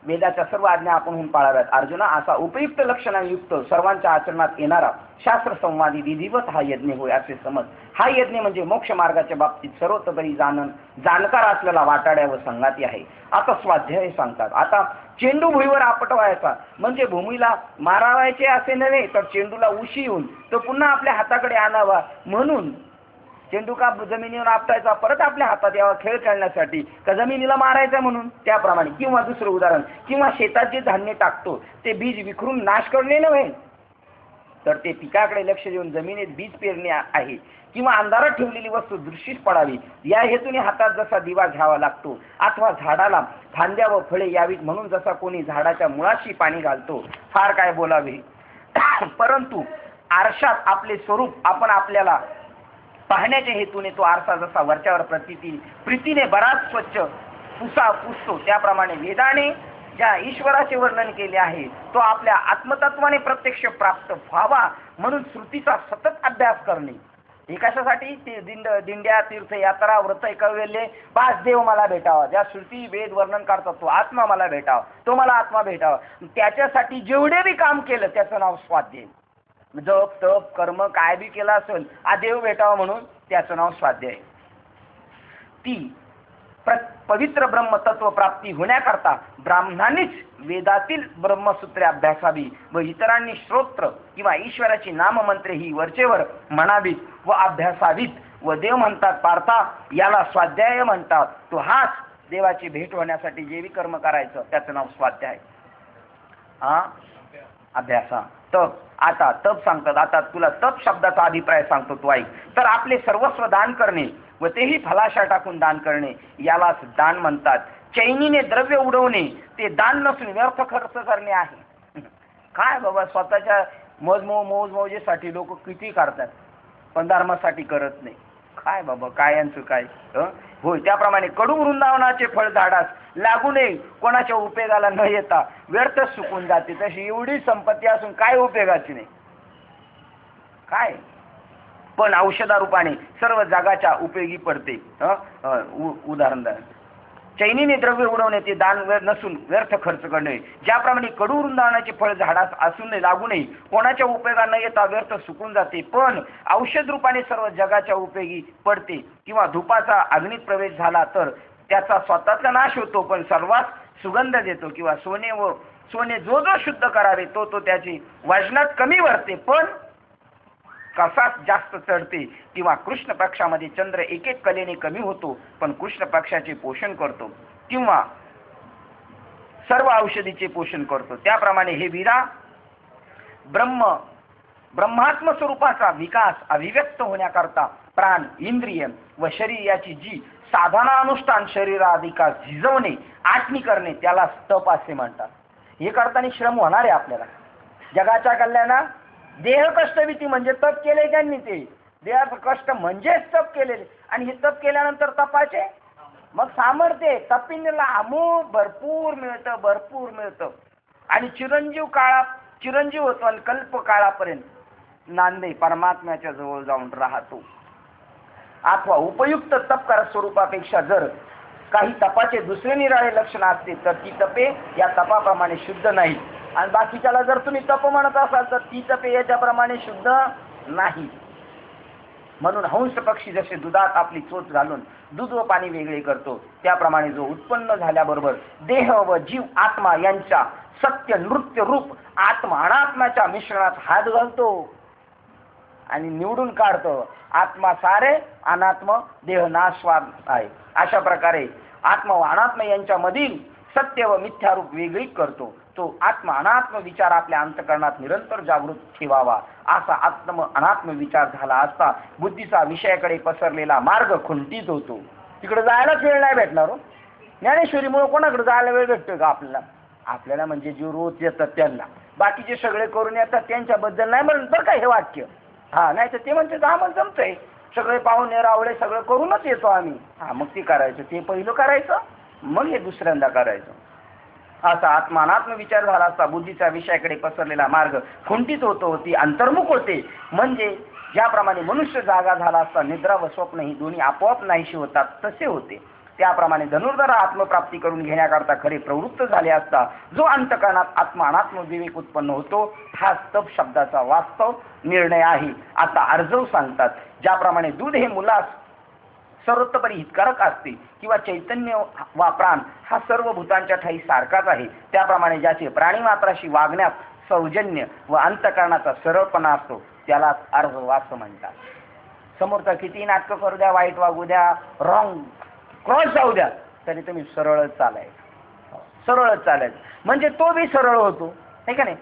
[SPEAKER 1] वेदाच्या सर्व आज्ञा आपण पाळाव्यात. अर्जुना, असा उपयुक्त लक्षणायुक्त सर्वांच्या आचरणात येणारा शास्त्र संवादी विधिवत हा यज्ञ होय असे समज. हा यज्ञ म्हणजे मोक्ष मार्गाच्या बाबतीत सर्वतोपरी जाणकार असलेला वाटाड्या व संगाती आहे. आता स्वाध्याय सांगतात. आता चेंडू भुईवर आपटवायचा म्हणजे भूमीला मारावायचे असे नव्हे, तर चेंडूला उशी येऊन तो पुन्हा आपल्या हाताकडे आणावा म्हणून. चेंडू का जमिनीवर आपटायचा परत आपल्या हातात यावा खेळ खेळण्यासाठी, का जमिनीला मारायचा म्हणून? त्याप्रमाणे. किंवा दुसरं उदाहरण, किंवा शेतात जे धान्य टाकतो ते बीज विखरून नाश करणे नव्हे, तर ते पिकाकडे लक्ष देऊन जमिनीत बीज पेरणे आहे. किंवा अंधारात ठेवलेली वस्तू दृष्टीस पडावी या हेतूने हातात जसा दिवा घ्यावा लागतो, अथवा झाडाला फांद्या व फळे यावीत म्हणून जसा कोणी झाडाच्या मुळाशी पाणी घालतो. फार काय बोलावे, परंतु आरशात आपले स्वरूप आपण आपल्याला पाहण्याच्या हेतूने तो आरसा जसा वरच्यावर प्रीतीने बराच स्वच्छ पुसतो, त्याप्रमाणे वेदाने ज्या ईश्वराचे वर्णन केले आहे तो आपल्या आत्मतत्वाने प्रत्यक्ष प्राप्त व्हावा म्हणून श्रुतीचा सतत अभ्यास करणे. हे कशासाठी? ते दिंड्या तीर्थयात्रा व्रत कैवल्ये 5 देव मला भेटावा, ज्या श्रुती वेद वर्णन करतात तो आत्मा मला भेटावा, तो मला आत्मा भेटावा. त्याच्यासाठी जेवढे बी काम केलं त्याचं नाव स्वाध्याय. जप तप कर्म काय बी केलं असेल आ देव भेटावा म्हणून त्याचं नाव स्वाध्याय. ती पवित्र ब्रह्मतत्व प्राप्ती होण्याकरता ब्राह्मणांनीच वेदातील ब्रह्मसूत्रे अभ्यासावी व इतरांनी श्रोत्र किंवा ईश्वराची नाममंत्रे ही वरचेवर म्हणावीत व अभ्यासावीत. व देव म्हणतात पार्था, याला स्वाध्याय म्हणतात. तो हाच देवाची भेट होण्यासाठी जे बी कर्म करायचं त्याचं नाव स्वाध्याय. अभ्यासा. तप. आता तप सांगतात. आता तुला तप शब्दाचा अभिप्राय सांगतो, तू ऐक. तर आपले सर्वस्व दान करणे व तेही फलाशा टाकून दान करणे यालाच दान म्हणतात. चैनीने द्रव्य उडवणे ते दान नसून व्यर्थ खर्च करणे आहे. काय बाबा, स्वतःच्या मौजेसाठी लोक किती करतात पण धर्मासाठी करत नाही. काय बाबा, काय यांचं काय? होय, त्याप्रमाणे कडू वृंदावनाचे फळ झाडास लागू नये, कोणाच्या उपयोगाला न येता व्यर्थच सुकून जाते, तशी एवढी संपत्ती असून काय उपयोगाची नाही. काय पण औषधारूपाने सर्व जगाच्या उपयोगी पडते. उदाहरण द्या. चैनीने द्रव्य उडवणे ते दान नसून व्यर्थ खर्च करणे. ज्याप्रमाणे कडू वृंदावनाचे फळ झाडास असून लागू नये, कोणाच्या उपयोगा न येता व्यर्थ सुकून जाते, पण औषध रूपाने सर्व जगाच्या उपयोगी पडते. किंवा धुपाचा अग्नीत प्रवेश झाला तर त्याचा स्वतःचा नाश होतो, पण सर्वात सुगंध देतो. किंवा सोने जो शुद्ध करावे तो त्याची वजनात कमी भरते, पण कसा जास्त चढते किंवा कृष्ण पक्षामध्ये चंद्र एक एक कलेने कमी होतो पण कृष्ण पक्षाचे पोषण करतो किंवा सर्व औषधीचे पोषण करतो, त्याप्रमाणे हे वीरा ब्रह्मात्म स्वरूपाचा विकास अभिव्यक्त होण्याकरता प्राण, इंद्रिय व शरीर याची जी साधनानुष्ठान शरीराधिका झिजवणे, आटणी करणे त्याला तप असे म्हणतात. हे करताना श्रम होणार आहे आपल्याला. जगाच्या कल्याणा देह कष्टविती म्हणजे तप केले त्यांनी, ते देहाचं कष्ट म्हणजेच तप केलेले. आणि हे तप केल्यानंतर तपाचे मग सामर्थ्य तपिनीला अमोघ भरपूर मिळतं आणि चिरंजीव होतो आणि कल्प काळापर्यंत नांदे परमात्म्याच्या जवळ जाऊन राहतो. अथवा उपयुक्त तपकर स्वरूपापेक्षा जर काही तपाचे दुसरे निराळे लक्षण असते तर ती तपे या तपाप्रमाणे शुद्ध नाही. आणि बाकीच्याला जर तुम्ही तप म्हणत असाल तर ती तपे याच्याप्रमाणे शुद्ध नाही. म्हणून हंस पक्षी जसे दुधात आपली चोच घालून दूध व पाणी वेगळे करतो त्याप्रमाणे जो उत्पन्न झाल्याबरोबर देह व जीव आत्मा यांच्या सत्य नृत्य रूप आत्मा अनात्म्याच्या मिश्रणात हात घालतो आणि निवडून काढतो. आत्मा सारे, अनात्म देह नाशवान आहे. अशा प्रकारे आत्मा व अनात्म यांच्यामधील सत्य व मिथ्यारूप वेगळी करतो. तो आत्मा अनात्म विचार आपल्या अंतःकरणात निरंतर जागृत ठेवावा. असा आत्म अनात्म विचार झाला असता बुद्धीचा विषयाकडे पसरलेला मार्ग खुंटीत होतो. तिकडे जायलाच वेळ नाही भेटणार. ज्ञानेश्वरीमुळे कोणाकडे जायला वेळ भेटतोय का आपल्याला म्हणजे जे रोज येतात त्यांना. बाकीचे सगळे करून येतात त्यांच्याबद्दल नाही म्हणत बरं का हे वाक्य. नाही तर ते म्हणते आम्हाला जमतंय, सगळे पाहुणे रावळे सगळं करूनच येतो आम्ही. मग ते करायचं, ते पहिलं करायचं मग हे दुसऱ्यांदा करायचं. असा आत्मानात्म विचार झाला असता बुद्धीच्या विषयाकडे पसरलेला मार्ग खुंटीत होतो, ती अंतर्मुख होते. म्हणजे ज्याप्रमाणे मनुष्य जागा झाला असता निद्रा व स्वप्न ही दोन्ही आपोआप नाहीशी होतात तसे होते. त्याप्रमाणे धनुर्धर आत्मप्राप्ती करून घेण्याकरता खरे प्रवृत्त झाले असता जो अंतःकरणात आत्मा अनात्म विवेक उत्पन्न होतो हा तप शब्दाचा वास्तव निर्णय आहे. आता अर्जव सांगतात ज्याप्रमाणे दूध हे मुलास सर्वतोपरी हितकारक असते किंवा चैतन्य वा प्राण हा सर्व भूतांच्या ठाई सारखाच आहे, त्याप्रमाणे ज्याचे प्राणीमात्राशी वागण्यात सौजन्य व अंतःकरणाचा सरळपणा असतो त्याला अर्जव असं म्हणतात. समोरचा किती नाटकं करू द्या, वाईट वागू द्या, रॉंग क्रॉस जाऊ द्या, तरी तुम्ही सरळच चालायचं म्हणजे तो बी सरळ होतो, नाही का नाही.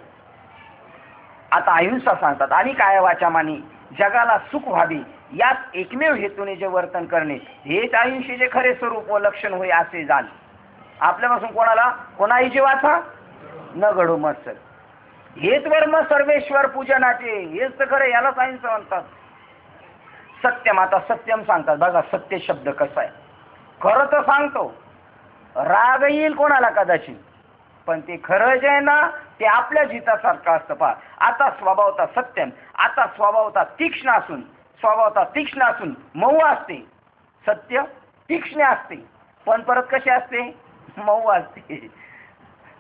[SPEAKER 1] आता अहिंसा सांगतात आणि काय वाचा मानी जगाला सुख व्हावे याच एकमेव हेतूने जे वर्तन करणे हेच अहिंसेचे खरे स्वरूप व लक्षण होय असे जाण. आपल्यापासून कोणाही जीवाचा न घडो मत्सर, हेच वर्म सर्वेश्वर पूजनाचे, हेच तर खरे, यालाच अहिंसा म्हणतात. सत्यम, आता सत्यम सांगतात बघा. सत्य शब्द कसा आहे, खरं तर सांगतो. राग येईल कोणाला कदाचित, पण ते खरं जे आहे ना ते आपल्या जितासारखं असतं. पहा आता स्वभावता सत्यम, आता स्वभावता तीक्ष्ण असून मऊ असते. सत्य तीक्ष्ण असते पण परत कशी असते, मऊ असते.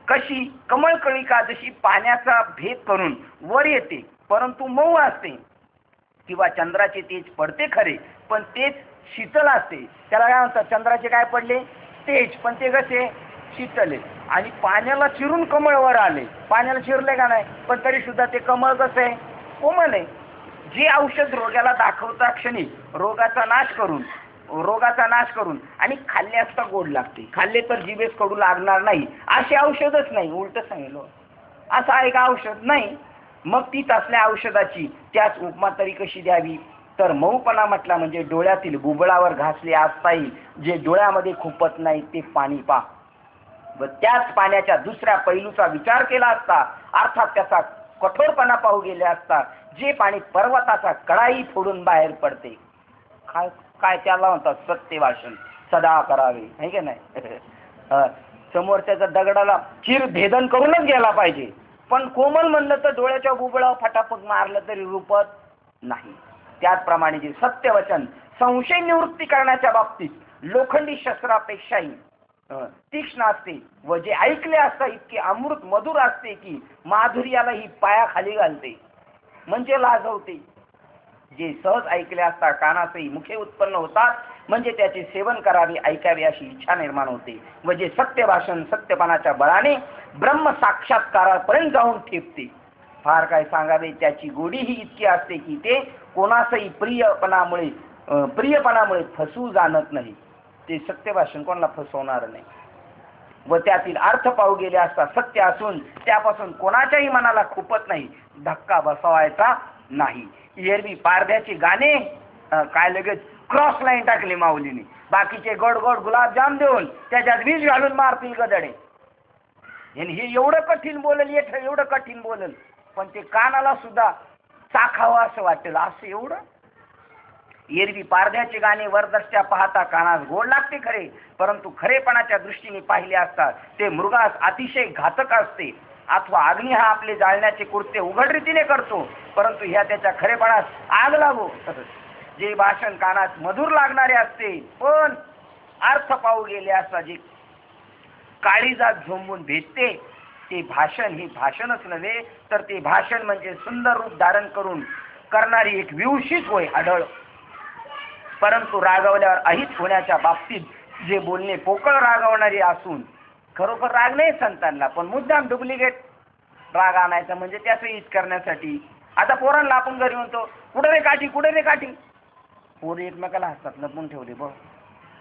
[SPEAKER 1] कशी कमळकळिका जशी पाण्याचा भेद करून वर येते परंतु मऊ असते. किंवा चंद्राचे तेज पडते खरे पण तेज शीतल असते. त्याला काय म्हणतात, चंद्राचे काय पडले तेज पण ते कसे शीतल. आणि पाण्याला चिरून कमळ वर आले, पाण्याला चिरले का नाही पण तरी सुद्धा ते कमळ कसं आहे, कोमल आहे. जे औषध रोगाला दाखवता क्षणी रोगाचा नाश करून आणि खाल्ले असता गोड लागते, खाल्ले तर जिभेस कडू लागणार नाही असे औषधच नाही. उलट सांगितलं असं एक औषध नाही. मग तीच असल्या औषधाची त्याच उपमा तरी कशी द्यावी तर मऊपणा म्हटला म्हणजे डोळ्यातील बुबळावर घासले असताही जे डोळ्यामध्ये खुपत नाही ते पाणी पा व त्याच पाण्याच्या दुसऱ्या पैलूचा विचार केला असता अर्थात त्याचा कठोरपणा पाहू गेले असता जे पाणी पर्वताचा कडाई फोडून बाहेर पडते. काय त्याला म्हणतात सत्य भाषण सदा करावे, आहे की नाही. समोरच्याचा दगडाला भेदन करूनच गेला पाहिजे, पण कोमल म्हणलं तर डोळ्याच्या बुबळावर फटाफट मारलं तरी रूपत नाही. त्याचप्रमाणे जे सत्यवचन संशय निवृत्ती करण्याच्या बाबतीत लोखंडी शस्त्रापेक्षाही तीक्ष्ण असते व जे ऐकले असता इतके अमृत मधुर असते की माधुर्याला ही पायाखाली घालते म्हणजे लाजवते. जे सहज ऐकले असता कानासही मुखे उत्पन्न होतात म्हणजे त्याचे सेवन करावे, ऐकावे अशी इच्छा निर्माण होते व जे सत्य भाषण सत्यपणाच्या बळाने ब्रह्म साक्षात्कारापर्यंत जाऊन ठेपते. फार काय सांगावे, त्याची गोडी ही इतकी असते की ते कोणासही प्रियपणामुळे फसवू जाणत नाही. ते सत्य भाषण कोणाला फसवणार नाही व त्यातील अर्थ पाहू गेले असता सत्य असून त्यापासून कोणाच्याही मनाला खुपत नाही, धक्का बसवायचा नाही. एरवी पारध्याचे गाणे काय लगेच क्रॉस लाईन टाकली माऊलीने. बाकीचे गोड गोड गुलाबजाम देऊन त्याच्यात वीज घालून मारतील गदडे. हे एवढं कठीण बोलेल, एवढं कठीण बोलेल, पण ते कानाला सुद्धा चाखावं असं वाटेल, असं एवढं. एरवी पारध्याचे गाणे वरदृष्ट्या पाहता कानास गोड लागते खरे, परंतु खरेपणाच्या दृष्टीने पाहिले असता ते मृगास अतिशय घातक असते. अथवा अग्नी हा आपले जाळण्याचे कृत्य उघड रीतीने करतो, परंतु ह्या त्याच्या खरेपणास आग लागो. जे भाषण कानात मधुर लागणारे असते, पण अर्थ पाहू गेले असता जे काळीजात झोंबून भेटते, ते भाषण हे भाषणच नव्हे, तर ते भाषण म्हणजे सुंदर रूप धारण करून करणारी एक विवशीच होय आढळ. परंतु रागवल्यावर अहित होण्याच्या बाबतीत जे बोलणे पोकळ रागवणारी असून खरोखर राग नाही संतांना, पण मुद्दाम डुप्लिकेट राग आणायचा म्हणजे त्याचं हित करण्यासाठी. आता पोरांना आपण घरी म्हणतो कुठे रे काठी, कुठे रे काठी, पोरं एकमेकाला हातात लपून ठेवले. बघ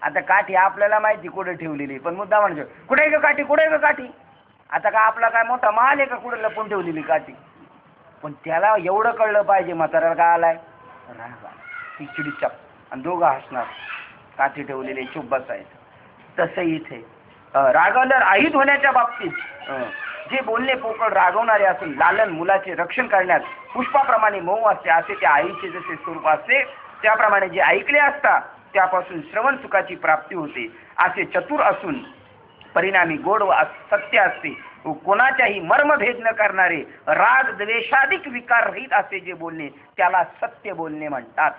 [SPEAKER 1] आता काठी आपल्याला माहिती कुठे ठेवलेली, पण मुद्दा म्हणतो कुठे ग काठी, कुठे ग काठी. आता का आपला काय मोठा माल आहे का कुठे लपून ठेवलेली काठी. पण त्याला एवढं कळलं पाहिजे म्हाताऱ्याला काय आलाय राग आला, ती चिडीचाप, आणि दोघं हसणार, काठी ठेवलेले चुप बसायचं. तसं इथे रागवल्यावर अहित होण्याच्या बाबतीत जे बोलणे पोकळ रागवणारे असून लालन मुलाचे रक्षण करण्यात पुष्पाप्रमाणे मऊ असते, असे त्या आईचे जसे स्वरूप असते, त्याप्रमाणे जे ऐकले असता त्यापासून श्रवण सुखाची प्राप्ती होते. असे चतुर असून परिणामी गोड व सत्य असते. कोणाच्याही मर्मभेद न करणारे राग द्वेषाधिक विकार रहित असे जे बोलणे त्याला सत्य बोलणे म्हणतात.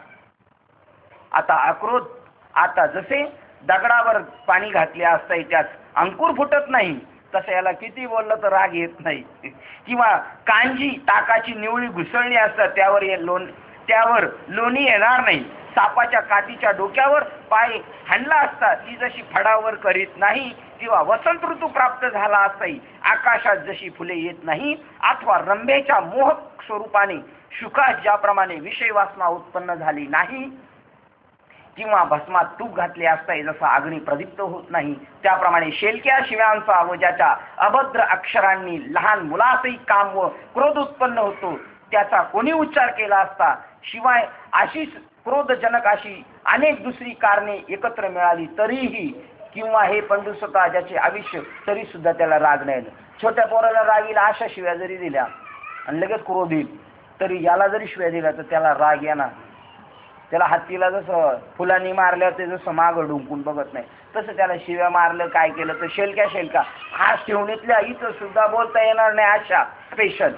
[SPEAKER 1] आता अक्रोध, आता जसे दगडावर पाणी घातले असता त्यात अंकुर फुटत नाही, तसं याला किती बोललं तर राग येत नाही. किंवा कांजी ताकाची निवळी घुसळणी असतात, त्यावर लोणी येणार नाही. सापाच्या काठीच्या डोक्यावर पाय हाणला असता ती जशी फडावर करीत नाही, किंवा वसंत ऋतू प्राप्त झाला असताही आकाशात जशी फुले येत नाही, अथवा रंभेच्या मोहक स्वरूपाने शुकास ज्याप्रमाणे विषय वासना उत्पन्न झाली नाही, किंवा भस्मात तूप घातले असताही जसा अग्नी प्रदीप्त होत नाही, त्याप्रमाणे शेलक्या शिव्यांचा व ज्याच्या अभद्र अक्षरांनी लहान मुलासही काम व क्रोध उत्पन्न होतो, त्याचा कोणी उच्चार केला असता शिवाय अशीच क्रोधजनक अशी अनेक दुसरी कारणे एकत्र मिळाली तरीही, किंवा हे पंडुसका ज्याचे आयुष्य तरी सुद्धा त्याला राग नाही. छोट्या पोराला राग येईल अशा शिव्या जरी दिल्या आणि लगेच क्रोध येईल, तरी याला जरी शिव्या दिल्या तर त्याला राग येणार. त्याला हत्तीला जसं फुलांनी मारल्या ते जसं मागं डुंकून बघत नाही, तसं त्याला शिव्या मारलं काय केलं तर शेलक्या हात ठेवणीतल्या इथं सुद्धा बोलता येणार नाही अशा स्पेशल.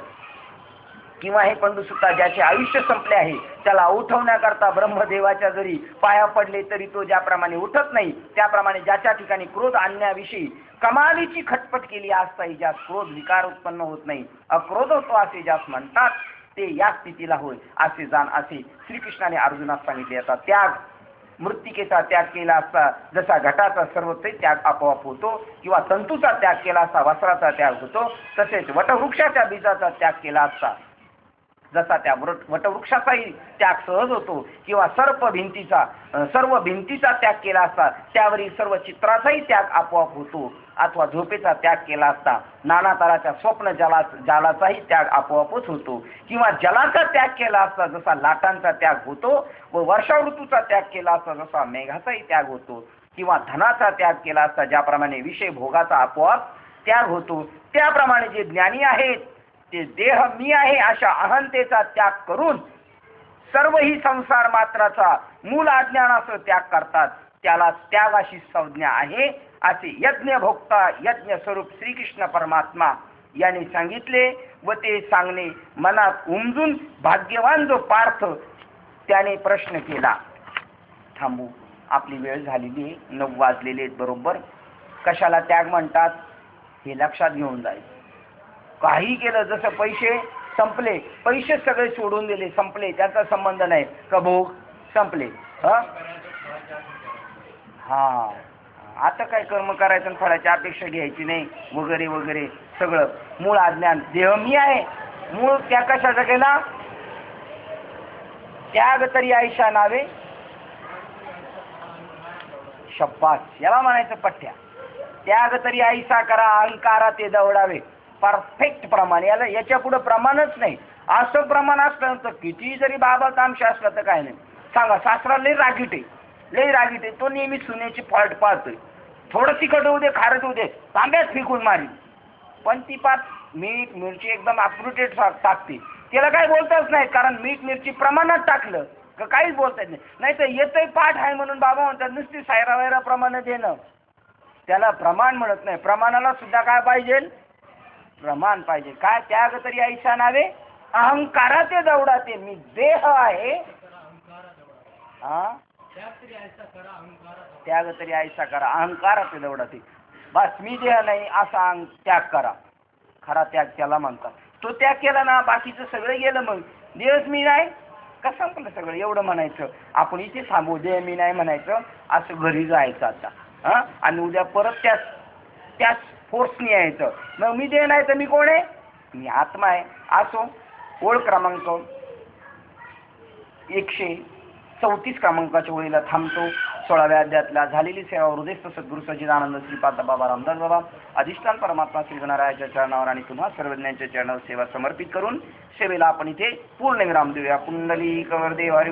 [SPEAKER 1] किंवा हे पंडुसुता ज्याचे आयुष्य संपले आहे त्याला उठवण्याकरता ब्रह्मदेवाच्या जरी पाया पडले तरी तो ज्याप्रमाणे उठत नाही, त्याप्रमाणे ज्याच्या ठिकाणी क्रोध आणण्याविषयी कमालीची खटपट केली असताही ज्यास क्रोध विकार उत्पन्न होत नाही, अक्रोध होतो असे ज्यास म्हणतात, ते या स्थितीला होय असे जाण, असे श्रीकृष्णाने अर्जुनास सांगितले. आता त्याग, मृत्तिकेचा त्याग केला असता जसा घटाचा सर्वत्र त्याग आपोआप होतो, किंवा तंतूचा त्याग केला असता वस्त्राचा त्याग होतो, तसेच वटवृक्षाच्या बीजाचा त्याग केला असता जसा त्या वटवृक्षाचाही त्याग सहज होतो, किंवा सर्व भिंतीचा त्याग केला असता त्यावरील सर्व चित्राचाही त्याग आपोआप होतो, अथवा झोपेचा त्याग केला असता नाना तऱ्हाच्या स्वप्न जालाचाही त्याग आपोआपच होतो, किंवा जलाचा त्याग केला असता जसा लाटांचा त्याग होतो, व वर्षा ऋतूचा त्याग केला असता जसा मेघाचाही त्याग होतो, किंवा धनाचा त्याग केला असता ज्याप्रमाणे विषय भोगाचा आपोआप त्याग होतो, त्याप्रमाणे जे ज्ञानी आहेत ते देह मी आहे अशा अहंतेचा त्याग करून सर्व ही संसार मात्राचा मूल अज्ञानाचा त्याग करतात, त्याला त्यागाशी संज्ञा आहे, असे यज्ञ भोक्ता यज्ञ स्वरूप श्रीकृष्ण परमात्मा यांनी सांगितले. व ते सांगणे मनात उमजून भाग्यवान जो पार्थ त्याने प्रश्न केला. थांबू, आपली वेळ झालेली आहे, 9 वाजलेले आहेत बरोबर. कशाला त्याग म्हणतात हे लक्षात घेऊन जायचं. काही केलं, जसं पैसे संपले, पैसे सगळे सोडून दिले, संपले, त्याचा संबंध नाही का, भोग संपले. हा आता काय कर्म करायचं आणि फळाची अपेक्षा घ्यायची नाही वगैरे वगैरे सगळं मूळ अज्ञान. देह मी आहे मूळ त्या कशाचा केला? त्याग तरी आयशा नावे शब्बास, याला म्हणायचं पठ्या. त्याग तरी आईसा करा, अहंकारा ते दवडावे. परफेक्ट प्रमाण, याला याच्या पुढे प्रमाणच नाही. असं प्रमाण असलं तर किती जरी बाबा तामशा असला तर काय नाही. सांगा, सासरा लय रागीट आहे, लय रागीट आहे. तो नेहमी सुनेची फॉल्ट पाहतोय. थोडं तिखट होऊ दे, खारट होऊ दे, तांब्यात फेकून मारी. पण ती पात मीठ मिरची एकदम अप्रुटेड टाकते. त्याला काय बोलताच नाही, कारण मीठ मिरची प्रमाणात टाकलं का काहीच बोलता येत नाही. नाही तर येतही पाठ आहे म्हणून बाबा म्हणतात नुसती सायरा वैरा प्रमाणे देणं, त्याला प्रमाण म्हणत नाही. प्रमाणाला सुद्धा काय पाहिजे? प्रमाण पाहिजे. काय? त्याग तरी ऐसा नावे अहंकाराचे दौडाते. मी देह आहे, हा, त्याग तरी ऐसा करा अहंकाराचे दौडाते. बस मी देह नाही असा त्याग करा. खरा त्याग त्याला म्हणतात. तो त्याग केला ना, बाकीचं सगळं गेलं. मग देहच मी नाही कसं संपलं सगळं. एवढं म्हणायचं. आपण इथे थांबू, देह मी नाही म्हणायचं, असं घरी जायचं आता. हा, आणि उद्या परत त्याच फोर्सनी यायचं. मग मी देह नाही तर मी कोण आहे? मी आत्मा आहे. असो. ओळ क्रमांक 134 क्रमांकाच्या ओळीला थांबतो. 16व्या अध्यायातला झालेली सेवा हृदयस्थ सद्गुरू सच्चिदानंद श्रीपाद बाबा रामदास बाबा अधिष्ठान परमात्मा श्री गणरायाच्या चरणावर आणि तुम्हा सर्वज्ञांच्या चरणावर सेवा समर्पित करून सेवेला आपण इथे पूर्ण विराम देऊया. पुंडलिक वरदेव हरी